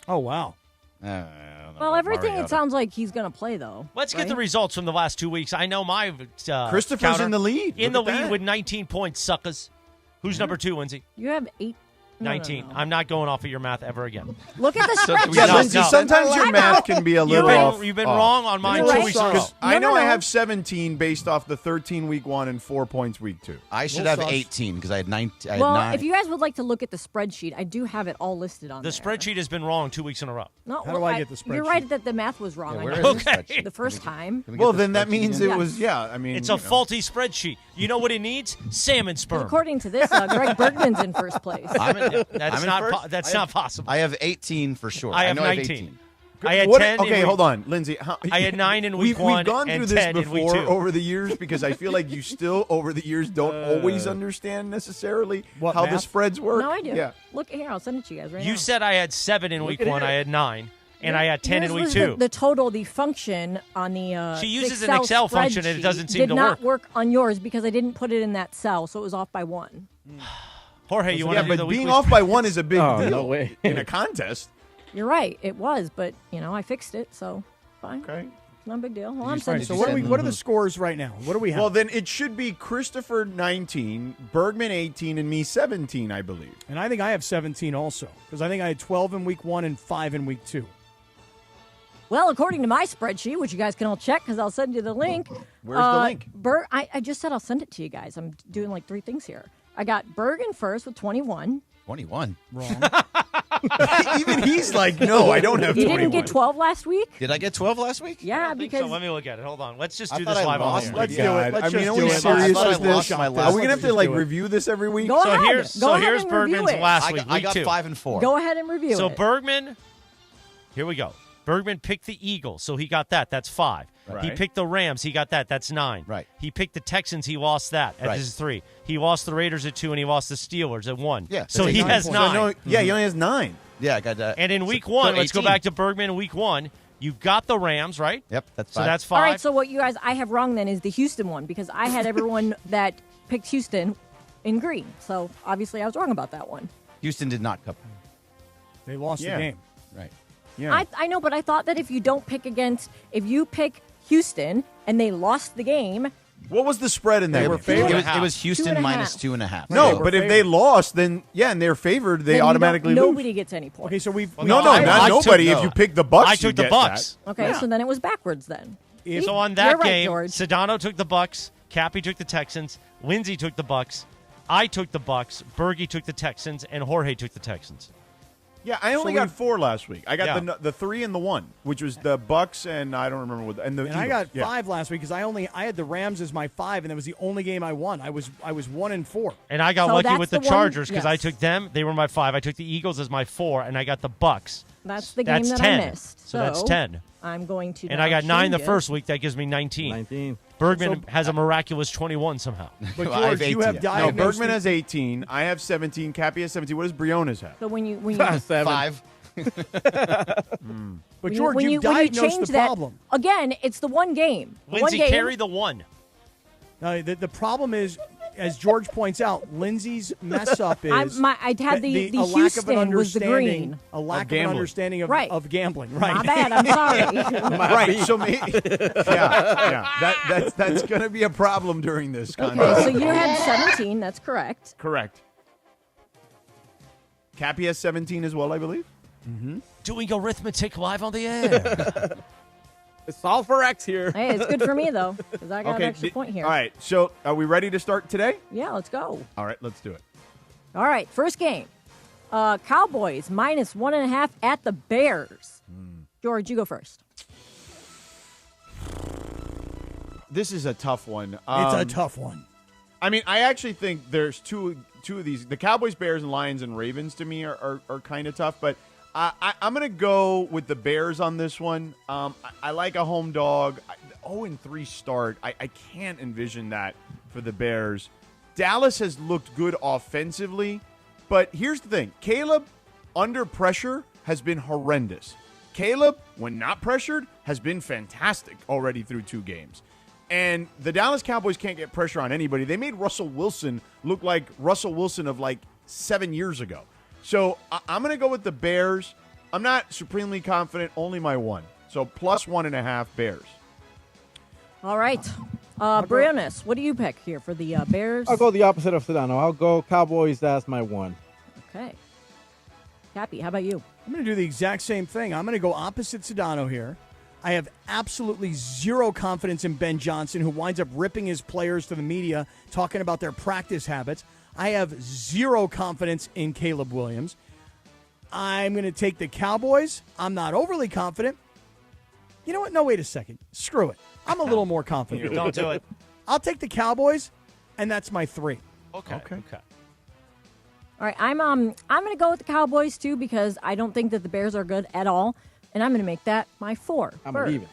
[SPEAKER 8] Oh, wow.
[SPEAKER 10] Well, everything it sounds like he's going to play, though.
[SPEAKER 13] Let's get
[SPEAKER 10] right?
[SPEAKER 13] the results from the last 2 weeks. I know my
[SPEAKER 7] Christopher's
[SPEAKER 13] counter.
[SPEAKER 7] in the lead.
[SPEAKER 13] In the
[SPEAKER 7] Look at
[SPEAKER 13] lead
[SPEAKER 7] that.
[SPEAKER 13] with 19 points, suckers. Who's number 2, Lindsay?
[SPEAKER 10] You have 8. No,
[SPEAKER 13] 19.
[SPEAKER 10] no.
[SPEAKER 13] I'm not going off of your math ever again.
[SPEAKER 10] Look at the spreadsheet.
[SPEAKER 7] Yeah, Lindsay,
[SPEAKER 13] No.
[SPEAKER 7] sometimes your math can be a little off.
[SPEAKER 13] You've been wrong on mine
[SPEAKER 10] You're
[SPEAKER 13] 2
[SPEAKER 10] right.
[SPEAKER 13] weeks in a row.
[SPEAKER 7] I know I
[SPEAKER 10] No.
[SPEAKER 7] have 17 based off the 13 week one and 4 points week 2.
[SPEAKER 24] I should
[SPEAKER 8] Little
[SPEAKER 24] have
[SPEAKER 8] sauce.
[SPEAKER 24] 18 because I had 19.
[SPEAKER 10] Well,
[SPEAKER 24] 9.
[SPEAKER 10] if you guys would like to look at the spreadsheet, I do have it all listed on
[SPEAKER 13] The
[SPEAKER 10] there.
[SPEAKER 13] spreadsheet has been wrong 2 weeks in a row.
[SPEAKER 10] No,
[SPEAKER 8] How do I get the
[SPEAKER 10] You're
[SPEAKER 8] spreadsheet?
[SPEAKER 10] right that the math was wrong.
[SPEAKER 24] Yeah,
[SPEAKER 10] I
[SPEAKER 24] where
[SPEAKER 10] know
[SPEAKER 24] is the spreadsheet?
[SPEAKER 10] the first time.
[SPEAKER 24] Can we get
[SPEAKER 7] Well,
[SPEAKER 24] the
[SPEAKER 7] then that
[SPEAKER 24] spreadsheet
[SPEAKER 7] means
[SPEAKER 24] again?
[SPEAKER 7] it was, I mean.
[SPEAKER 13] It's a faulty spreadsheet. You know what it needs? Salmon sperm.
[SPEAKER 10] According to this, Greg Bergman's in first place.
[SPEAKER 13] That's
[SPEAKER 24] in
[SPEAKER 13] not
[SPEAKER 24] first?
[SPEAKER 13] that's not possible.
[SPEAKER 24] I have 18 for sure.
[SPEAKER 13] I have
[SPEAKER 24] know
[SPEAKER 13] 19.
[SPEAKER 24] 18.
[SPEAKER 13] I had
[SPEAKER 7] What-
[SPEAKER 13] 10.
[SPEAKER 7] okay,
[SPEAKER 13] in
[SPEAKER 7] hold
[SPEAKER 13] week-
[SPEAKER 7] on, Lindsay.
[SPEAKER 13] I had 9 in week
[SPEAKER 7] We've
[SPEAKER 13] 1
[SPEAKER 7] gone through
[SPEAKER 13] and
[SPEAKER 7] this
[SPEAKER 13] 10 in week
[SPEAKER 7] before
[SPEAKER 13] 2.
[SPEAKER 7] over the years because I feel like you still, over the years, don't always understand necessarily
[SPEAKER 8] What,
[SPEAKER 7] how the
[SPEAKER 8] math?
[SPEAKER 7] spreads work.
[SPEAKER 10] No, I do.
[SPEAKER 7] Yeah.
[SPEAKER 10] Look here, I'll send it to you guys right now.
[SPEAKER 13] You said I had 7 in week
[SPEAKER 7] at
[SPEAKER 13] 1.
[SPEAKER 7] here.
[SPEAKER 13] I had 9. And I had 10 in
[SPEAKER 10] Yours
[SPEAKER 13] week
[SPEAKER 10] was
[SPEAKER 13] 2.
[SPEAKER 10] The total, the function on the
[SPEAKER 13] She uses an Excel function and it doesn't seem
[SPEAKER 10] did
[SPEAKER 13] to
[SPEAKER 10] not work on yours because I didn't put it in that cell, so it was off by 1.
[SPEAKER 13] Jorge, you want
[SPEAKER 7] Yeah,
[SPEAKER 13] to do the
[SPEAKER 7] but being
[SPEAKER 13] weekly
[SPEAKER 7] off by 1 is a big
[SPEAKER 1] Oh,
[SPEAKER 7] deal
[SPEAKER 1] no way.
[SPEAKER 7] in a contest.
[SPEAKER 10] You're right, it was, but I fixed it, so fine.
[SPEAKER 7] Okay.
[SPEAKER 10] It's not a big deal. Well, I'm
[SPEAKER 24] you
[SPEAKER 10] sending
[SPEAKER 8] So
[SPEAKER 10] it
[SPEAKER 8] what
[SPEAKER 10] to
[SPEAKER 8] are
[SPEAKER 10] you.
[SPEAKER 8] what are the scores right now? What do we have?
[SPEAKER 7] Well, then it should be Christopher 19, Bergman 18, and me 17, I believe.
[SPEAKER 8] and I think I have 17 also because I think I had 12 in week 1 and 5 in week 2.
[SPEAKER 10] Well, according to my spreadsheet, which you guys can all check because I'll send you the link.
[SPEAKER 7] Where's the link?
[SPEAKER 10] I just said I'll send it to you guys. I'm doing like 3 things here. I got Bergen first with 21.
[SPEAKER 24] 21.
[SPEAKER 8] Wrong.
[SPEAKER 7] Even he's like, no, I don't have
[SPEAKER 10] You
[SPEAKER 7] 21.
[SPEAKER 10] didn't get 12 last week?
[SPEAKER 24] Did I get 12 last week?
[SPEAKER 10] Yeah,
[SPEAKER 13] think
[SPEAKER 10] because
[SPEAKER 13] so. Let me look at it. Hold on. Let's just
[SPEAKER 24] I
[SPEAKER 13] do
[SPEAKER 24] thought
[SPEAKER 13] this
[SPEAKER 24] I
[SPEAKER 13] live on
[SPEAKER 24] lost
[SPEAKER 13] the
[SPEAKER 24] my
[SPEAKER 13] air.
[SPEAKER 7] Let's do it.
[SPEAKER 8] Let's
[SPEAKER 7] I mean,
[SPEAKER 8] just
[SPEAKER 7] are
[SPEAKER 8] do
[SPEAKER 7] we
[SPEAKER 8] it.
[SPEAKER 7] serious
[SPEAKER 24] I
[SPEAKER 7] with
[SPEAKER 24] thought I lost
[SPEAKER 7] this?
[SPEAKER 24] my
[SPEAKER 7] Are
[SPEAKER 24] last
[SPEAKER 7] we going to have
[SPEAKER 8] one.
[SPEAKER 7] to like
[SPEAKER 8] Just do it.
[SPEAKER 7] review this every week?
[SPEAKER 10] Go
[SPEAKER 13] So
[SPEAKER 10] ahead.
[SPEAKER 13] here's
[SPEAKER 10] Go ahead
[SPEAKER 13] here's
[SPEAKER 10] and review
[SPEAKER 13] Bergman's
[SPEAKER 10] it.
[SPEAKER 13] last
[SPEAKER 24] I
[SPEAKER 13] week.
[SPEAKER 24] got, I
[SPEAKER 13] week
[SPEAKER 24] got
[SPEAKER 13] 2.
[SPEAKER 24] 5 and 4.
[SPEAKER 10] Go ahead and review
[SPEAKER 13] So
[SPEAKER 10] it.
[SPEAKER 13] Bergman, here we go. Bergman picked the Eagles, so he got that. That's 5.
[SPEAKER 7] Right.
[SPEAKER 13] He picked the Rams. He got that. That's 9.
[SPEAKER 24] Right.
[SPEAKER 13] He picked the Texans. He lost that. That
[SPEAKER 24] Right.
[SPEAKER 13] is 3. He lost the Raiders at 2, and he lost the Steelers at 1.
[SPEAKER 24] Yeah,
[SPEAKER 13] So
[SPEAKER 24] that's
[SPEAKER 13] he
[SPEAKER 24] 9
[SPEAKER 13] has
[SPEAKER 24] points.
[SPEAKER 13] 9.
[SPEAKER 7] So no, yeah, he only has 9.
[SPEAKER 24] Yeah, I got that.
[SPEAKER 13] And in week
[SPEAKER 24] So
[SPEAKER 13] 1, let's go
[SPEAKER 24] 18.
[SPEAKER 13] back to Bergman in week 1. You got the Rams, right?
[SPEAKER 24] Yep, that's
[SPEAKER 13] So
[SPEAKER 24] 5.
[SPEAKER 13] that's 5.
[SPEAKER 10] All right, so what you guys I have wrong then is the Houston one because I had everyone that picked Houston in green. So obviously I was wrong about that one.
[SPEAKER 24] Houston did not cover.
[SPEAKER 8] They lost
[SPEAKER 7] Yeah.
[SPEAKER 8] the game.
[SPEAKER 24] Right.
[SPEAKER 7] Yeah.
[SPEAKER 10] I know, but I thought that if you pick Houston and they lost the game.
[SPEAKER 7] What was the spread in that?
[SPEAKER 24] It was Houston minus 2.5.
[SPEAKER 7] No, but if they lost, then and they're favored, they automatically lose.
[SPEAKER 10] Nobody gets any points.
[SPEAKER 8] Okay, so we've
[SPEAKER 7] not nobody. If you pick the Bucks,
[SPEAKER 13] I took
[SPEAKER 7] you
[SPEAKER 13] the
[SPEAKER 7] get
[SPEAKER 13] Bucks.
[SPEAKER 7] that.
[SPEAKER 10] Okay, so then it was backwards then.
[SPEAKER 13] So on
[SPEAKER 10] You're
[SPEAKER 13] that
[SPEAKER 10] right,
[SPEAKER 13] game,
[SPEAKER 10] George.
[SPEAKER 13] Sedano took the Bucks, Cappy took the Texans, Lindsay took the Bucks, I took the Bucks, Bergie took the Texans, and Jorge took the Texans.
[SPEAKER 7] Yeah, I only got 4 last week. I got the 3 and the 1, which was the Bucks and I don't remember what. And
[SPEAKER 8] I got 5 last week because I had the Rams as my 5, and that was the only game I won. I was 1-4.
[SPEAKER 13] And I got lucky with the Chargers because I took them. They were my 5. I took the Eagles as my 4, and I got the Bucks.
[SPEAKER 10] That's the game that
[SPEAKER 13] 10.
[SPEAKER 10] I missed.
[SPEAKER 13] So that's 10.
[SPEAKER 10] I'm going to.
[SPEAKER 13] And I got 9 the first week. That gives me 19. Bergman has a miraculous 21 somehow.
[SPEAKER 8] But George, you have diagnosed.
[SPEAKER 7] No, Bergman has 18. I have 17. Cappy has 17. What does Briones have?
[SPEAKER 10] So when you
[SPEAKER 24] 5.
[SPEAKER 8] But George, you diagnosed the problem.
[SPEAKER 10] Again, it's the one game.
[SPEAKER 13] Lindsay, carry the 1.
[SPEAKER 8] The problem is, as George points out, Lindsay's mess up is
[SPEAKER 10] I had the
[SPEAKER 8] a lack
[SPEAKER 10] Houston
[SPEAKER 8] of an
[SPEAKER 10] was the green.
[SPEAKER 8] a lack of an understanding of gambling. Right.
[SPEAKER 10] My bad. I'm sorry.
[SPEAKER 7] Right. So that's going to be a problem during this contest.
[SPEAKER 10] Okay, so you had 17. That's correct.
[SPEAKER 7] Correct. Cappy has 17 as well, I believe.
[SPEAKER 8] Mm-hmm.
[SPEAKER 13] Doing arithmetic live on the air.
[SPEAKER 1] It's all for X here.
[SPEAKER 10] Hey, it's good for me though because I got an extra point here.
[SPEAKER 7] All right. So are we ready to start today?
[SPEAKER 10] Yeah, let's go.
[SPEAKER 7] All right, let's do it.
[SPEAKER 10] All right, first game. Cowboys minus 1.5 at the Bears. George, you go first.
[SPEAKER 7] This is a tough one.
[SPEAKER 8] It's a tough one.
[SPEAKER 7] I mean, I actually think there's two of these. The Cowboys, Bears, and Lions and Ravens to me are kind of tough, but I'm going to go with the Bears on this one. I like a home dog. 0-3 start. I can't envision that for the Bears. Dallas has looked good offensively, but here's the thing. Caleb, under pressure, has been horrendous. Caleb, when not pressured, has been fantastic already through 2 games. And the Dallas Cowboys can't get pressure on anybody. They made Russell Wilson look like Russell Wilson of like 7 years ago. So I'm going to go with the Bears. I'm not supremely confident, only my 1. So plus 1.5 Bears.
[SPEAKER 10] All right. Briones, what do you pick here for the Bears?
[SPEAKER 1] I'll go the opposite of Sedano. I'll go Cowboys as my 1.
[SPEAKER 10] Okay. Cappy, how about you?
[SPEAKER 8] I'm going to do the exact same thing. I'm going to go opposite Sedano here. I have absolutely zero confidence in Ben Johnson, who winds up ripping his players to the media, talking about their practice habits. I have zero confidence in Caleb Williams. I'm going to take the Cowboys. I'm not overly confident. You know what? No, wait a second. Screw it. I'm a little more confident.
[SPEAKER 13] Don't do it.
[SPEAKER 8] I'll take the Cowboys, and that's my 3.
[SPEAKER 13] Okay.
[SPEAKER 10] All right, I'm going to go with the Cowboys too because I don't think that the Bears are good at all, and I'm going to make that my 4.
[SPEAKER 1] I'm even.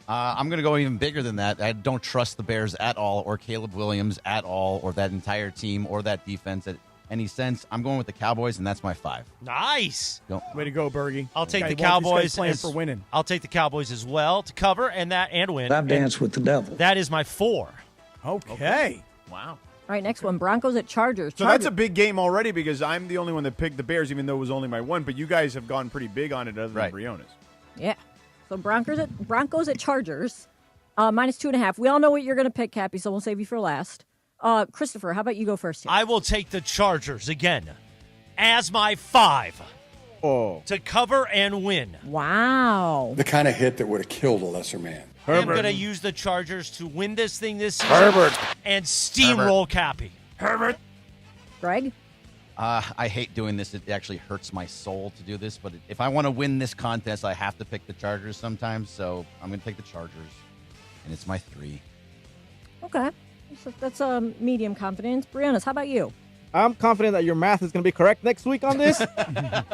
[SPEAKER 24] I'm going to go even bigger than that. I don't trust the Bears at all, or Caleb Williams at all, or that entire team, or that defense at any sense. I'm going with the Cowboys, and that's my 5.
[SPEAKER 13] Nice.
[SPEAKER 8] Way to go, Bergie.
[SPEAKER 13] I'll take the
[SPEAKER 8] These guys
[SPEAKER 13] Cowboys
[SPEAKER 8] playing for winning.
[SPEAKER 13] I'll take the Cowboys as well to cover and win.
[SPEAKER 11] I've danced with the devil.
[SPEAKER 13] That is my 4.
[SPEAKER 8] Okay.
[SPEAKER 7] Wow.
[SPEAKER 10] All right, next one, Broncos at Chargers.
[SPEAKER 7] So that's a big game already because I'm the only one that picked the Bears, even though it was only my 1. But you guys have gone pretty big on it other than Briones.
[SPEAKER 10] Yeah. So Broncos at Chargers, minus 2.5. We all know what you're going to pick, Cappy, so we'll save you for last. Christopher, how about you go first here?
[SPEAKER 13] I will take the Chargers again as my 5 to cover and win.
[SPEAKER 10] Wow.
[SPEAKER 12] The kind of hit that would have killed a lesser man.
[SPEAKER 13] I'm going to use the Chargers to win this thing this season and steamroll Cappy.
[SPEAKER 10] Greg?
[SPEAKER 24] I hate doing this. It actually hurts my soul to do this. But if I want to win this contest, I have to pick the Chargers sometimes. So I'm going to take the Chargers. And it's my 3.
[SPEAKER 10] Okay. So that's medium confidence. Briones, how about you?
[SPEAKER 1] I'm confident that your math is going to be correct next week on this. So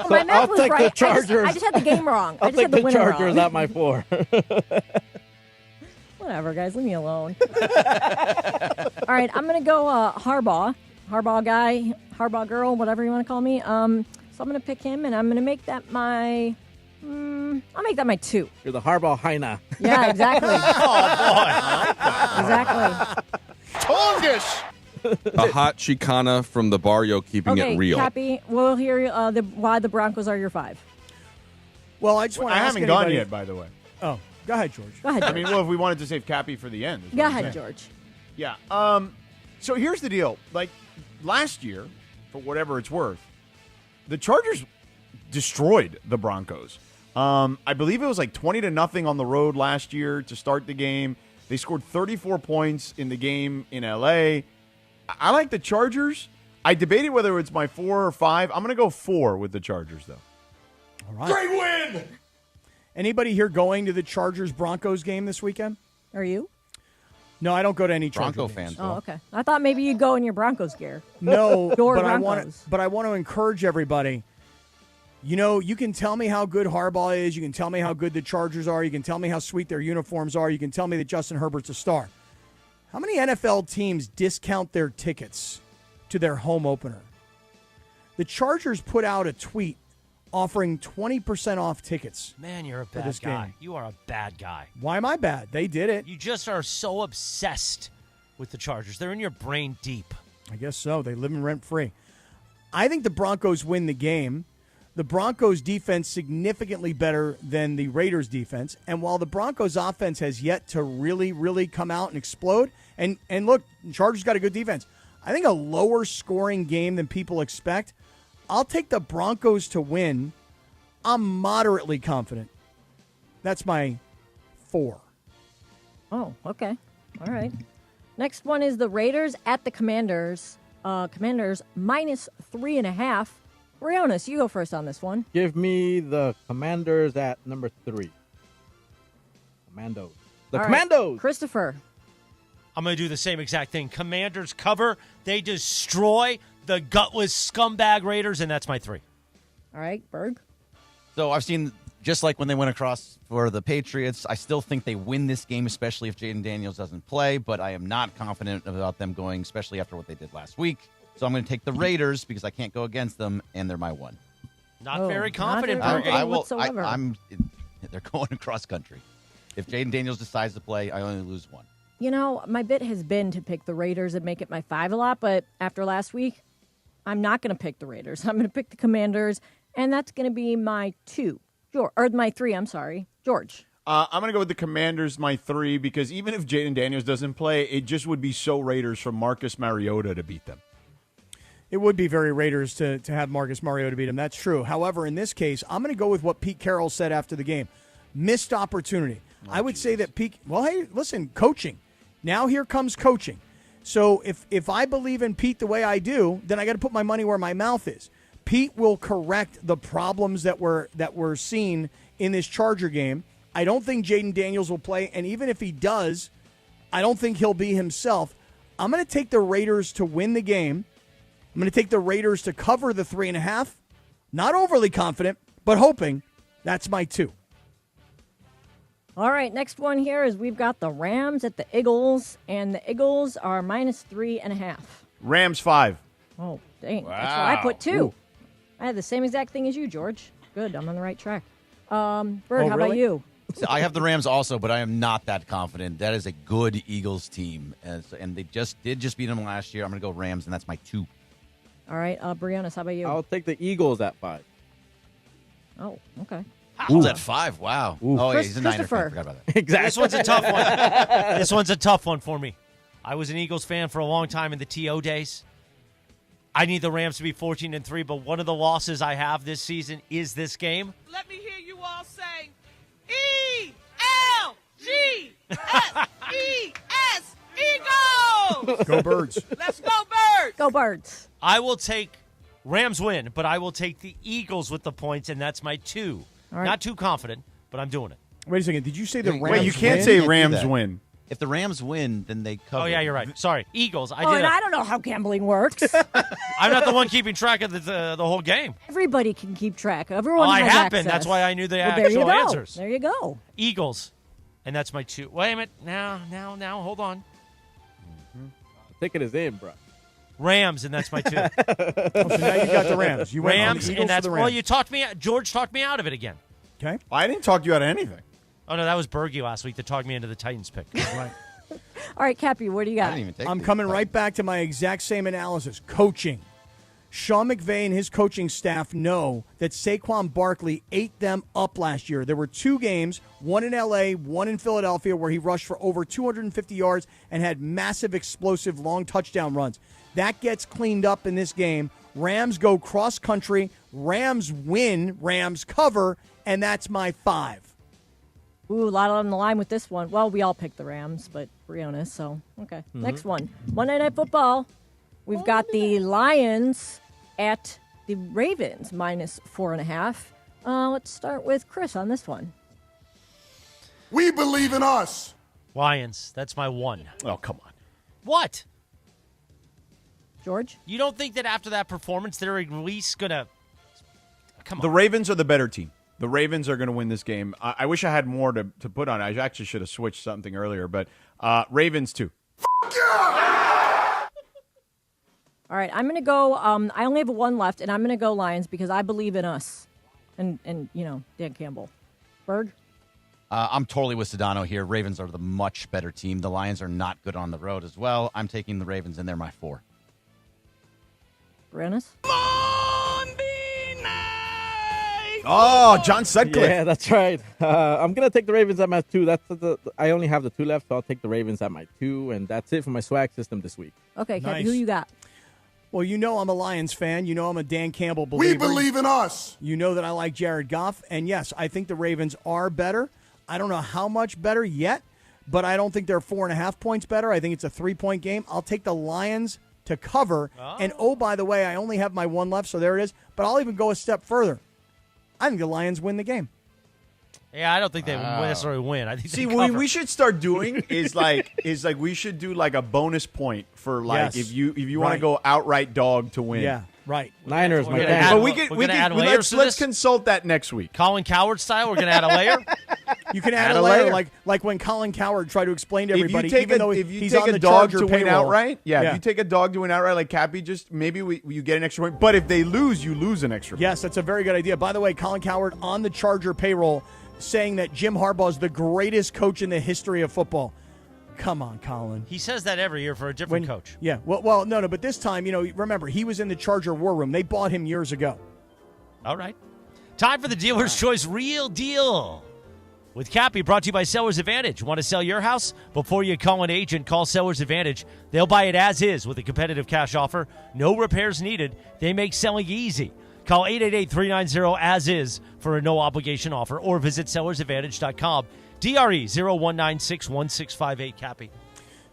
[SPEAKER 10] my math
[SPEAKER 1] I'll
[SPEAKER 10] was
[SPEAKER 1] take
[SPEAKER 10] right.
[SPEAKER 1] the Chargers.
[SPEAKER 10] I just had the game wrong.
[SPEAKER 1] I'll
[SPEAKER 10] I just
[SPEAKER 1] take
[SPEAKER 10] had the
[SPEAKER 1] the
[SPEAKER 10] winner
[SPEAKER 1] Chargers
[SPEAKER 10] wrong.
[SPEAKER 1] at my 4.
[SPEAKER 10] Whatever, guys. Leave me alone. All right, I'm going to go Harbaugh. Harbaugh guy, Harbaugh girl, whatever you want to call me. So I'm going to pick him, and I'm going to make that my... I'll make that my 2.
[SPEAKER 1] You're the Harbaugh Heina.
[SPEAKER 10] Yeah, exactly.
[SPEAKER 13] Oh,
[SPEAKER 10] boy.
[SPEAKER 7] Exactly. Tongish.
[SPEAKER 2] A hot Chicana from the barrio keeping
[SPEAKER 10] Okay,
[SPEAKER 2] it real.
[SPEAKER 10] Cappy, we'll hear why the Broncos are your 5.
[SPEAKER 8] Well, I just want to
[SPEAKER 7] I
[SPEAKER 8] ask
[SPEAKER 7] haven't gone
[SPEAKER 8] anybody-
[SPEAKER 7] yet, by the way.
[SPEAKER 8] Oh, go ahead, George.
[SPEAKER 10] Go ahead,
[SPEAKER 7] I
[SPEAKER 10] George.
[SPEAKER 7] mean, well, if we wanted to save Cappy for the end. is what
[SPEAKER 10] Go
[SPEAKER 7] I'm
[SPEAKER 10] ahead,
[SPEAKER 7] saying.
[SPEAKER 10] George.
[SPEAKER 7] Yeah. So here's the deal. Like last year, for whatever it's worth, the Chargers destroyed the Broncos. I believe it was like 20-0 on the road last year to start the game. They scored 34 points in the game in L.A. I like the Chargers. I debated whether it's my 4 or 5. I'm going to go 4 with the Chargers, though.
[SPEAKER 8] All right. Great win! Anybody here going to the Chargers-Broncos game this weekend?
[SPEAKER 10] Are you?
[SPEAKER 8] No, I don't go to any
[SPEAKER 24] Bronco
[SPEAKER 8] Charger
[SPEAKER 24] fans.
[SPEAKER 8] games.
[SPEAKER 10] Oh, okay. I thought maybe you'd go in your Broncos gear.
[SPEAKER 8] No,
[SPEAKER 10] Your
[SPEAKER 8] but
[SPEAKER 10] Broncos.
[SPEAKER 8] I want to encourage everybody. You know, you can tell me how good Harbaugh is. You can tell me how good the Chargers are. You can tell me how sweet their uniforms are. You can tell me that Justin Herbert's a star. How many NFL teams discount their tickets to their home opener? The Chargers put out a tweet offering 20% off tickets.
[SPEAKER 13] Man, you're a
[SPEAKER 8] for
[SPEAKER 13] bad
[SPEAKER 8] this
[SPEAKER 13] guy.
[SPEAKER 8] game.
[SPEAKER 13] You are a bad guy.
[SPEAKER 8] Why am I bad? They did it.
[SPEAKER 13] You just are so obsessed with the Chargers. They're in your brain deep.
[SPEAKER 8] I guess so. They live in rent-free. I think the Broncos win the game. The Broncos' defense significantly better than the Raiders' defense. And while the Broncos' offense has yet to really, really come out and explode, and look, Chargers got a good defense. I think a lower scoring game than people expect. I'll take the Broncos to win. I'm moderately confident. That's my 4.
[SPEAKER 10] Oh, okay. All right. Next one is the Raiders at the Commanders. Commanders minus 3.5. Briones, you go first on this one.
[SPEAKER 1] Give me the Commanders at number 3. Commandos. The
[SPEAKER 10] All right.
[SPEAKER 1] Commandos.
[SPEAKER 10] Christopher.
[SPEAKER 13] I'm going to do the same exact thing. Commanders cover. They destroy the gutless scumbag Raiders, and that's my 3.
[SPEAKER 10] All right, Berg.
[SPEAKER 24] So I've seen, just like when they went across for the Patriots, I still think they win this game, especially if Jaden Daniels doesn't play, but I am not confident about them going, especially after what they did last week. So I'm going to take the Raiders because I can't go against them, and they're my 1.
[SPEAKER 13] Not very confident,
[SPEAKER 10] not
[SPEAKER 13] Berg.
[SPEAKER 24] I will.
[SPEAKER 10] whatsoever.
[SPEAKER 24] They're going across country. If Jaden Daniels decides to play, I only lose 1.
[SPEAKER 10] You know, my bit has been to pick the Raiders and make it my 5 a lot, but after last week, I'm not going to pick the Raiders. I'm going to pick the Commanders, and that's going to be my 2. Or my 3, I'm sorry. George.
[SPEAKER 7] I'm going to go with the Commanders, my 3, because even if Jaden Daniels doesn't play, it just would be so Raiders from Marcus Mariota to beat them.
[SPEAKER 8] It would be very Raiders to have Marcus Mariota beat him. That's true. However, in this case, I'm going to go with what Pete Carroll said after the game. Missed opportunity. I would say that Pete, well, hey, listen, coaching. Now here comes coaching. So if I believe in Pete the way I do, then I got to put my money where my mouth is. Pete will correct the problems that were seen in this Charger game. I don't think Jaden Daniels will play, and even if he does, I don't think he'll be himself. I'm going to take the Raiders to win the game. I'm going to take the Raiders to cover the 3.5. Not overly confident, but hoping. That's my 2.
[SPEAKER 10] All right, next one here is we've got the Rams at the Eagles, and the Eagles are minus 3.5.
[SPEAKER 7] Rams 5.
[SPEAKER 10] Oh, dang.
[SPEAKER 7] Wow.
[SPEAKER 10] That's what I put 2.
[SPEAKER 7] Ooh.
[SPEAKER 10] I had the same exact thing as you, George. Good, I'm on the right track. Bird, how about
[SPEAKER 24] really?
[SPEAKER 10] you?
[SPEAKER 24] So I have the Rams also, but I am not that confident. That is a good Eagles team, and they just beat them last year. I'm going to go Rams, and that's my 2.
[SPEAKER 10] All right, Briones, how about you?
[SPEAKER 1] I'll take the Eagles at 5.
[SPEAKER 10] Oh, okay.
[SPEAKER 24] Eagles at 5. Wow. Oh, yeah, he's a Niner fan.
[SPEAKER 10] Christopher.
[SPEAKER 24] I forgot about that.
[SPEAKER 1] Exactly.
[SPEAKER 13] This one's a tough one. This one's a tough one for me. I was an Eagles fan for a long time in the TO days. I need the Rams to be 14-3, but one of the losses I have this season is this game.
[SPEAKER 16] Let me hear you all say ELGSES Eagles.
[SPEAKER 8] Go Birds.
[SPEAKER 16] Let's go Birds.
[SPEAKER 10] Go Birds.
[SPEAKER 13] I will take Rams win, but I will take the Eagles with the points, and that's my 2.
[SPEAKER 10] All right.
[SPEAKER 13] Not too confident, but I'm doing it.
[SPEAKER 8] Wait a second. Did you say the Rams
[SPEAKER 7] Wait, you can't
[SPEAKER 8] win?
[SPEAKER 7] say
[SPEAKER 24] do
[SPEAKER 7] Rams
[SPEAKER 24] that.
[SPEAKER 7] win.
[SPEAKER 24] If the Rams win, then they cover.
[SPEAKER 13] Oh, yeah, you're right. Sorry. Eagles. I
[SPEAKER 10] Oh,
[SPEAKER 13] did
[SPEAKER 10] and
[SPEAKER 13] it.
[SPEAKER 10] I don't know how gambling works.
[SPEAKER 13] I'm not the one keeping track of the whole game.
[SPEAKER 10] Everybody can keep track. Everyone
[SPEAKER 13] Well, I
[SPEAKER 10] has
[SPEAKER 13] have been.
[SPEAKER 10] access.
[SPEAKER 13] That's why I knew the
[SPEAKER 10] Well, there you
[SPEAKER 13] actual
[SPEAKER 10] go.
[SPEAKER 13] answers.
[SPEAKER 10] There you go.
[SPEAKER 13] Eagles. And that's my 2. Wait a minute. Now, hold on.
[SPEAKER 1] The ticket is in, bro.
[SPEAKER 13] Rams, and that's my 2.
[SPEAKER 8] Oh, so now you got the Rams. You went on the
[SPEAKER 13] Rams,
[SPEAKER 8] Eagles
[SPEAKER 13] and that's
[SPEAKER 8] for the Rams.
[SPEAKER 13] well. George talked me out of it again.
[SPEAKER 8] Okay.
[SPEAKER 7] I didn't talk you out of anything.
[SPEAKER 13] Oh no, that was Bergie last week that talked me into the Titans pick.
[SPEAKER 8] Right.
[SPEAKER 10] All right, Cappy, what do you
[SPEAKER 24] I
[SPEAKER 10] got?
[SPEAKER 24] didn't even take
[SPEAKER 8] I'm
[SPEAKER 24] the
[SPEAKER 8] coming
[SPEAKER 24] Titans.
[SPEAKER 8] right back to my exact same analysis. Coaching. Sean McVay and his coaching staff know that Saquon Barkley ate them up last year. There were 2 games, one in L.A., one in Philadelphia, where he rushed for over 250 yards and had massive, explosive, long touchdown runs. That gets cleaned up in this game. Rams go cross-country. Rams win. Rams cover. And that's my 5.
[SPEAKER 10] Ooh, a lot on the line with this one. Well, we all picked the Rams, but we're honest, so okay. Next one. Monday Night Football. We've got the Lions at the Ravens minus 4.5. Let's start with Chris on this one.
[SPEAKER 12] We believe in us.
[SPEAKER 13] Lions. That's my 1.
[SPEAKER 7] Oh, come on.
[SPEAKER 13] What?
[SPEAKER 10] George?
[SPEAKER 13] You don't think that after that performance, they're at least going to... Come on.
[SPEAKER 7] The Ravens are the better team. The Ravens are going to win this game. I wish I had more to put on it. I actually should have switched something earlier, but Ravens too.
[SPEAKER 10] All right, I'm going to go. I only have 1 left, and I'm going to go Lions because I believe in us, and Dan Campbell. Berg.
[SPEAKER 24] I'm totally with Sedano here. Ravens are the much better team. The Lions are not good on the road as well. I'm taking the Ravens, and they're my 4.
[SPEAKER 10] Brandis.
[SPEAKER 7] Oh, John Sutcliffe.
[SPEAKER 1] Yeah, that's right. I'm going to take the Ravens at my 2. I only have the 2 left, so I'll take the Ravens at my 2, and that's it for my swag system this week.
[SPEAKER 10] Okay,
[SPEAKER 8] Nice.
[SPEAKER 10] who you got?
[SPEAKER 8] Well, you know I'm a Lions fan. You know I'm a Dan Campbell believer.
[SPEAKER 12] We believe in us.
[SPEAKER 8] You know that I like Jared Goff. And, yes, I think the Ravens are better. I don't know how much better yet, but I don't think they're 4.5 points better. I think it's a 3-point game. I'll take the Lions to cover. And, by the way, I only have my 1 left, so there it is. But I'll even go a step further. I think the Lions win the game.
[SPEAKER 13] Yeah, I don't think they necessarily win. I think
[SPEAKER 7] See,
[SPEAKER 13] they
[SPEAKER 7] what
[SPEAKER 13] cover.
[SPEAKER 7] we should start doing is we should do like a bonus point for
[SPEAKER 8] Yes.
[SPEAKER 7] if you want
[SPEAKER 8] Right.
[SPEAKER 7] to go outright dog to win.
[SPEAKER 8] Yeah, right.
[SPEAKER 1] Niners,
[SPEAKER 13] We're
[SPEAKER 1] my
[SPEAKER 13] gonna
[SPEAKER 1] man.
[SPEAKER 13] add-
[SPEAKER 7] But
[SPEAKER 13] we're gonna add layers to
[SPEAKER 7] let's
[SPEAKER 13] this?
[SPEAKER 7] consult that next week.
[SPEAKER 13] Colin Coward style, we're going to add a layer.
[SPEAKER 8] You can add a layer, like when Colin Coward tried to explain to everybody, even though
[SPEAKER 7] if you
[SPEAKER 8] he's
[SPEAKER 7] take
[SPEAKER 8] on
[SPEAKER 7] a
[SPEAKER 8] the
[SPEAKER 7] dog
[SPEAKER 8] Charger
[SPEAKER 7] to win
[SPEAKER 8] payroll.
[SPEAKER 7] outright, if you take a dog to win outright, like Cappy, just maybe you get an extra point. But if they lose, you lose an extra point.
[SPEAKER 8] Yes, that's a very good idea. By the way, Colin Coward on the Charger payroll saying that Jim Harbaugh is the greatest coach in the history of football. Come on, Colin.
[SPEAKER 13] He says that every year for a different coach.
[SPEAKER 8] Yeah, well, no, but this time, remember, he was in the Charger war room. They bought him years ago.
[SPEAKER 13] All right. Time for the Dealer's Choice Real Deal. With Cappy, brought to you by Seller's Advantage. Want to sell your house? Before you call an agent, call Seller's Advantage. They'll buy it as is with a competitive cash offer. No repairs needed. They make selling easy. Call 888-390-AS-IS for a no-obligation offer or visit sellersadvantage.com. DRE 01961658, Cappy.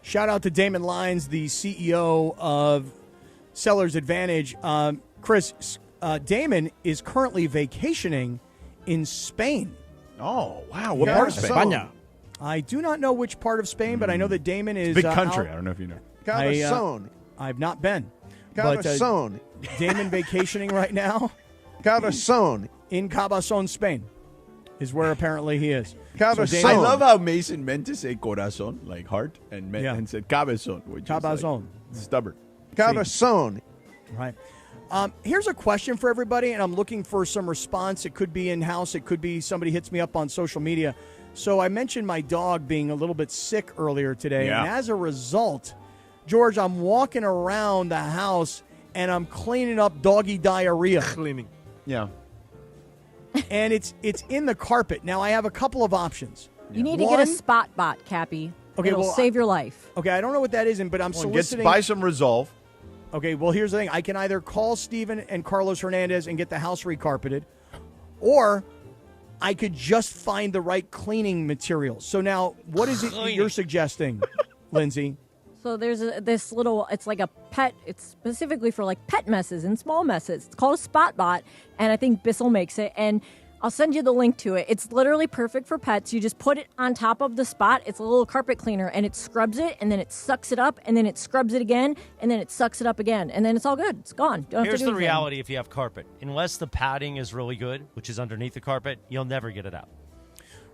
[SPEAKER 8] Shout out to Damon Lyons, the CEO of Seller's Advantage. Chris, Damon is currently vacationing in Spain.
[SPEAKER 7] Oh, wow. What part of Spain?
[SPEAKER 1] España.
[SPEAKER 8] I do not know which part of Spain, but I know that Damon is
[SPEAKER 7] Big country.
[SPEAKER 8] out.
[SPEAKER 7] I don't know if you know.
[SPEAKER 12] Cabazon.
[SPEAKER 8] I've not been.
[SPEAKER 12] Cabazon.
[SPEAKER 8] But Damon vacationing right now
[SPEAKER 12] Cabazon.
[SPEAKER 8] in Cabazon, Spain, is where apparently he is.
[SPEAKER 12] Cabazon.
[SPEAKER 7] I love how Mason meant to say corazon, like heart, and said cabezon, which
[SPEAKER 8] Cabazon.
[SPEAKER 7] is like stubborn.
[SPEAKER 12] Cabazon.
[SPEAKER 8] Right. Here's a question for everybody, and I'm looking for some response. It could be in-house. It could be somebody hits me up on social media. So I mentioned my dog being a little bit sick earlier today,
[SPEAKER 7] Yeah.
[SPEAKER 8] and as a result, George, I'm walking around the house, and I'm cleaning up doggy diarrhea.
[SPEAKER 1] Cleaning.
[SPEAKER 7] Yeah.
[SPEAKER 8] And it's in the carpet. Now, I have a couple of options.
[SPEAKER 10] You need to get a spot bot, Cappy.
[SPEAKER 8] Okay,
[SPEAKER 10] It'll
[SPEAKER 8] well,
[SPEAKER 10] save your life.
[SPEAKER 8] Okay, I don't know what that is, but I'm soliciting.
[SPEAKER 7] Buy some Resolve.
[SPEAKER 8] Okay, well, here's the thing. I can either call Steven and Carlos Hernandez and get the house recarpeted, or I could just find the right cleaning materials. So now, what is it that you're suggesting, Lindsay?
[SPEAKER 10] So there's this little, it's like a pet, it's specifically for like pet messes and small messes. It's called a spot bot, and I think Bissell makes it, and I'll send you the link to it. It's literally perfect for pets. You just put it on top of the spot. It's a little carpet cleaner, and it scrubs it, and then it sucks it up, and then it scrubs it again, and then it sucks it up again, and then it's all good. It's gone. Don't have
[SPEAKER 13] Here's
[SPEAKER 10] to do
[SPEAKER 13] the
[SPEAKER 10] anything.
[SPEAKER 13] reality if you have carpet. Unless the padding is really good, which is underneath the carpet, you'll never get it out.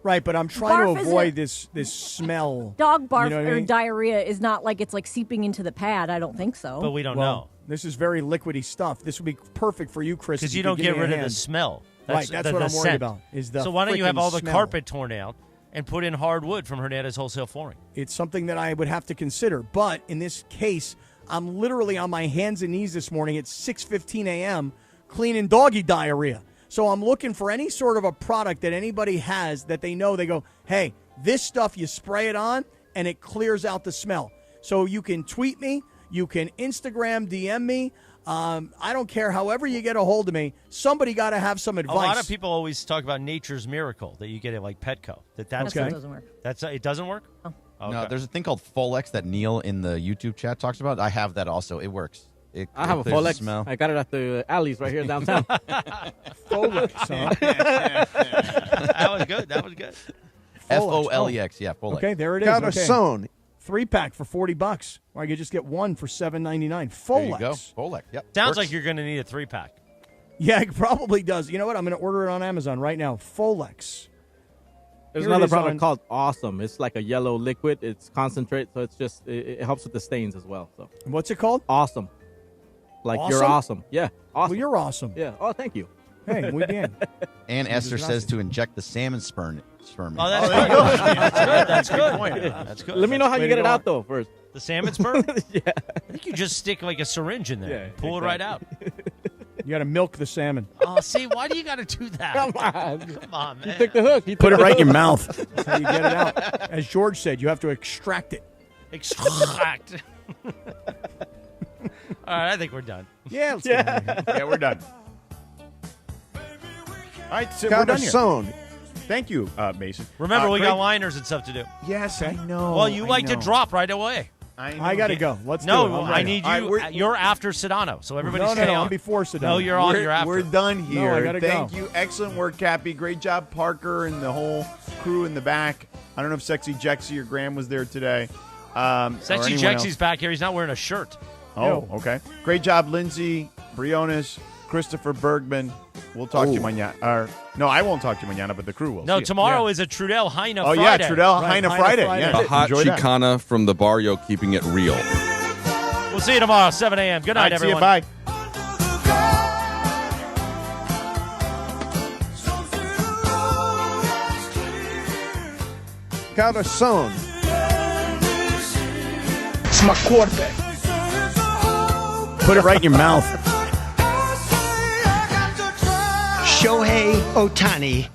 [SPEAKER 8] Right, but I'm trying
[SPEAKER 10] Barf
[SPEAKER 8] to
[SPEAKER 10] is
[SPEAKER 8] avoid
[SPEAKER 10] a-
[SPEAKER 8] this smell.
[SPEAKER 10] Dog barf
[SPEAKER 8] You know what I
[SPEAKER 10] or
[SPEAKER 8] mean?
[SPEAKER 10] diarrhea is not like it's like seeping into the pad. I don't think so.
[SPEAKER 13] But we don't
[SPEAKER 8] Well,
[SPEAKER 13] know.
[SPEAKER 8] This is very liquidy stuff. This would be perfect for you, Chris.
[SPEAKER 13] Because
[SPEAKER 8] if
[SPEAKER 13] you
[SPEAKER 8] could
[SPEAKER 13] don't
[SPEAKER 8] give
[SPEAKER 13] get
[SPEAKER 8] me a
[SPEAKER 13] rid of the
[SPEAKER 8] hand.
[SPEAKER 13] smell.
[SPEAKER 8] Right, that's
[SPEAKER 13] the
[SPEAKER 8] what I'm worried
[SPEAKER 13] scent.
[SPEAKER 8] about, is the
[SPEAKER 13] So why don't you have
[SPEAKER 8] frickin'
[SPEAKER 13] all the
[SPEAKER 8] smell.
[SPEAKER 13] carpet torn out and put in hardwood from Hernandez Wholesale Flooring?
[SPEAKER 8] It's something that I would have to consider. But in this case, I'm literally on my hands and knees this morning at 6:15 a.m. cleaning doggy diarrhea. So I'm looking for any sort of a product that anybody has that they know. They go, hey, this stuff, you spray it on, and it clears out the smell. So you can tweet me. You can Instagram, DM me. I don't care. However you get a hold of me, somebody got to have some advice.
[SPEAKER 13] A lot of people always talk about Nature's Miracle that you get at like Petco. That's
[SPEAKER 10] That doesn't work.
[SPEAKER 13] It doesn't work?
[SPEAKER 10] Oh.
[SPEAKER 13] Okay.
[SPEAKER 24] No, there's a thing called Folex that Neil in the YouTube chat talks about. I have that also. It works.
[SPEAKER 1] I have a
[SPEAKER 24] clears the
[SPEAKER 1] Folex.
[SPEAKER 24] smell.
[SPEAKER 1] I got it at the alleys right here downtown.
[SPEAKER 8] Folex, huh?
[SPEAKER 13] That was good. That was good.
[SPEAKER 24] Folex, yeah, Folex.
[SPEAKER 8] Okay, there it is.
[SPEAKER 12] Got a
[SPEAKER 8] Okay.
[SPEAKER 12] son.
[SPEAKER 8] 3-pack for $40. Or I could just get one for $7.99. Folex.
[SPEAKER 24] There you go. Folex. Yep.
[SPEAKER 13] Sounds
[SPEAKER 24] Works.
[SPEAKER 13] like you're going to need a 3-pack.
[SPEAKER 8] Yeah, it probably does. You know what? I'm going to order it on Amazon right now. Folex.
[SPEAKER 1] There's
[SPEAKER 8] Here it
[SPEAKER 1] another
[SPEAKER 8] is
[SPEAKER 1] product
[SPEAKER 8] on-
[SPEAKER 1] called Awesome. It's like a yellow liquid. It's concentrate, so it's just it helps with the stains as well. So
[SPEAKER 8] What's it called?
[SPEAKER 1] Awesome. Like you're awesome. Yeah. Awesome.
[SPEAKER 8] Well, you're awesome.
[SPEAKER 1] Yeah. Oh, thank you.
[SPEAKER 8] Hey, muy bien.
[SPEAKER 24] And Esther says to inject the salmon sperm.
[SPEAKER 13] Oh, that's good. That's good. That's good.
[SPEAKER 24] point.
[SPEAKER 13] That's good.
[SPEAKER 1] Let me know how
[SPEAKER 8] Way
[SPEAKER 1] you
[SPEAKER 8] to
[SPEAKER 1] get it
[SPEAKER 8] go.
[SPEAKER 1] out though first.
[SPEAKER 13] The salmon sperm?
[SPEAKER 1] Yeah.
[SPEAKER 13] I think you just stick like a syringe in there.
[SPEAKER 1] Yeah,
[SPEAKER 13] Pull it right out.
[SPEAKER 8] You got to milk the salmon.
[SPEAKER 13] Oh, see, why do you got to do that?
[SPEAKER 1] Come on.
[SPEAKER 13] Come on, man.
[SPEAKER 1] You took the hook.
[SPEAKER 8] Put it right in your mouth. That's how you get it out. As George said, you have to extract it.
[SPEAKER 13] Extract. All right, I think we're done.
[SPEAKER 8] Yeah, let's get out of here.
[SPEAKER 7] Yeah, we're done. All right, so we're
[SPEAKER 12] Got a
[SPEAKER 7] done here.
[SPEAKER 12] son.
[SPEAKER 7] Thank you, Mason.
[SPEAKER 13] Remember, we
[SPEAKER 7] Craig-
[SPEAKER 13] got liners and stuff to do.
[SPEAKER 7] Yes, I know.
[SPEAKER 13] Well, you
[SPEAKER 7] I
[SPEAKER 13] like to
[SPEAKER 7] know.
[SPEAKER 13] drop right away.
[SPEAKER 8] I got to go. Let's do it.
[SPEAKER 13] No,
[SPEAKER 8] I'm
[SPEAKER 13] I
[SPEAKER 8] ready.
[SPEAKER 13] need
[SPEAKER 7] All
[SPEAKER 13] you.
[SPEAKER 7] right, we're-
[SPEAKER 13] You're after Sedano, so everybody
[SPEAKER 8] No,
[SPEAKER 13] stay
[SPEAKER 8] no,
[SPEAKER 13] on.
[SPEAKER 8] I'm before Sedano.
[SPEAKER 13] No, you're on.
[SPEAKER 7] We're,
[SPEAKER 13] You're after.
[SPEAKER 7] we're done here.
[SPEAKER 8] No, I gotta
[SPEAKER 7] Thank
[SPEAKER 8] go.
[SPEAKER 7] you. Excellent work, Cappy. Great job, Parker, and the whole crew in the back. I don't know if Sexy Jexy or Graham was there today. or
[SPEAKER 13] Sexy
[SPEAKER 7] anyone
[SPEAKER 13] Jexy's
[SPEAKER 7] else.
[SPEAKER 13] back here. He's not wearing a shirt.
[SPEAKER 7] Oh, okay. Great job, Lindsay, Briones, Christopher Bergman. We'll talk to you mañana. No, I won't talk to you mañana, but the crew will.
[SPEAKER 13] No,
[SPEAKER 7] See ya.
[SPEAKER 13] tomorrow is a Trudell Heine
[SPEAKER 7] Oh,
[SPEAKER 13] Friday.
[SPEAKER 7] yeah, Trudell
[SPEAKER 8] Right,
[SPEAKER 7] Heine
[SPEAKER 8] Heine
[SPEAKER 7] Friday.
[SPEAKER 8] Friday.
[SPEAKER 7] Yeah,
[SPEAKER 2] A hot
[SPEAKER 7] enjoy that.
[SPEAKER 2] Chicana from the barrio, keeping it real.
[SPEAKER 13] We'll see you tomorrow, 7 a.m. Good
[SPEAKER 7] All
[SPEAKER 13] night,
[SPEAKER 7] right, see you.
[SPEAKER 13] everyone.
[SPEAKER 7] Bye.
[SPEAKER 12] Got a son.
[SPEAKER 16] It's my quarterback.
[SPEAKER 8] Put it right in your mouth.
[SPEAKER 16] Shohei Ohtani.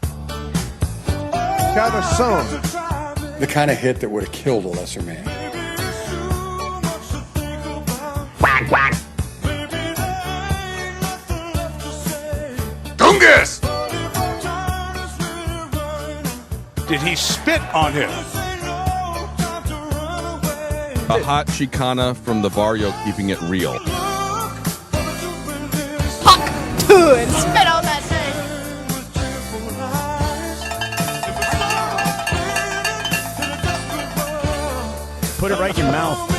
[SPEAKER 12] Got a son.
[SPEAKER 11] The kind of hit that would have killed a lesser man.
[SPEAKER 19] Dungus! Did he spit on him?
[SPEAKER 2] A hot Chicana from the barrio, keeping it real.
[SPEAKER 14] Dude, spit on that thing.
[SPEAKER 8] Put it right in your mouth.